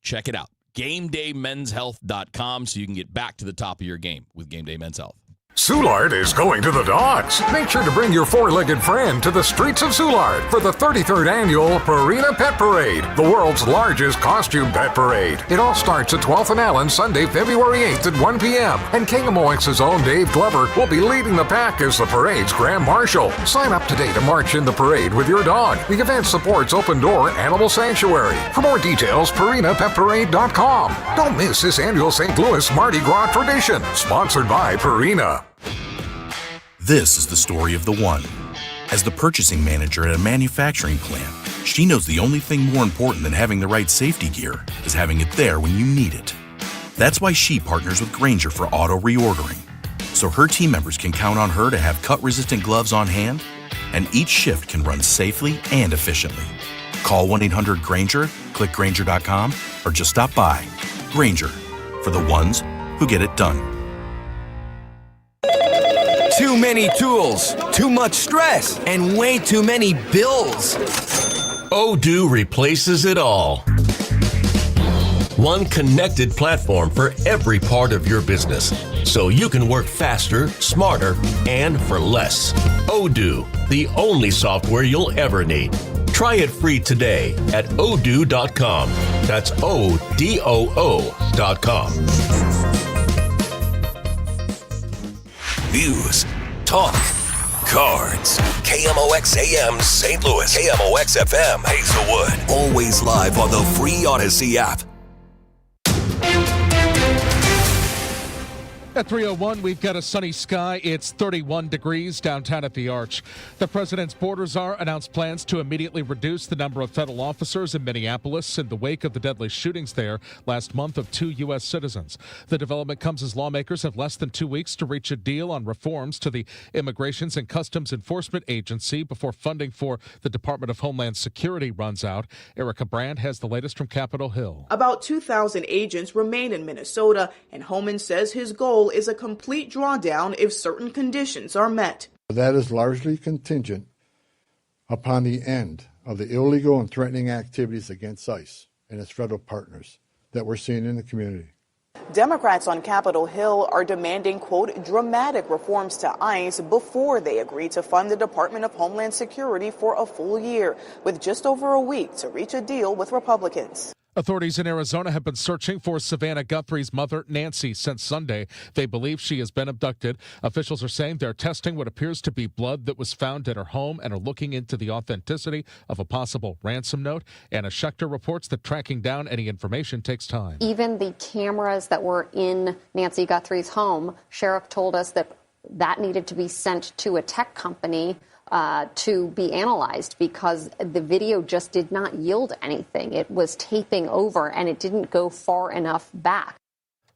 check it out. GameDayMen'sHealth.com so you can get back to the top of your game with Game Day Men's Health. Soulard is going to the dogs. Make sure to bring your four-legged friend to the streets of Soulard for the 33rd annual Purina Pet Parade, the world's largest costume pet parade. It all starts at 12th and Allen, Sunday, February 8th at 1 p.m. And KMOX's own Dave Glover will be leading the pack as the parade's Grand Marshal. Sign up today to march in the parade with your dog. The event supports Open Door Animal Sanctuary. For more details, PurinaPetParade.com. Don't miss this annual St. Louis Mardi Gras tradition, sponsored by Purina. This is the story of the one. As the purchasing manager at a manufacturing plant, she knows the only thing more important than having the right safety gear is having it there when you need it. That's why she partners with Grainger for auto reordering, so her team members can count on her to have cut-resistant gloves on hand, and each shift can run safely and efficiently. Call 1-800-GRAINGER, click Grainger.com, or just stop by. Grainger, for the ones who get it done. Too many tools, too much stress, and way too many bills. Odoo replaces it all. One connected platform for every part of your business, so you can work faster, smarter, and for less. Odoo, the only software you'll ever need. Try it free today at odoo.com. That's ODOO.com. News, talk, cards. KMOX AM St. Louis. KMOX FM Hazelwood. Always live on the free Odyssey app. At 3:01, we've got a sunny sky. It's 31 degrees downtown at the Arch. The president's border czar announced plans to immediately reduce the number of federal officers in Minneapolis in the wake of the deadly shootings there last month of 2 U.S. citizens. The development comes as lawmakers have less than 2 weeks to reach a deal on reforms to the Immigrations and Customs Enforcement Agency before funding for the Department of Homeland Security runs out. Erica Brand has the latest from Capitol Hill. About 2,000 agents remain in Minnesota, and Homan says his goal is a complete drawdown if certain conditions are met. That is largely contingent upon the end of the illegal and threatening activities against ICE and its federal partners that we're seeing in the community. Democrats on Capitol Hill are demanding, quote, dramatic reforms to ICE before they agree to fund the Department of Homeland Security for a full year, with just over a week to reach a deal with Republicans. Authorities in Arizona have been searching for Savannah Guthrie's mother, Nancy, since Sunday. They believe she has been abducted. Officials are saying they're testing what appears to be blood that was found at her home and are looking into the authenticity of a possible ransom note. Anna Schechter reports that tracking down any information takes time. Even the cameras that were in Nancy Guthrie's home, Sheriff told us that needed to be sent to a tech company to be analyzed because the video just did not yield anything. It was taping over and it didn't go far enough back.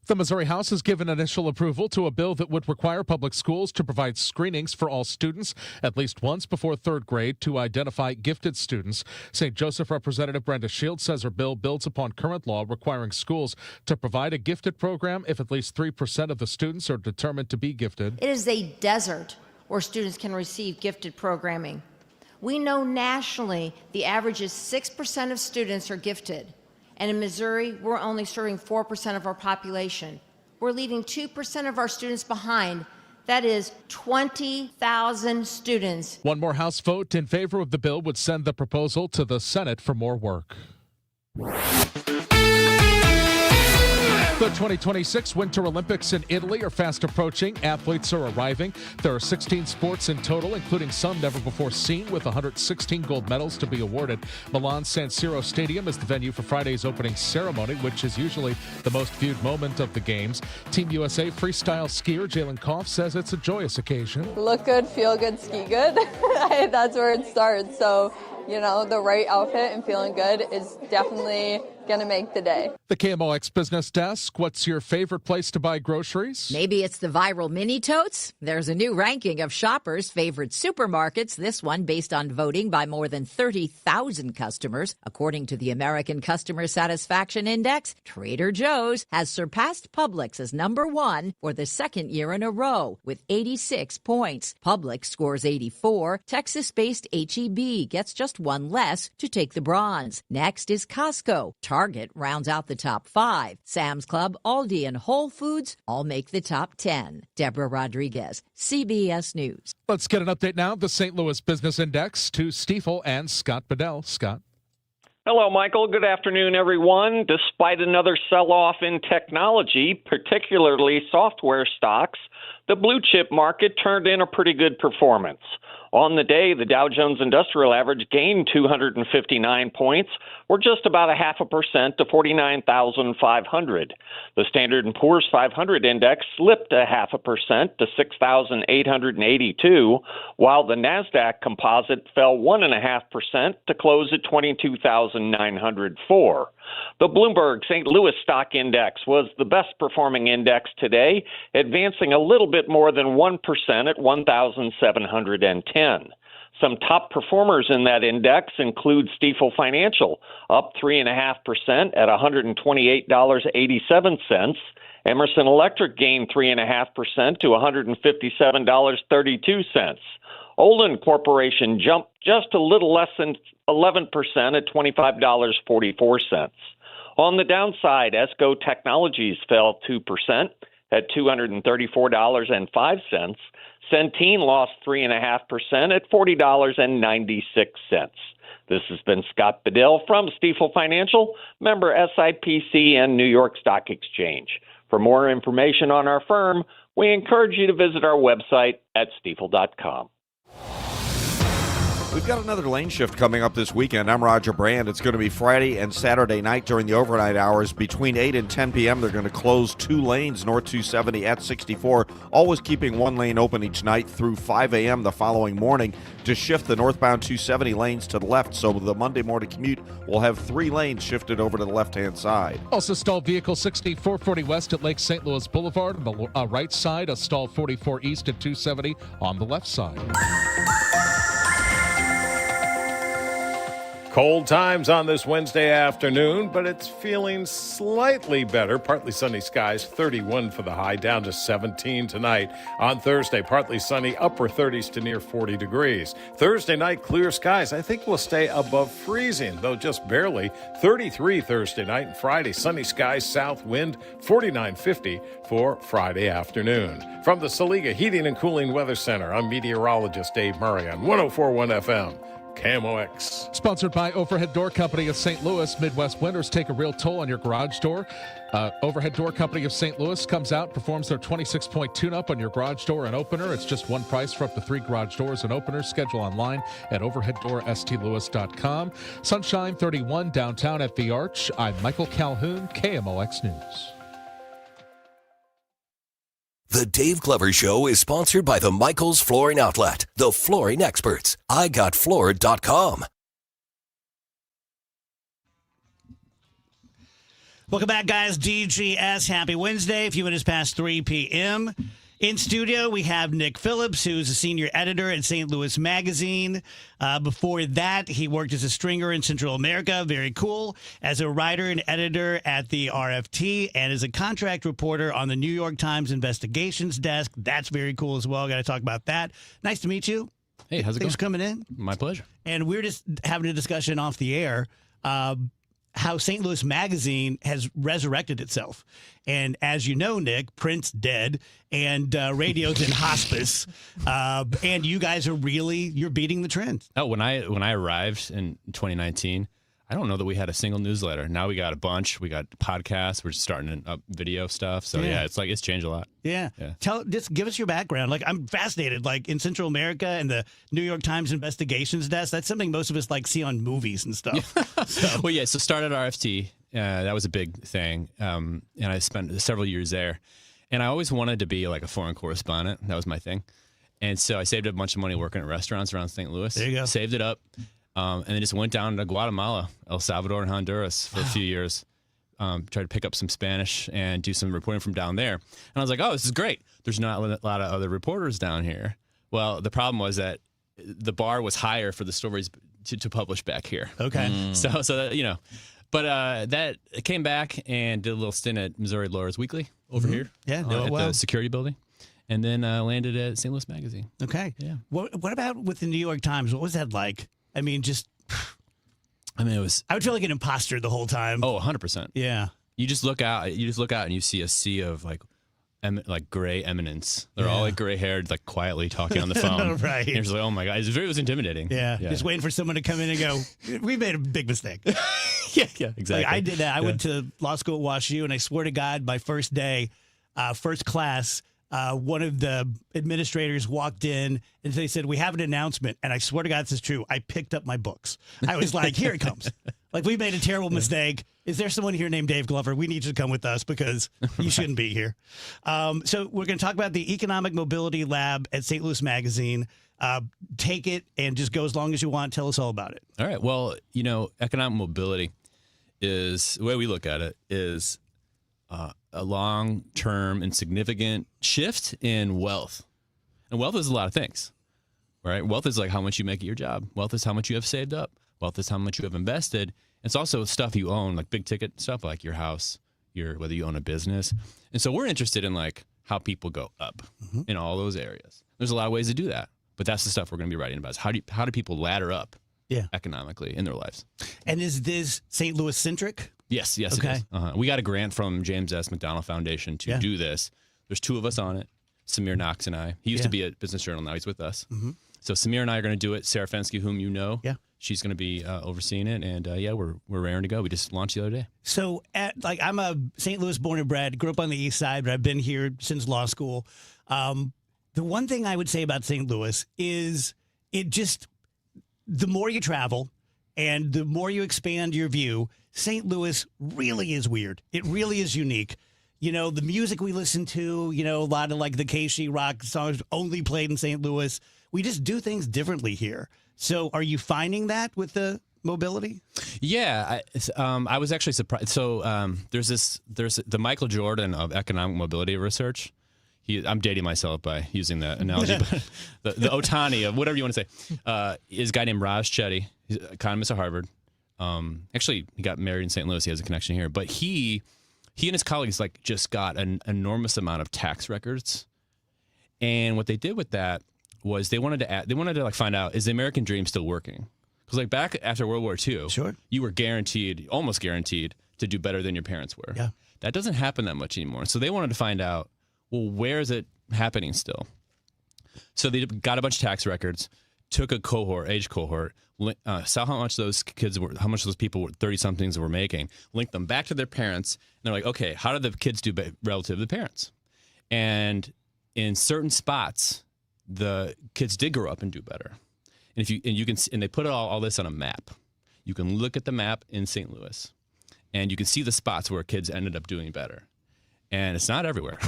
The Missouri House has given initial approval to a bill that would require public schools to provide screenings for all students at least once before third grade to identify gifted students. St. Joseph Representative Brenda Shields says her bill builds upon current law requiring schools to provide a gifted program if at least 3% of the students are determined to be gifted. It is a desert where students can receive gifted programming. We know nationally the average is 6% of students are gifted. And in Missouri, we're only serving 4% of our population. We're leaving 2% of our students behind. That is 20,000 students. One more House vote in favor of the bill would send the proposal to the Senate for more work. The 2026 Winter Olympics in Italy are fast approaching. Athletes are arriving. There are 16 sports in total, including some never before seen, with 116 gold medals to be awarded. Milan's San Siro Stadium is the venue for Friday's opening ceremony, which is usually the most viewed moment of the games. Team USA freestyle skier Jalen Koff says it's a joyous occasion. Look good, feel good, ski good. That's where it starts. So, the right outfit and feeling good is definitely going to make the day. The KMOX Business Desk, what's your favorite place to buy groceries? Maybe it's the viral mini totes. There's a new ranking of shoppers' favorite supermarkets, this one based on voting by more than 30,000 customers. According to the American Customer Satisfaction Index, Trader Joe's has surpassed Publix as number one for the second year in a row with 86 points. Publix scores 84. Texas-based H-E-B gets just one less to take the bronze. Next is Costco. Target rounds out the top 5. Sam's Club, Aldi, and Whole Foods all make the top 10. Deborah Rodriguez, CBS News. Let's get an update now of the St. Louis Business Index to Stifel and Scott Bedell. Scott. Hello, Michael. Good afternoon, everyone. Despite another sell-off in technology, particularly software stocks, the blue chip market turned in a pretty good performance. On the day, the Dow Jones Industrial Average gained 259 points, or just about 0.5% to 49,500. The Standard & Poor's 500 index slipped 0.5% to 6,882, while the Nasdaq Composite fell 1.5% to close at 22,904. The Bloomberg St. Louis Stock Index was the best performing index today, advancing a little bit more than 1% at 1,710. Some top performers in that index include Stifel Financial, up 3.5% at $128.87. Emerson Electric gained 3.5% to $157.32. Olin Corporation jumped just a little less than 11% at $25.44. On the downside, ESCO Technologies fell 2% at $234.05. Centene lost 3.5% at $40.96. This has been Scott Bedell from Stifel Financial, member SIPC and New York Stock Exchange. For more information on our firm, we encourage you to visit our website at stifel.com. We've got another lane shift coming up this weekend. I'm Roger Brand. It's going to be Friday and Saturday night during the overnight hours. Between 8 and 10 p.m., they're going to close 2 lanes, North 270 at 64, always keeping 1 lane open each night through 5 a.m. the following morning to shift the northbound 270 lanes to the left. So the Monday morning commute will have 3 lanes shifted over to the left-hand side. Also stalled vehicle 6440 west at Lake St. Louis Boulevard on the right side. A stalled 44 east at 270 on the left side. Cold times on this Wednesday afternoon, but it's feeling slightly better. Partly sunny skies, 31 for the high, down to 17 tonight. On Thursday, partly sunny, upper 30s to near 40 degrees. Thursday night, clear skies. I think we'll stay above freezing, though just barely. 33 Thursday night, and Friday, sunny skies, south wind, 49-50 for Friday afternoon. From the Saliga Heating and Cooling Weather Center, I'm meteorologist Dave Murray on 104.1 FM. KMOX. Sponsored by Overhead Door Company of St. Louis. Midwest winters take a real toll on your garage door. Overhead Door Company of St. Louis comes out, performs their 26-point tune-up on your garage door and opener. It's just one price for up to 3 garage doors and openers. Schedule online at overheaddoorstlewis.com. Sunshine 31 downtown at the Arch. I'm Michael Calhoun, KMOX News. The Dave Glover Show is sponsored by the Michaels Flooring Outlet, the flooring experts. IGotFloored.com. Welcome back, guys. DGS. Happy Wednesday. A few minutes past 3 p.m. In studio, we have Nick Phillips, who's a senior editor at St. Louis Magazine. Before that, he worked as a stringer in Central America. Very cool. As a writer and editor at the RFT, and as a contract reporter on the New York Times investigations desk. That's very cool as well. Got to talk about that. Nice to meet you. Hey, how's it going? Thanks for coming in. My pleasure. And we're just having a discussion off the air. How St. Louis Magazine has resurrected itself. And as you know, Nick, print's dead and radio's in hospice. And you guys are you're beating the trend. Oh, when I arrived in 2019, I don't know that we had a single newsletter. Now we got a bunch. We got podcasts. We're starting up video stuff. So yeah, it's changed a lot. Yeah. Just give us your background. Like, I'm fascinated. Like, in Central America and the New York Times investigations desk, that's something most of us see on movies and stuff. So started RFT. That was a big thing. And I spent several years there. And I always wanted to be like a foreign correspondent. That was my thing. And so I saved a bunch of money working at restaurants around St. Louis. There you go. Saved it up. And then just went down to Guatemala, El Salvador, and Honduras for a few years. Tried to pick up some Spanish and do some reporting from down there. And I was like, oh, this is great. There's not a lot of other reporters down here. Well, the problem was that the bar was higher for the stories to publish back here. Okay. So that, but that came back and did a little stint at Missouri Lawyers Weekly over here. Yeah, the security building. And then landed at St. Louis Magazine. Okay. Yeah. What about with the New York Times? What was that like? I mean, it was. I would feel like an imposter the whole time. Oh, 100%. Yeah. You just look out and you see a sea of like gray eminence. They're all like gray haired, like quietly talking on the phone. Right. And you're just like, oh my God. It was intimidating. Yeah. Just waiting for someone to come in and go, we made a big mistake. Yeah, exactly. Like, I did that. I went to law school at WashU, and I swear to God, my first day, first class, one of the administrators walked in and they said, we have an announcement. And I swear to God, this is true. I picked up my books. I was like, here it comes. Like, we made a terrible mistake. Is there someone here named Dave Glover? We need you to come with us because you shouldn't be here. So we're going to talk about the Economic Mobility Lab at St. Louis Magazine. Take it and just go as long as you want. Tell us all about it. All right. Well, economic mobility is, the way we look at it, is a long-term and significant shift in wealth. And wealth is a lot of things, right? Wealth is like how much you make at your job. Wealth is how much you have saved up. Wealth is how much you have invested. It's also stuff you own, like big-ticket stuff like your house, whether you own a business. And so we're interested in like how people go up in all those areas. There's a lot of ways to do that, but that's the stuff we're going to be writing about. Is how do people ladder up economically in their lives? And is this St. Louis centric? Yes, Okay. it is. We got a grant from James S. McDonald Foundation to do this. There's 2 of us on it, Samir Knox and I. He used to be at Business Journal. Now he's with us. So Samir and I are going to do it. Sarah Fensky, whom you know, she's going to be overseeing it. And we're raring to go. We just launched the other day. So I'm a St. Louis born and bred, grew up on the east side, but I've been here since law school. The one thing I would say about St. Louis is the more you travel and the more you expand your view, St. Louis really is weird. It really is unique. The music we listen to, a lot of like the KC rock songs only played in St. Louis. We just do things differently here. So are you finding that with the mobility? Yeah, I was actually surprised. So there's the Michael Jordan of economic mobility research. I'm dating myself by using that analogy, but the Otani of whatever you want to say is a guy named Raj Chetty. He's an economist at Harvard. Actually, he got married in St. Louis. He has a connection here. But he and his colleagues just got an enormous amount of tax records. And what they did with that was they wanted to find out, is the American dream still working? Because back after World War II, you were almost guaranteed to do better than your parents were. Yeah. That doesn't happen that much anymore. So they wanted to find out, well, where is it happening still? So they got a bunch of tax records. took a age cohort, saw how much those people, 30-somethings were making, linked them back to their parents, and they're like, okay, how did the kids do relative to the parents? And in certain spots, the kids did grow up and do better. And they put all this on a map. You can look at the map in St. Louis, and you can see the spots where kids ended up doing better. And it's not everywhere.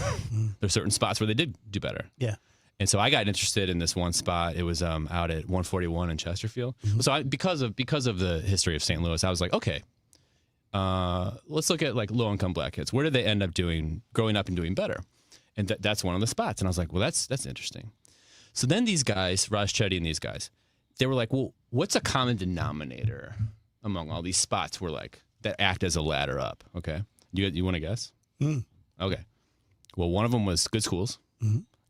There's certain spots where they did do better. Yeah. And so I got interested in this one spot. It was out at 141 in Chesterfield. So because of the history of St. Louis, I was like, okay, let's look at like low-income Black kids. Where did they end up growing up and doing better? And that's one of the spots. And I was like, well, that's interesting. So then these guys, Raj Chetty and these guys, they were like, well, what's a common denominator among all these spots that act as a ladder up? Okay. You want to guess? Okay. Well, one of them was good schools.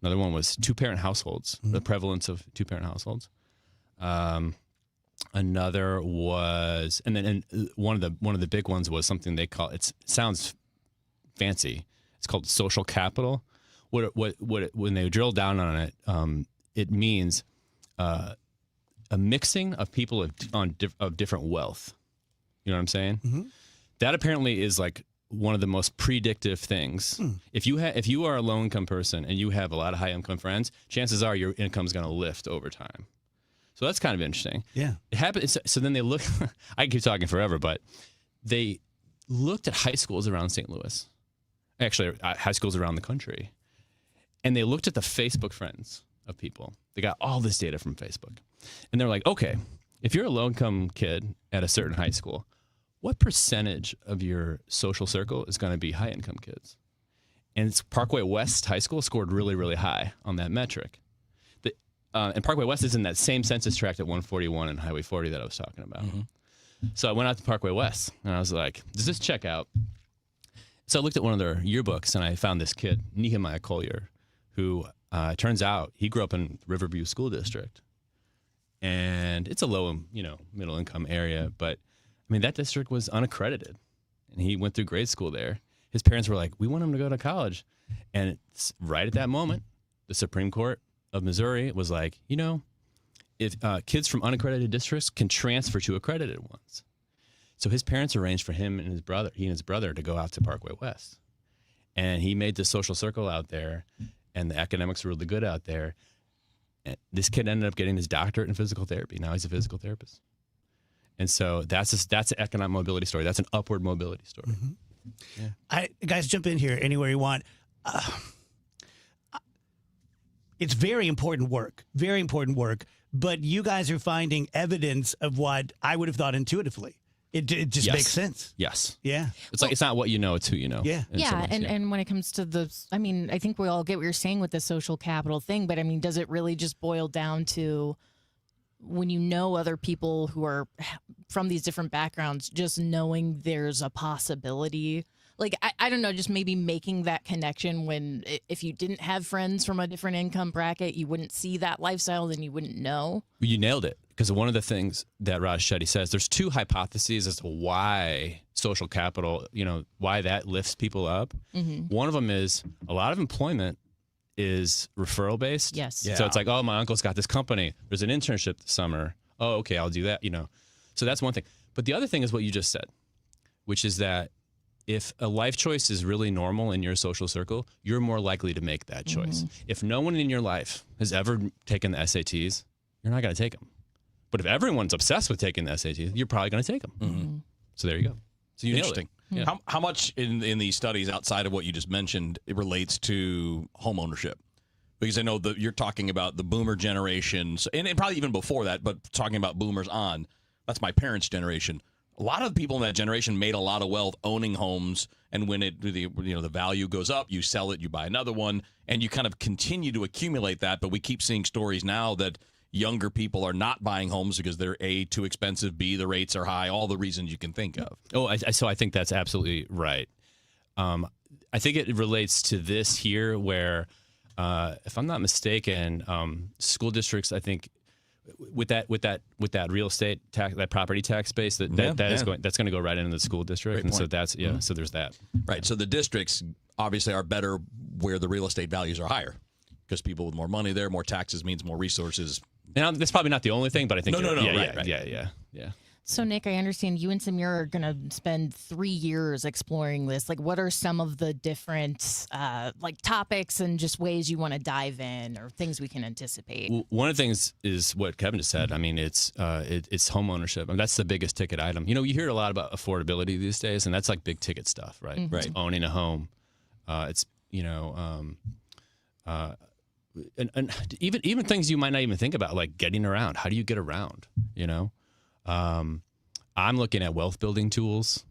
Another one was two-parent households, the prevalence of two-parent households. Another was, and one of the big ones was something they call, it sounds fancy. It's called social capital. When they drill down on it, it means a mixing of people of different wealth. You know what I'm saying? That apparently is like one of the most predictive things. If you are a low income person and you have a lot of high income friends, chances are your income is going to lift over time. So that's kind of interesting. Yeah. It happens. So then they look, I can keep talking forever, but they looked at high schools around St. Louis, actually high schools around the country. And they looked at the Facebook friends of people. They got all this data from Facebook. And they're like, okay, if you're a low income kid at a certain high school, what percentage of your social circle is going to be high income kids? And Parkway West High School scored really, really high on that metric. And Parkway West is in that same census tract at 141 and Highway 40 that I was talking about. So I went out to Parkway West and I was like, does this check out? So I looked at one of their yearbooks and I found this kid, Nehemiah Collier, who turns out he grew up in Riverview School District. And it's a low, middle income area, but I mean, that district was unaccredited, and he went through grade school there. His parents were like, we want him to go to college. And it's right at that moment, the Supreme Court of Missouri was like, if kids from unaccredited districts can transfer to accredited ones. So his parents arranged for he and his brother to go out to Parkway West. And he made the social circle out there, and the academics were really good out there. And this kid ended up getting his doctorate in physical therapy. Now he's a physical therapist. And so that's an economic mobility story. That's an upward mobility story. Yeah. Guys, jump in here anywhere you want. It's very important work, but you guys are finding evidence of what I would have thought intuitively. It just makes sense. Yes. Yeah. It's not what you know, it's who you know. Yeah. Yeah. And when it comes to I think we all get what you're saying with the social capital thing, but I mean, does it really just boil down to when you know other people who are from these different backgrounds, just knowing there's a possibility, like, I don't know, just maybe making that connection when if you didn't have friends from a different income bracket, you wouldn't see that lifestyle, then you wouldn't know. You nailed it. Because one of the things that Raj Chetty says, there's two hypotheses as to why social capital, why that lifts people up. One of them is a lot of employment is referral based. Yes. Yeah. So it's like, oh, my uncle's got this company. There's an internship this summer. Oh, okay, I'll do that, So that's one thing. But the other thing is what you just said, which is that if a life choice is really normal in your social circle, you're more likely to make that choice. If no one in your life has ever taken the SATs, you're not going to take them. But if everyone's obsessed with taking the SATs, you're probably going to take them. So there you go. So you interesting. nailed it. How much in these studies outside of what you just mentioned it relates to home ownership? Because I know that you're talking about the boomer generation, and probably even before that, but talking about boomers on, that's my parents' generation. A lot of people in that generation made a lot of wealth owning homes, and when the value goes up, you sell it, you buy another one, and you kind of continue to accumulate that. But we keep seeing stories now that younger people are not buying homes because they're A, too expensive, B, the rates are high, all the reasons you can think of. So I think that's absolutely right. I think it relates to this here where, if I'm not mistaken, school districts, I think, with that real estate tax, that property tax base, that's going to go right into the school district. Great and point. so so there's that. Right. So the districts obviously are better where the real estate values are higher because people with more money there, more taxes means more resources, And that's probably not the only thing, but I think No, right. Yeah. So, Nick, I understand you and Samir are going to spend 3 years exploring this. Like, what are some of the different, topics and just ways you want to dive in or things we can anticipate? Well, one of the things is what Kevin just said. I mean, it's home ownership. I mean, that's the biggest ticket item. You hear a lot about affordability these days, and that's like big ticket stuff, right? Mm-hmm. It's owning a home. And even things you might not even think about, like getting around. How do you get around? I'm looking at wealth building tools,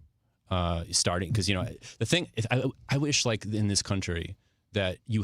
starting because the thing is, I wish like in this country that you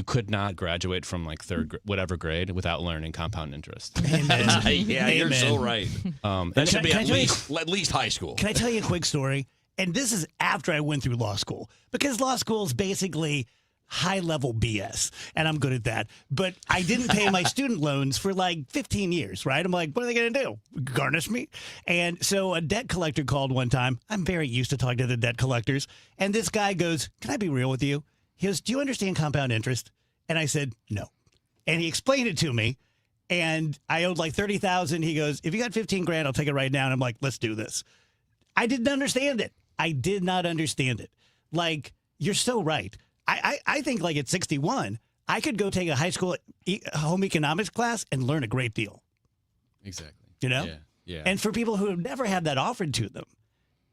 could not graduate from like whatever grade without learning compound interest. You're so right. That should be at least high school. Can I tell you a quick story? And this is after I went through law school, because law school is basically high-level BS, and I'm good at that. But I didn't pay my student loans for like 15 years, right? I'm like, what are they going to do? Garnish me? And so a debt collector called one time. I'm very used to talking to the debt collectors. And this guy goes, can I be real with you? He goes, do you understand compound interest? And I said, no. And he explained it to me, and I owed like $30,000. He goes, if you got 15 grand, I'll take it right now. And I'm like, let's do this. I didn't understand it. I did not understand it. Like, you're so right. I think like at 61, I could go take a high school home economics class and learn a great deal. Exactly. Yeah. And for people who have never had that offered to them,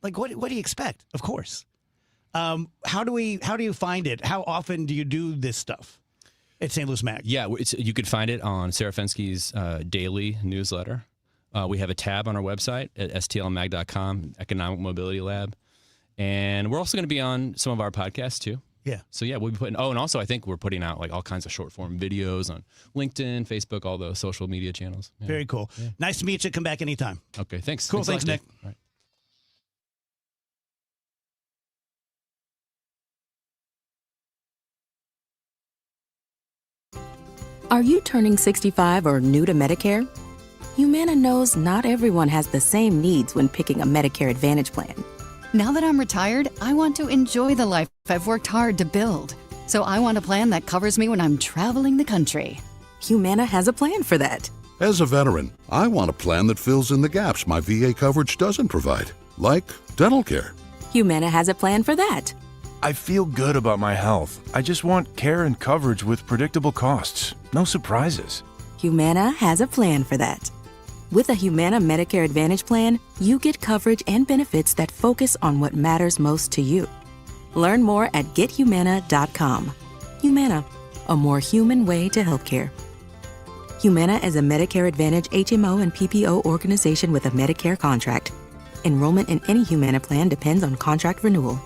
like what do you expect? Of course. How do you find it? How often do you do this stuff at St. Louis Mag? Yeah, you could find it on Sarah Fenskey's daily newsletter. We have a tab on our website at stlmag.com, Economic Mobility Lab. And we're also going to be on some of our podcasts too. Yeah. So we'll be putting. Oh, and also I think we're putting out like all kinds of short form videos on LinkedIn, Facebook, all those social media channels. Yeah. Very cool. Yeah. Nice to meet you. Come back anytime. Okay. Thanks. Cool. Thanks Nick. All right. Are you turning 65 or new to Medicare? Humana knows not everyone has the same needs when picking a Medicare Advantage plan. Now that I'm retired, I want to enjoy the life I've worked hard to build. So I want a plan that covers me when I'm traveling the country. Humana has a plan for that. As a veteran, I want a plan that fills in the gaps my VA coverage doesn't provide, like dental care. Humana has a plan for that. I feel good about my health. I just want care and coverage with predictable costs. No surprises. Humana has a plan for that. With a Humana Medicare Advantage plan, you get coverage and benefits that focus on what matters most to you. Learn more at gethumana.com. Humana, a more human way to healthcare. Humana is a Medicare Advantage HMO and PPO organization with a Medicare contract. Enrollment in any Humana plan depends on contract renewal.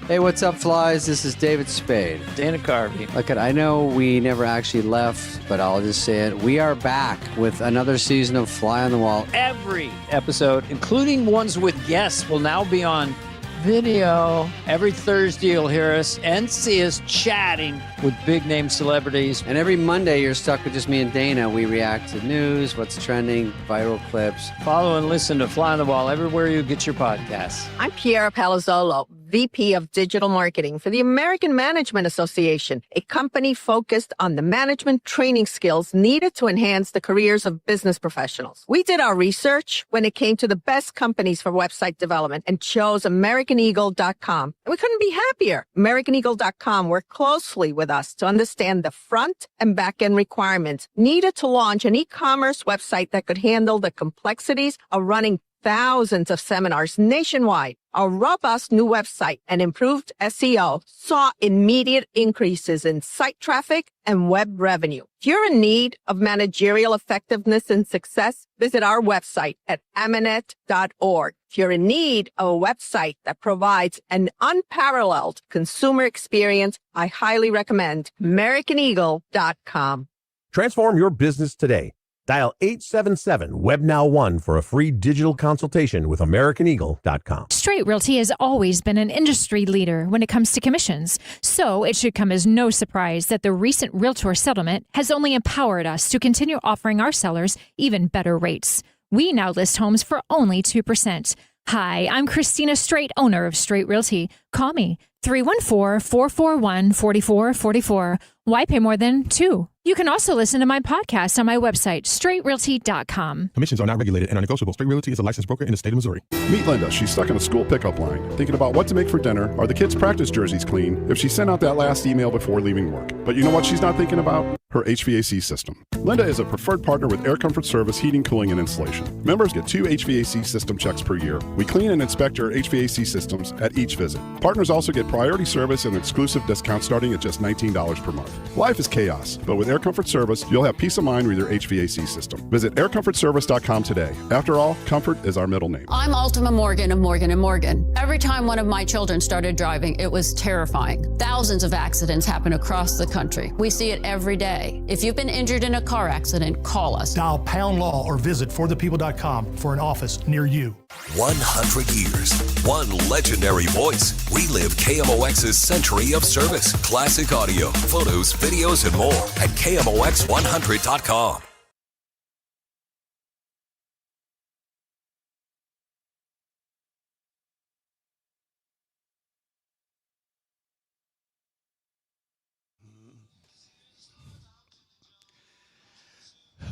Hey, what's up, flies? This is David Spade. Dana Carvey. Look, I know we never actually left, but I'll just say it. We are back with another season of Fly on the Wall. Every episode, including ones with guests, will now be on video. Every Thursday, you'll hear us and see us chatting with big-name celebrities. And every Monday, you're stuck with just me and Dana. We react to news, what's trending, viral clips. Follow and listen to Fly on the Wall everywhere you get your podcasts. I'm Piera Palazzolo, VP of Digital Marketing for the American Management Association, a company focused on the management training skills needed to enhance the careers of business professionals. We did our research when it came to the best companies for website development and chose AmericanEagle.com. And we couldn't be happier. AmericanEagle.com worked closely with us to understand the front and back end requirements needed to launch an e-commerce website that could handle the complexities of running thousands of seminars nationwide. Our robust new website and improved SEO saw immediate increases in site traffic and web revenue. If you're in need of managerial effectiveness and success, visit our website at Amanet.org. If you're in need of a website that provides an unparalleled consumer experience, I highly recommend AmericanEagle.com. Transform your business today. Dial 877-WebNow1 for a free digital consultation with AmericanEagle.com. Straight Realty has always been an industry leader when it comes to commissions, so it should come as no surprise that the recent Realtor settlement has only empowered us to continue offering our sellers even better rates. We now list homes for only 2%. Hi, I'm Christina Straight, owner of Straight Realty. Call me 314-441-4444. Why pay more than $2? You can also listen to my podcast on my website, straightrealty.com. Commissions are not regulated and are negotiable. Straight Realty is a licensed broker in the state of Missouri. Meet Linda. She's stuck in a school pickup line, thinking about what to make for dinner. Are the kids' practice jerseys clean? If she sent out that last email before leaving work. But you know what she's not thinking about? Her HVAC system. Linda is a preferred partner with Air Comfort Service Heating, Cooling, and Installation. Members get 2 HVAC system checks per year. We clean and inspect your HVAC systems at each visit. Partners also get priority service and exclusive discounts starting at just $19 per month. Life is chaos, but with Air Comfort Service, you'll have peace of mind with your HVAC system. Visit aircomfortservice.com today. After all, comfort is our middle name. I'm Ultima Morgan of Morgan & Morgan. Every time one of my children started driving, it was terrifying. Thousands of accidents happen across the country. We see it every day. If you've been injured in a car accident, call us. Dial Pound Law or visit forthepeople.com for an office near you. 100 years, one legendary voice. Relive KMOX's century of service, classic audio, photos, videos, and more at KMOX100.com.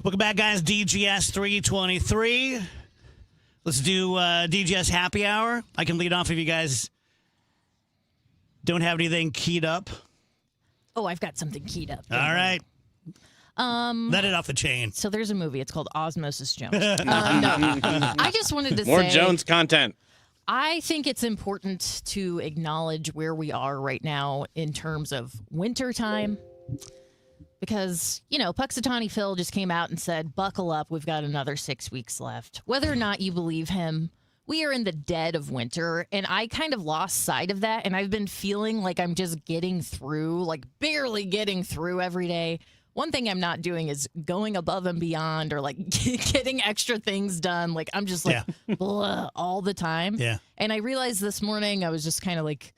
Welcome back, guys. DGS 323. Let's do DGS Happy Hour. I can lead off if you guys don't have anything keyed up. Oh, I've got something keyed up. All right. Let it off the chain. So there's a movie. It's called Osmosis Jones. No. I just wanted to More say... Jones content. I think it's important to acknowledge where we are right now in terms of wintertime. Because, you know, Puxatawny Phil just came out and said, buckle up, we've got another 6 weeks left. Whether or not you believe him, we are in the dead of winter. And I kind of lost sight of that. And I've been feeling like I'm just getting through, like barely getting through every day. One thing I'm not doing is going above and beyond or like getting extra things done. Like I'm just like blah, all the time. Yeah. And I realized this morning I was just kind of like,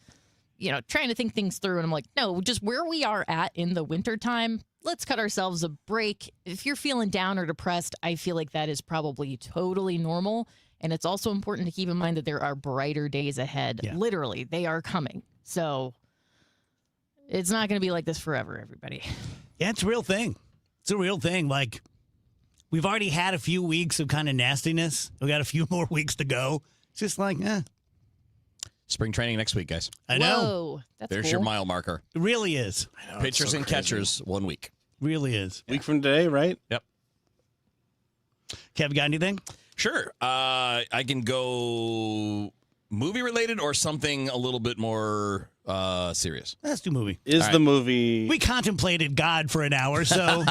you know, trying to think things through. And I'm like, no, just where we are at in the wintertime, let's cut ourselves a break. If you're feeling down or depressed, I feel like that is probably totally normal. And it's also important to keep in mind that there are brighter days ahead. Yeah. Literally, they are coming. So it's not going to be like this forever, everybody. Yeah, it's a real thing. It's a real thing. Like, we've already had a few weeks of kind of nastiness. We got a few more weeks to go. It's just like, Spring training next week, guys. I know. Whoa, that's There's cool. your mile marker. It really is. I know, Pitchers so and crazy. catchers, 1 week. Really is. Week from today, right? Yep. Kev, got anything? Sure. I can go movie related or something a little bit more serious. Let's do movie. Is the movie... We contemplated God for an hour, so...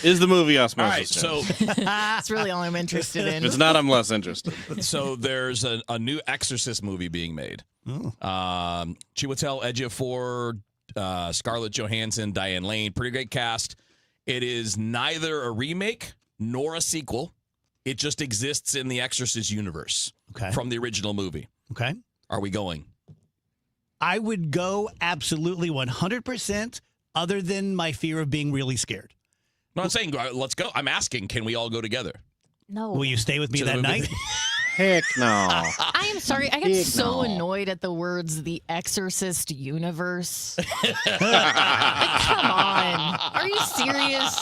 Is the movie Osmosis? All right, so... That's really all I'm interested in. If it's not, I'm less interested. So there's a new Exorcist movie being made. Chiwetel Ejiofor, Scarlett Johansson, Diane Lane. Pretty great cast. It is neither a remake nor a sequel. It just exists in the Exorcist universe from the original movie. Okay. Are we going? I would go absolutely 100% other than my fear of being really scared. I'm not saying let's go. I'm asking, can we all go together? No. Will you stay with me that night? Heck no. I am sorry. I got Heck so no. annoyed at the words "the Exorcist universe." Like, come on. Are you serious?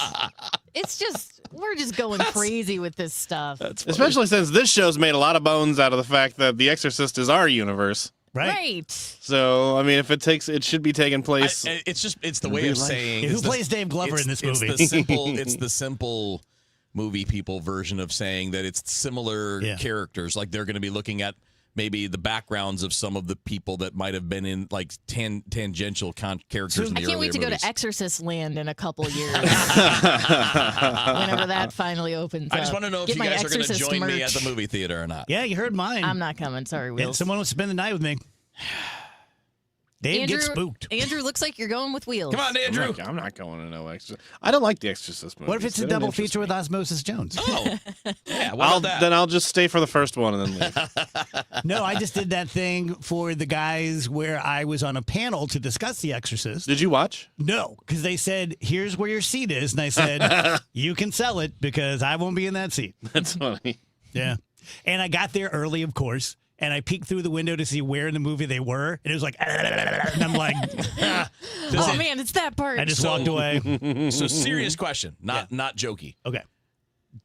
It's just, we're just going crazy with this stuff. Especially since this show's made a lot of bones out of the fact that The Exorcist is our universe. Right. So, I mean, if it should be taking place. It's the way of saying. Who plays Dave Glover in this movie? It's the simple movie people version of saying that it's similar characters. Like they're going to be looking at maybe the backgrounds of some of the people that might have been in like tangential characters in the I can't wait to movies. go to Exorcist Land in a couple years. Whenever that finally opens I just up. want to know if Get you my guys are going to Exorcist join me merch. at the movie theater or not. Yeah, you heard mine. I'm not coming. Sorry, And Wheels. someone wants to spend the night with me. Dave Andrew, gets spooked. Andrew looks like you're going with Wheels. Come on, Andrew. I'm not going to no Exorcist. I don't like the Exorcist movie. What if it's a double feature with Osmosis Jones? Oh, yeah. What about that? Then I'll just stay for the first one and then leave. No, I just did that thing for the guys where I was on a panel to discuss The Exorcist. Did you watch? No, because they said, here's where your seat is. And I said, you can sell it because I won't be in that seat. That's funny. Yeah. And I got there early, of course, and I peeked through the window to see where in the movie they were, and it was like, and I'm like, man, it's that part. I just walked away. So serious question, not jokey. Okay.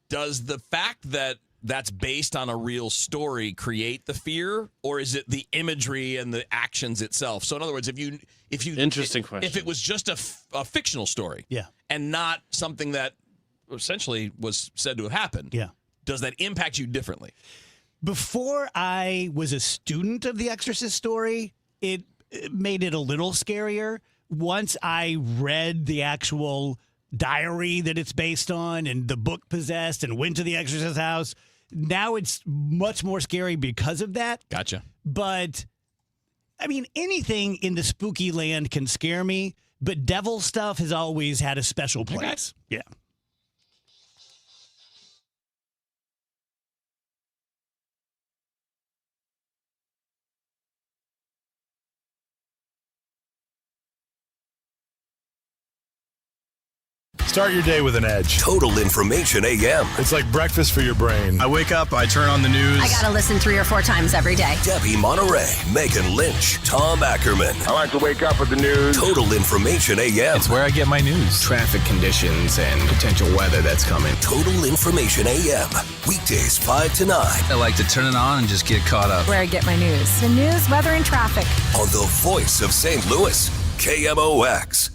Does the fact that that's based on a real story create the fear, or is it the imagery and the actions itself? So in other words, if you Interesting question. If it was just a fictional story, and not something that essentially was said to have happened, does that impact you differently? Before I was a student of the Exorcist story, it made it a little scarier. Once I read the actual diary that it's based on and the book Possessed and went to the Exorcist house, now it's much more scary because of that. Gotcha. But, I mean, anything in the spooky land can scare me, but devil stuff has always had a special place. Yeah. Start your day with an edge. Total Information AM. It's like breakfast for your brain. I wake up, I turn on the news. I gotta listen 3 or 4 times every day. Debbie Monterey, Megan Lynch, Tom Ackerman. I like to wake up with the news. Total Information AM. It's where I get my news. Traffic conditions and potential weather that's coming. Total Information AM. Weekdays 5 to 9. I like to turn it on and just get caught up. Where I get my news. The news, weather, and traffic. On the voice of St. Louis, KMOX.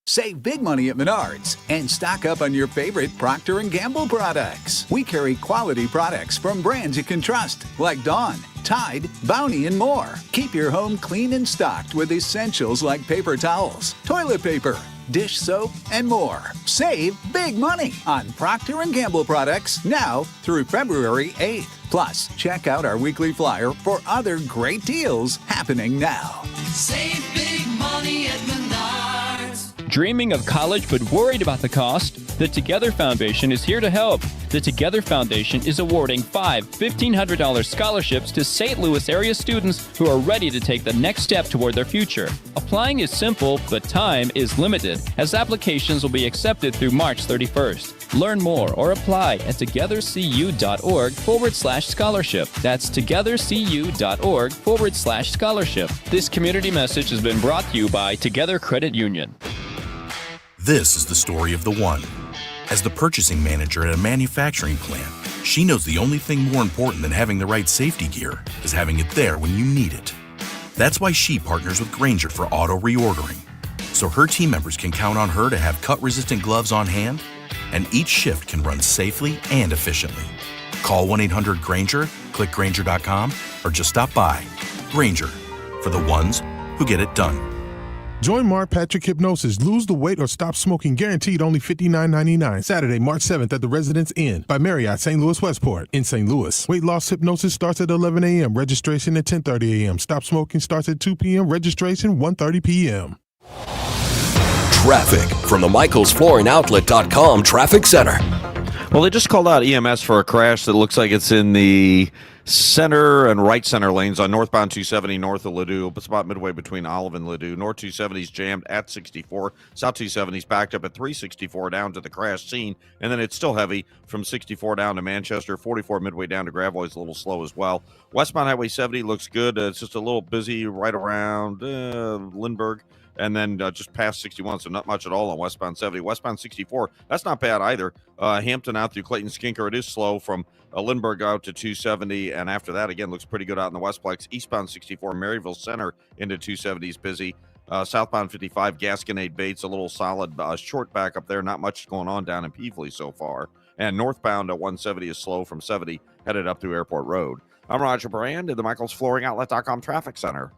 Save big money at Menards and stock up on your favorite Procter & Gamble products. We carry quality products from brands you can trust, like Dawn, Tide, Bounty, and more. Keep your home clean and stocked with essentials like paper towels, toilet paper, dish soap, and more. Save big money on Procter & Gamble products now through February 8th. Plus, check out our weekly flyer for other great deals happening now. Save big money at Menards. Dreaming of college but worried about the cost? The Together Foundation is here to help. The Together Foundation is awarding 5 $1,500 scholarships to St. Louis area students who are ready to take the next step toward their future. Applying is simple, but time is limited, as applications will be accepted through March 31st. Learn more or apply at togethercu.org/scholarship. That's togethercu.org/scholarship. This community message has been brought to you by Together Credit Union. This is the story of the one. As the purchasing manager at a manufacturing plant, she knows the only thing more important than having the right safety gear is having it there when you need it. That's why she partners with Grainger for auto reordering, so her team members can count on her to have cut-resistant gloves on hand, and each shift can run safely and efficiently. Call 1-800-GRAINGER, click Grainger.com, or just stop by. Grainger, for the ones who get it done. Join Mark Patrick Hypnosis. Lose the weight or stop smoking. Guaranteed only $59.99. Saturday, March 7th at the Residence Inn by Marriott, St. Louis Westport in St. Louis. Weight loss hypnosis starts at 11 a.m. Registration at 10:30 a.m. Stop smoking starts at 2 p.m. Registration 1:30 p.m. Traffic from the MichaelsFlooringOutlet.com Traffic Center. Well, they just called out EMS for a crash that looks like it's in the center and right center lanes on northbound 270 north of Ladue. It's about midway between Olive and Ladue. North 270 is jammed at 64. South 270 is backed up at 364 down to the crash scene. And then it's still heavy from 64 down to Manchester. 44 midway down to Gravois is a little slow as well. Westbound Highway 70 looks good. It's just a little busy right around Lindbergh. And then just past 61, so not much at all on westbound 70. Westbound 64, that's not bad either. Hampton out through Clayton Skinker, it is slow from Lindbergh out to 270, and after that, again, looks pretty good out in the Westplex. Eastbound 64, Maryville Center into 270 is busy. Southbound 55, Gasconade Bates, a little solid short back up there. Not much going on down in Peevely so far. And northbound at 170 is slow from 70, headed up through Airport Road. I'm Roger Brand at the MichaelsFlooringOutlet.com Traffic Center.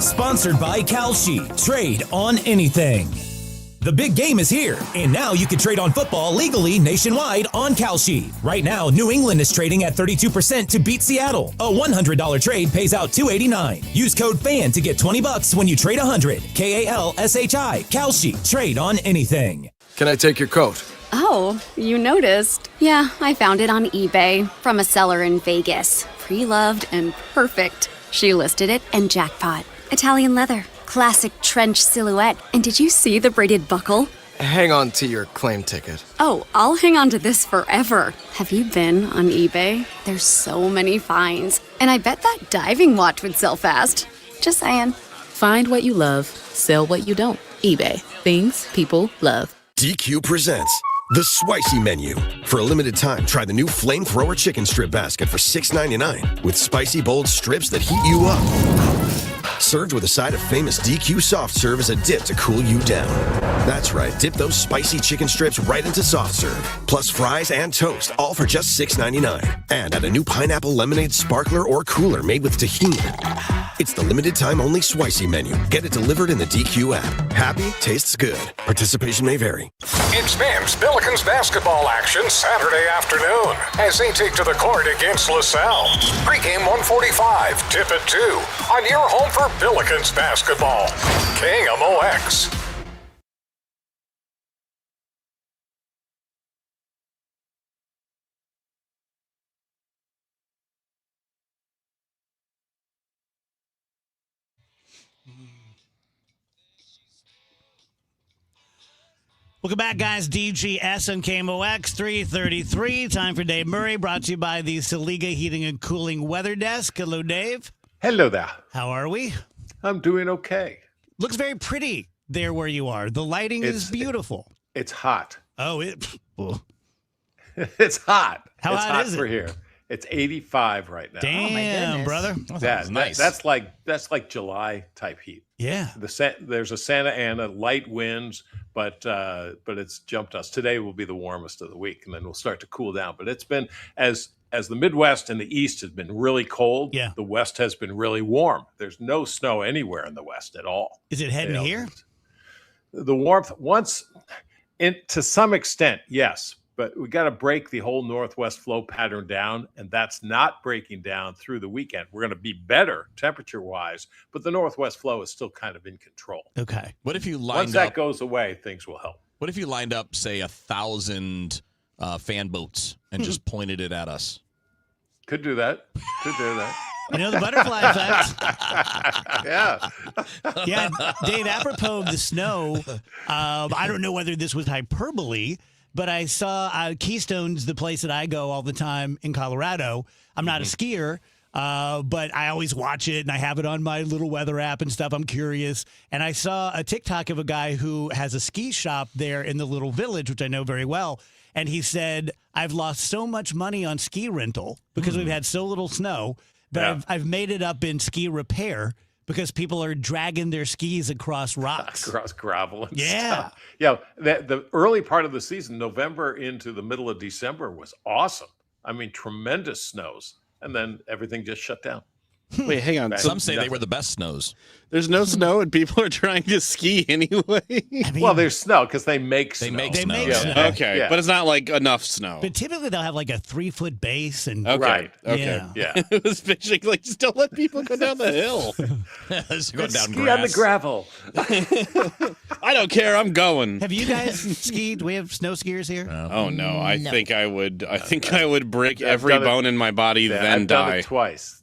Sponsored by Kalshi. Trade on anything. The big game is here, and now you can trade on football legally nationwide on Kalshi. Right now, New England is trading at 32% to beat Seattle. A $100 trade pays out $289. Use code FAN to get $20 when you trade 100. KALSHI. Kalshi. Trade on anything. Can I take your coat? Oh, you noticed. Yeah, I found it on eBay from a seller in Vegas. Pre-loved and perfect. She listed it and jackpot. Italian leather, classic trench silhouette. And did you see the braided buckle? hang on to your claim ticket. Oh, I'll hang on to this forever. Have you been on eBay? There's so many finds. And I bet that diving watch would sell fast. Just saying. Find what you love, sell what you don't. eBay. Things people love. DQ presents The Spicy Menu. For a limited time, try the new Flamethrower Chicken Strip Basket for $6.99 with spicy, bold strips that heat you up. Served with a side of famous DQ Soft Serve as a dip to cool you down. That's right, dip those spicy chicken strips right into Soft Serve. Plus fries and toast, all for just $6.99. And add a new pineapple lemonade sparkler or cooler made with tahini. It's the limited time only Spicy Menu. Get it delivered in the DQ app. Happy, tastes good. Participation may vary. It's Mims Billikens basketball action Saturday afternoon as they take to the court against LaSalle. Pre-game 1:45, tip at 2 on your home for Billikens basketball. KMOX. Welcome back, guys. DGS and KMOX 333. Time for Dave Murray, brought to you by the Saliga Heating and Cooling Weather Desk. Hello, Dave. Hello there. How are we? I'm doing okay. Looks very pretty there where you are. The lighting is beautiful. It's hot. Oh, it's hot. How it's hot is it? for here. It's 85 right now. Damn, brother. That's nice. That's like July type heat. Yeah. There's a Santa Ana, light winds, but it's jumped us. Today will be the warmest of the week, and then we'll start to cool down. But it's been as the Midwest and the East has been really cold. Yeah. The West has been really warm. There's no snow anywhere in the West at all. Is it heading here? The warmth to some extent, yes. But we got to break the whole northwest flow pattern down, and that's not breaking down through the weekend. We're going to be better temperature-wise, but the northwest flow is still kind of in control. Okay. What if you Once that goes away, things will help. What if you lined up, say, 1,000 fan boats and just pointed it at us? Could do that. You know the butterfly effect. Yeah. Yeah, Dave, apropos of the snow, I don't know whether this was hyperbole, but I saw Keystone's the place that I go all the time in Colorado. I'm not a skier, but I always watch it, and I have it on my little weather app and stuff. I'm curious. And I saw a TikTok of a guy who has a ski shop there in the little village, which I know very well. And he said, I've lost so much money on ski rental because we've had so little snow, but I've made it up in ski repair because people are dragging their skis across rocks. Across gravel and Yeah. stuff. Yeah. The early part of the season, November into the middle of December, was awesome. I mean, tremendous snows. And then everything just shut down. Wait, hang on. Some say they were the best snows. There's no snow and people are trying to ski anyway. Well, there's snow because they make snow. They make Yeah. snow. Okay, Yeah. but it's not like enough snow. But typically they'll have like a 3-foot base and Okay. Right. Okay. Yeah. It was fishing like just don't let people go down the hill. Just go down Ski grass. on the gravel. I don't care. I'm going. Have you guys skied? Do we have snow skiers here? Oh no! I No. think I would. I think I would break I've every done it- bone in my body, Yeah, then I've done die. it twice,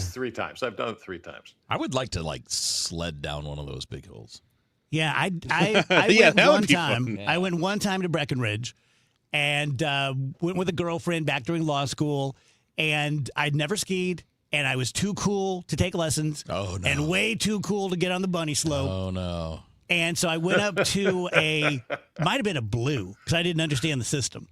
3 times. I've done it 3 times. I would like to sled down one of those big hills. Yeah, I Yeah, went that would one be time. fun. I went one time to Breckenridge, and went with a girlfriend back during law school, and I'd never skied, and I was too cool to take lessons, and way too cool to get on the bunny slope. Oh no! And so I went up to might have been a Blue because I didn't understand the system.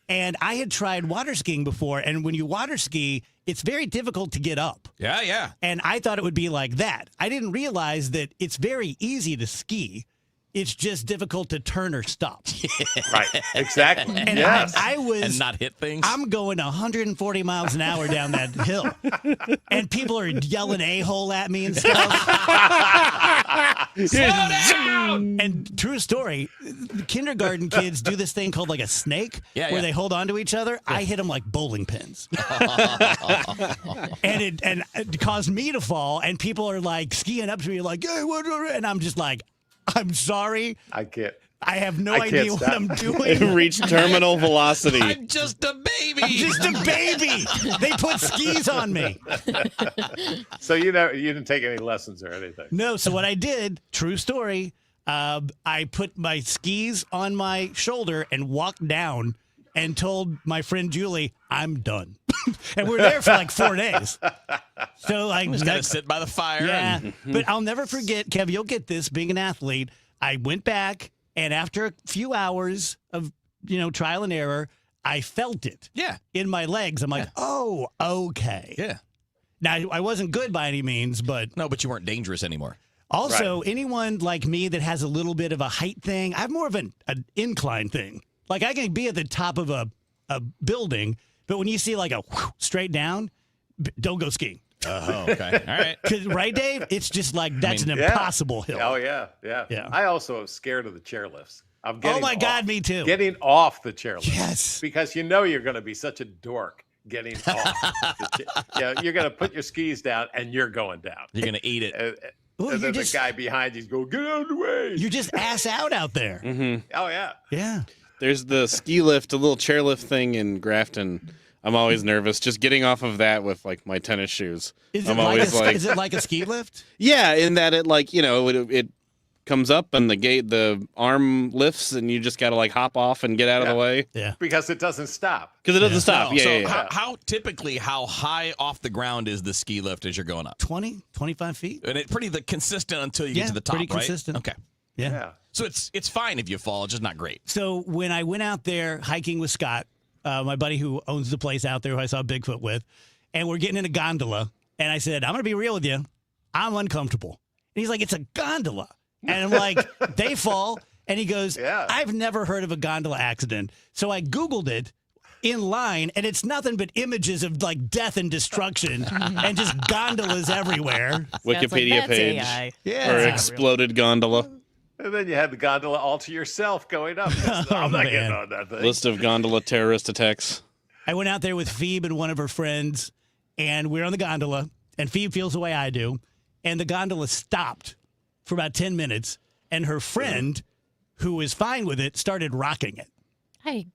And I had tried water skiing before, and when you water ski, it's very difficult to get up. Yeah. And I thought it would be like that. I didn't realize that it's very easy to ski. It's just difficult to turn or stop. Right. Exactly. And yes. I was And not hit things? I'm going 140 miles an hour down that hill. And people are yelling a-hole at me and stuff. Slow down! And true story, the kindergarten kids do this thing called like a snake where they hold on to each other. I hit them like bowling pins. and it caused me to fall, and people are like skiing up to me like, hey, what? And I'm just like, I'm sorry. I can't. I have no idea what I'm doing. It reached terminal velocity. I'm just a baby. I'm just a baby. They put skis on me. So you didn't take any lessons or anything. No, so what I did, true story, I put my skis on my shoulder and walked down and told my friend Julie, I'm done. And we were there for like 4 days. So like, just got to sit by the fire. Yeah. and- But I'll never forget, Kev, you'll get this, being an athlete, I went back, and after a few hours of, trial and error, I felt it. Yeah. In my legs. I'm like, oh, okay. Yeah. Now, I wasn't good by any means, but... No, but you weren't dangerous anymore. Also, anyone like me that has a little bit of a height thing, I have more of an incline thing. Like, I can be at the top of a building, but when you see like a straight down, don't go skiing. Oh, okay. All right. 'Cause, right, Dave? It's just like, that's an Yeah. impossible hill. Oh, yeah. I also am schared of the chairlifts. I'm getting my God, off- me too. Getting off the chairlift. Yes. Because you're going to be such a dork getting off. You're going to put your skis down and you're going down. You're going to eat it. And then the guy behind you's go, get out of the way. You're just ass out there. Mm-hmm. Oh, yeah. Yeah. There's the ski lift, a little chairlift thing in Grafton. I'm always nervous just getting off of that with like my tennis shoes. Is I'm it always is it like a ski lift? Yeah, in that it like, it comes up and the arm lifts and you just got to like hop off and get out of the way. Yeah. Because it doesn't stop. Because it doesn't stop. So, Yeah, so yeah, yeah. How typically, how high off the ground is the ski lift as you're going up? 20, 25 feet. And it's pretty consistent until you get to the top, pretty right? consistent. Okay. Yeah. So it's fine if you fall, it's just not great. So when I went out there hiking with Scott, my buddy who owns the place out there who I saw Bigfoot with, and we're getting in a gondola, and I said, I'm going to be real with you. I'm uncomfortable. And he's like, it's a gondola. And I'm like, they fall. And he goes, I've never heard of a gondola accident. So I Googled it in line, and it's nothing but images of like death and destruction and just gondolas everywhere. Wikipedia page Yeah. or exploded gondola. And then you had the gondola all to yourself going up. I'm not getting on that thing. List of gondola terrorist attacks. I went out there with Phoebe and one of her friends, and we were on the gondola, and Phoebe feels the way I do, and the gondola stopped for about 10 minutes, and her friend, who was fine with it, started rocking it.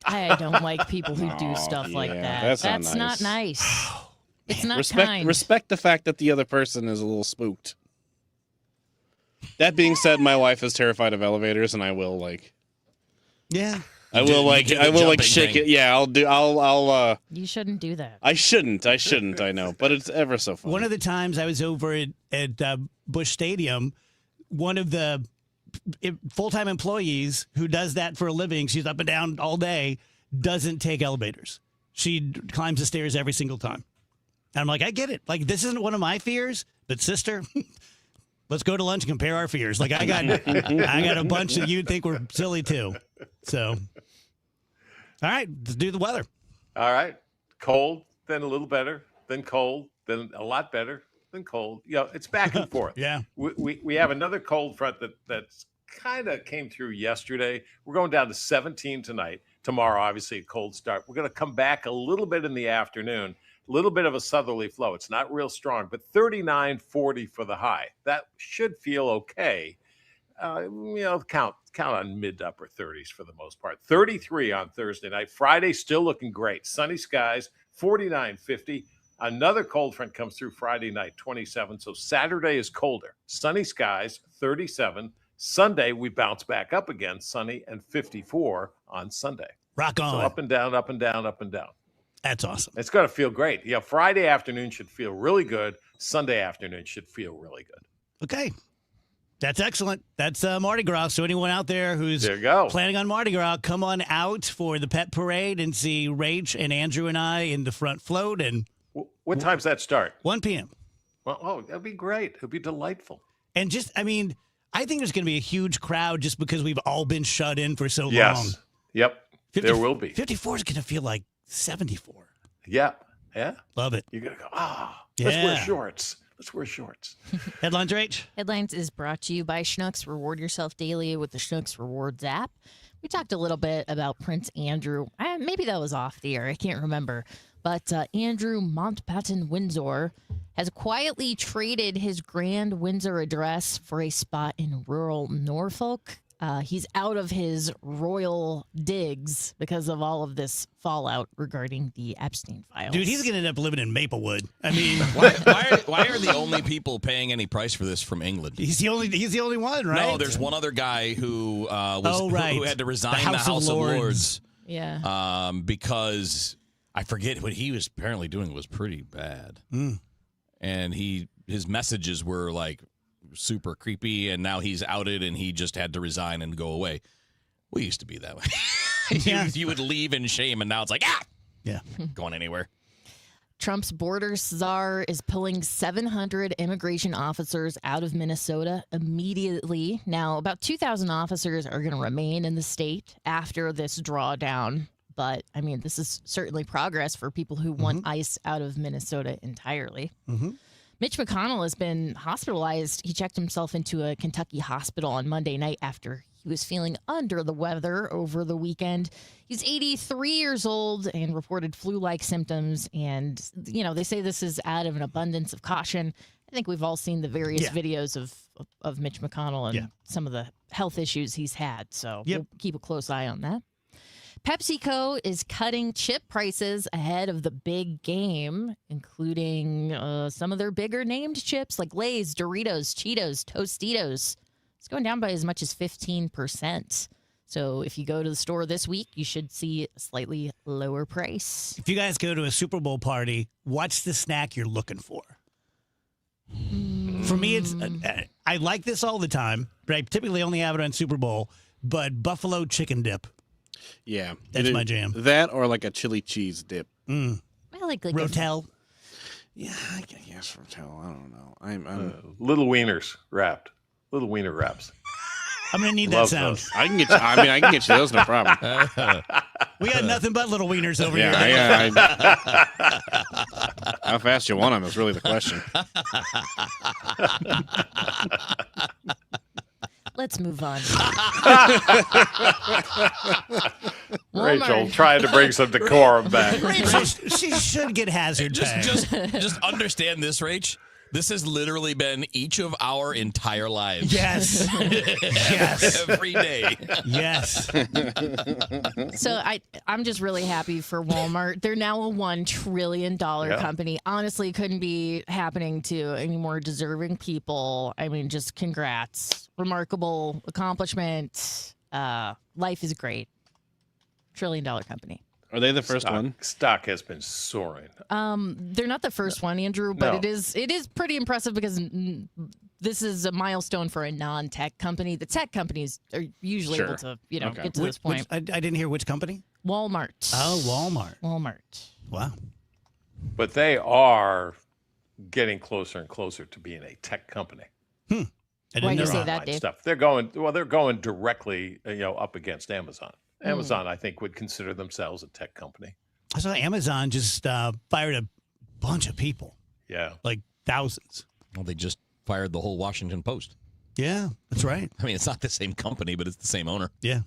I don't like people who do stuff like that. that's not not nice. It's not kind. Respect the fact that the other person is a little spooked. That being said, my wife is terrified of elevators, and I will Yeah. I will shake thing. it. Yeah, I'll You shouldn't do that. I shouldn't, I know, but it's ever so fun. One of the times I was over at Busch Stadium, one of the full-time employees who does that for a living, she's up and down all day, doesn't take elevators. She climbs the stairs every single time. And I'm like, I get it. Like, this isn't one of my fears, but sister, let's go to lunch and compare our fears. Like, I got a bunch that you'd think were silly too. So, all right, let's do the weather. All right. Cold, then a little better, then cold, then a lot better, then cold. It's back and forth. Yeah. We have another cold front that's kind of came through yesterday. We're going down to 17 tonight. Tomorrow, obviously, a cold start. We're going to come back a little bit in the afternoon. A little bit of a southerly flow. It's not real strong, but 39-40 for the high. That should feel okay. Count on mid to upper 30s for the most part. 33 on Thursday night. Friday still looking great. Sunny skies, 49-50. Another cold front comes through Friday night, 27. So Saturday is colder. Sunny skies, 37. Sunday, we bounce back up again, sunny and 54 on Sunday. Rock on. So up and down, up and down, up and down. That's awesome. It's going to feel great. Friday afternoon should feel really good. Sunday afternoon should feel really good. Okay. That's excellent. That's Mardi Gras. So anyone out there who's planning on Mardi Gras, come on out for the pet parade and see Rach and Andrew and I in the front float. And what time's that start? 1 p.m. Well, that'd be great. It'd be delightful. And I think there's going to be a huge crowd just because we've all been shut in for so long. Yes. Yep. There will be. 54 is going to feel like 74. Yeah. Yeah. Love it. You're going to go, let's wear shorts. Let's wear shorts. Headlines, Rach? Headlines is brought to you by Schnucks. Reward yourself daily with the Schnucks Rewards app. We talked a little bit about Prince Andrew. Maybe that was off the air. I can't remember. But Andrew Mountbatten Windsor has quietly traded his Grand Windsor address for a spot in rural Norfolk. He's out of his royal digs because of all of this fallout regarding the Epstein files. Dude, he's going to end up living in Maplewood. I mean, why are the only people paying any price for this from England? He's the only one, right? No, there's one other guy who right. who had to resign The the House of Lords. Yeah. Because I forget what he was apparently doing was pretty bad. And his messages were like super creepy, and now he's outed and he just had to resign and go away. We used to be that way. You would leave in shame, and now it's like, going anywhere. Trump's border czar is pulling 700 immigration officers out of Minnesota immediately. Now, about 2,000 officers are going to remain in the state after this drawdown. But, I mean, this is certainly progress for people who want ICE out of Minnesota entirely. Mitch McConnell has been hospitalized. He checked himself into a Kentucky hospital on Monday night after he was feeling under the weather over the weekend. He's 83 years old and reported flu-like symptoms. And, you know, they say this is out of an abundance of caution. I think we've all seen the various videos of Mitch McConnell and some of the health issues he's had. So we'll keep a close eye on that. PepsiCo is cutting chip prices ahead of the big game, including some of their bigger named chips like Lay's, Doritos, Cheetos, Tostitos. It's going down by as much as 15%. So if you go to the store this week, you should see a slightly lower price. If you guys go to a Super Bowl party, what's the snack you're looking for? For me, it's I like this all the time, but I typically only have it on Super Bowl, but buffalo chicken dip. Yeah. That's my jam. That or like a chili cheese dip. I like Rotel. Yeah, I guess Rotel. I don't know. I'm Little wieners wrapped. Little wiener wraps. I'm gonna need that sound. Those. I can get you those, no problem. We got nothing but little wieners over here. How fast you want them is really the question. Let's move on. Rachel trying to bring some decorum back. Rachel, she should get hazard pay. Just understand this, Rach. This has literally been each of our entire lives. Yes. Yes. Every day. Yes. So I'm just really happy for Walmart. They're now a $1 trillion company. Honestly, couldn't be happening to any more deserving people. I mean, just congrats. Remarkable accomplishment. Life is great. $1 trillion company. Are they the first one? Stock has been soaring. They're not the first one, Andrew, but it is pretty impressive because this is a milestone for a non-tech company. The tech companies are usually able to, get to this point. I didn't hear which company. Walmart. Oh, Walmart. Walmart. Wow. But they are getting closer and closer to being a tech company. Why do you say that, Dave? Stuff. They're going directly, up against Amazon. Amazon, I think, would consider themselves a tech company. I saw Amazon just fired a bunch of people. Yeah. Like thousands. Well, they just fired the whole Washington Post. Yeah, that's right. I mean, it's not the same company, but it's the same owner. Yeah.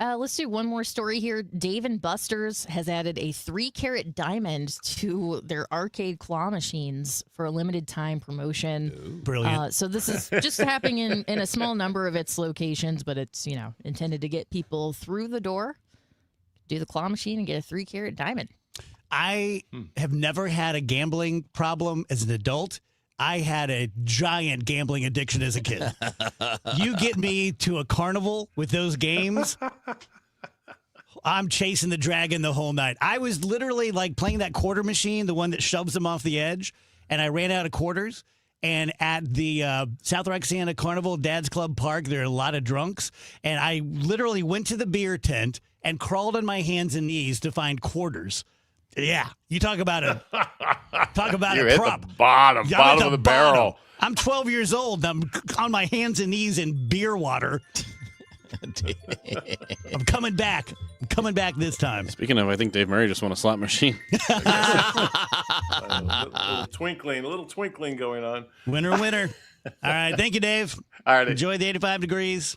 Let's do one more story here. Dave & Buster's has added a 3-carat diamond to their arcade claw machines for a limited time promotion. Brilliant. So this is just happening in a small number of its locations, but it's, intended to get people through the door, do the claw machine, and get a 3-carat diamond. I have never had a gambling problem as an adult. I had a giant gambling addiction as a kid. You get me to a carnival with those games, I'm chasing the dragon the whole night. I was literally like playing that quarter machine, the one that shoves them off the edge, and I ran out of quarters. And at the South Roxana Carnival, Dad's Club Park, there are a lot of drunks. And I literally went to the beer tent and crawled on my hands and knees to find quarters. Yeah, you talk about a you hit prop. The bottom of the barrel. I'm 12 years old. And I'm on my hands and knees in beer water. I'm coming back. I'm coming back this time. Speaking of, I think Dave Murray just won a slot machine. a little twinkling going on. Winner. All right, thank you, Dave. All right, enjoy the 85 degrees.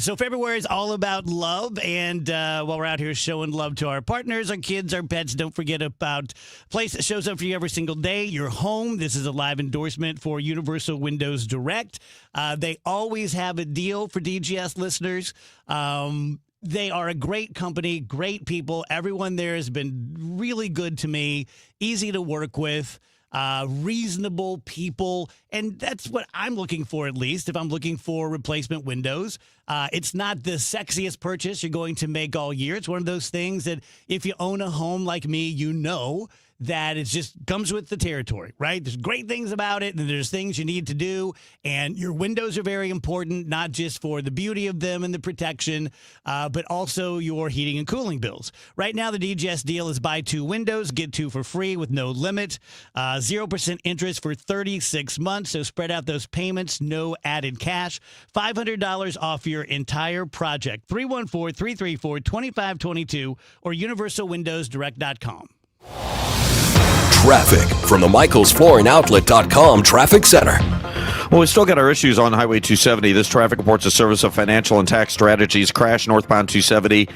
So February is all about love, and while we're out here showing love to our partners, our kids, our pets, don't forget about a place that shows up for you every single day, your home. This is a live endorsement for Universal Windows Direct. They always have a deal for DGS listeners. They are a great company, great people. Everyone there has been really good to me, easy to work with. Reasonable people, and that's what I'm looking for, at least if I'm looking for replacement windows. It's not the sexiest purchase you're going to make all year. It's one of those things that if you own a home like me, you know that it just comes with the territory, right? There's great things about it, and there's things you need to do, and your windows are very important, not just for the beauty of them and the protection, but also your heating and cooling bills. Right now, the DGS deal is buy 2 windows, get 2 for free with no limit, 0% interest for 36 months, so spread out those payments, no added cash, $500 off your entire project. 314-334-2522 or universalwindowsdirect.com. Traffic from the MichaelsFlooringOutlet.com Traffic Center. Well, we still got our issues on Highway 270. This traffic reports a Service of Financial and Tax Strategies crash northbound 270.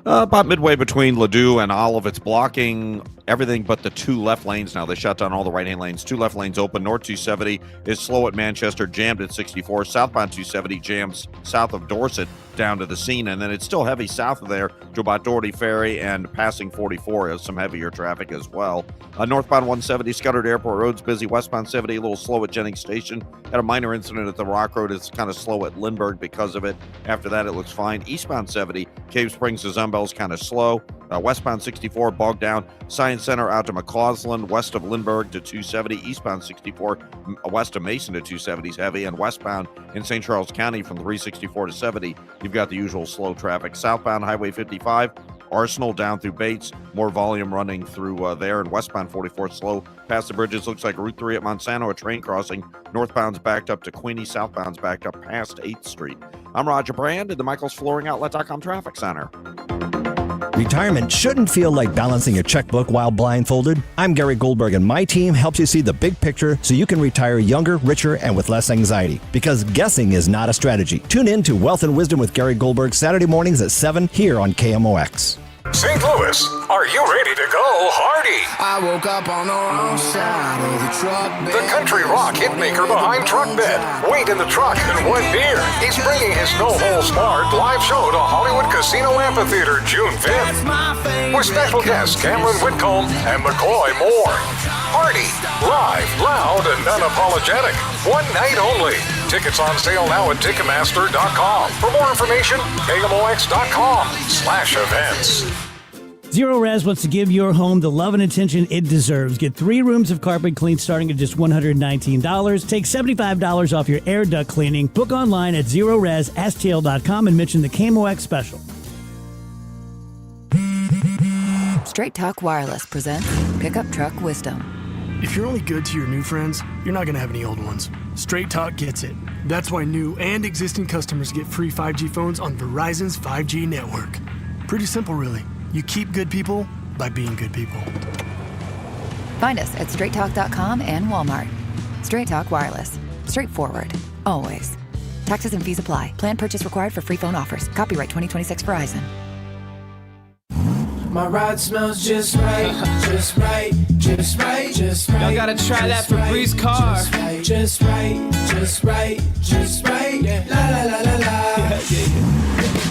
About midway between Ladue and Olive. It's blocking everything but the 2 left lanes now. They shut down all the right-hand lanes. 2 left lanes open. North 270 is slow at Manchester, jammed at 64. Southbound 270 jams south of Dorset down to the scene. And then it's still heavy south of there to about Doherty Ferry and passing 44 is some heavier traffic as well. Northbound 170, Scudder to Airport Road's busy. Westbound 70, a little slow at Jennings Station. Had a minor incident at the Rock Road. It's kind of slow at Lindbergh because of it. After that, it looks fine. Eastbound 70, Cave Springs to Zumbell's kind of slow. Westbound 64, bogged down. Science Center out to McCausland, west of Lindbergh to 270. Eastbound 64, west of Mason to 270 is heavy. And westbound in St. Charles County from 364 to 70, you've got the usual slow traffic. Southbound Highway 55, Arsenal down through Bates, more volume running through there. And westbound 44 slow past the bridges. Looks like Route 3 at Monsanto, a train crossing. Northbound's backed up to Queenie, southbound's backed up past 8th Street. I'm Roger Brand at the MichaelsFlooringOutlet.com Traffic Center. Retirement shouldn't feel like balancing a checkbook while blindfolded. I'm Gary Goldberg, and my team helps you see the big picture so you can retire younger, richer, and with less anxiety. Because guessing is not a strategy. Tune in to Wealth and Wisdom with Gary Goldberg Saturday mornings at 7 here on KMOX. St. Louis, are you ready to go Hardy? I woke up on the wrong side of the truck bed. The country rock hitmaker behind Truck Bed. Wait in the truck and 1 beer. He's bringing his No Holds Barred live show to Hollywood Casino Amphitheater June 5th. With special guests Cameron Whitcomb and McCoy Moore. Hardy, live, loud, and unapologetic. 1 night only. Tickets on sale now at Ticketmaster.com. For more information, KMOX.com/events. Zero Res wants to give your home the love and attention it deserves. Get 3 rooms of carpet cleaned starting at just $119. Take $75 off your air duct cleaning. Book online at ZeroResSTL.com and mention the KMOX special. Straight Talk Wireless presents Pickup Truck Wisdom. If you're only good to your new friends, you're not going to have any old ones. Straight Talk gets it. That's why new and existing customers get free 5G phones on Verizon's 5G network. Pretty simple, really. You keep good people by being good people. Find us at straighttalk.com and Walmart. Straight Talk Wireless. Straightforward. Always. Taxes and fees apply. Plan purchase required for free phone offers. Copyright 2026 Verizon. My ride smells just right, just right, just right, just right. Y'all gotta try that Febreze car. Just right, just right, just right. Yeah. La la la la la.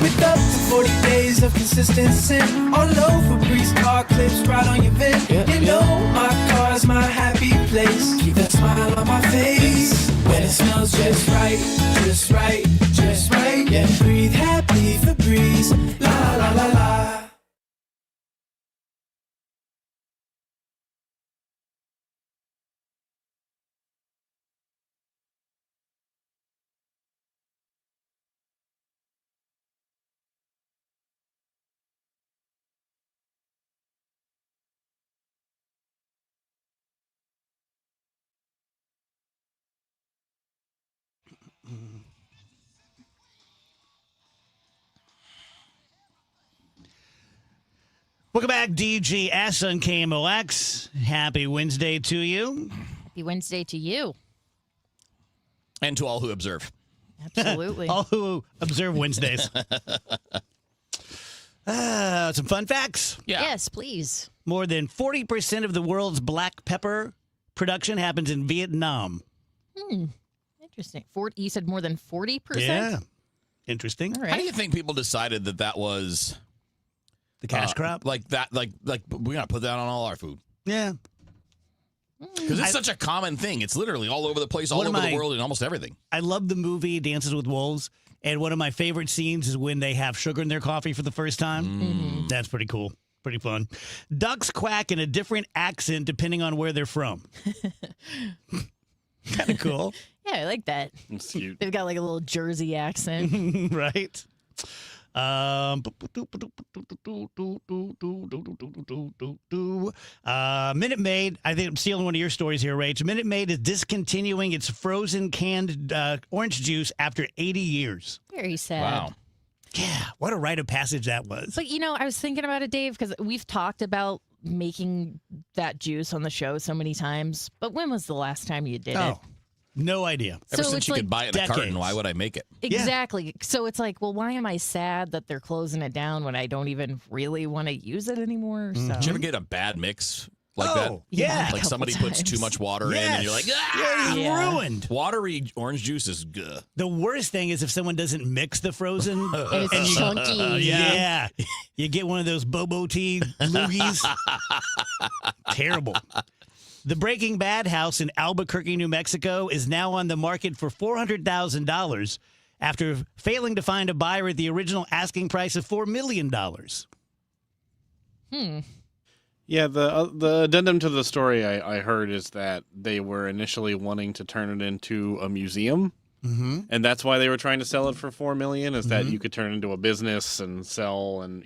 With up to 40 days of consistency, all over Febreze car clips right on your vent. You know my car's my happy place. Keep that smile on my face when it smells just right, just right, just right. Yeah, breathe happy Febreze. La la la la. Welcome back, DGS on KMOX. Happy Wednesday to you. Happy Wednesday to you. And to all who observe. Absolutely. All who observe Wednesdays. Some fun facts. Yes, please. More than 40% of the world's black pepper production happens in Vietnam. Interesting. You said more than 40%? Yeah. Interesting. All right. How do you think people decided that was the cash crop? Like that, like we're gonna put that on all our food. Yeah. Because it's such a common thing. It's literally all over the place, all over the world, and almost everything. I love the movie Dances with Wolves, and one of my favorite scenes is when they have sugar in their coffee for the first time. That's pretty cool. Pretty fun. Ducks quack in a different accent depending on where they're from. Kind of cool. Yeah, I like that. It's cute. They've got like a little Jersey accent. Right? Minute Maid, I think I'm stealing one of your stories here, Rach. Minute Maid is discontinuing its frozen canned orange juice after 80 years. Very sad. Wow. Yeah, what a rite of passage that was. But, I was thinking about it, Dave, because we've talked about making that juice on the show so many times. But when was the last time you did it? No idea. Ever So since it's you like could buy it in a carton, decades. why would I make it? Exactly. So it's like, well, why am I sad that they're closing it down when I don't even really want to use it anymore? So. Did you ever get a bad mix like that? Yeah. Like somebody puts too much water in and you're like, yeah, it's ruined. Watery orange juice is good. The worst thing is if someone doesn't mix the frozen. It's and you, chunky. Yeah. You get one of those Bobo tea loogies. Terrible. The Breaking Bad house in Albuquerque, New Mexico is now on the market for $400,000 after failing to find a buyer at the original asking price of $4 million. Yeah, the addendum to the story I heard is that they were initially wanting to turn it into a museum, and that's why they were trying to sell it for $4 million. Is that you could turn it into a business and sell and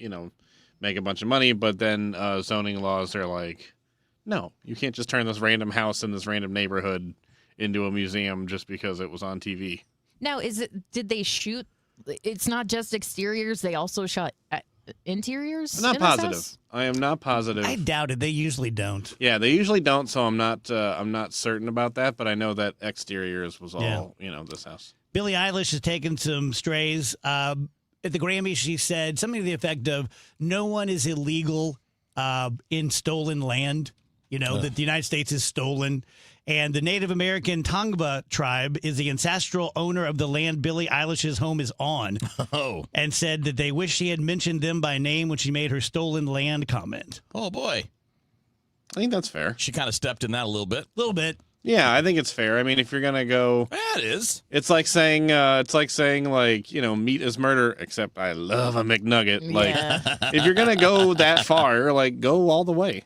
make a bunch of money, but then zoning laws are like, no, you can't just turn this random house in this random neighborhood into a museum just because it was on TV. Now, did they shoot? It's not just exteriors. They also shot interiors? I'm not in this positive. house? I am not positive. I doubt it. They usually don't. Yeah, they usually don't, so I'm not certain about that, but I know that exteriors was all, this house. Billie Eilish has taken some strays. At the Grammys, she said something to the effect of, no one is illegal in stolen land. That the United States is stolen. And the Native American Tongva tribe is the ancestral owner of the land Billie Eilish's home is on. Oh. And said that they wish she had mentioned them by name when she made her stolen land comment. Oh, boy. I think that's fair. She kind of stepped in that a little bit. A little bit. Yeah, I think it's fair. I mean, if you're gonna go, yeah, it is. It's like saying, meat is murder. Except I love a McNugget. Yeah. Like, if you're gonna go that far, like, go all the way.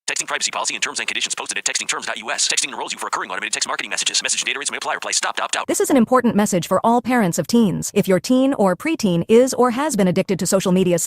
Texting privacy policy and terms and conditions posted at textingterms.us. Texting enrolls you for recurring automated text marketing messages. Message and data rates may apply. Reply stop, opt out. This is an important message for all parents of teens. If your teen or preteen is or has been addicted to social media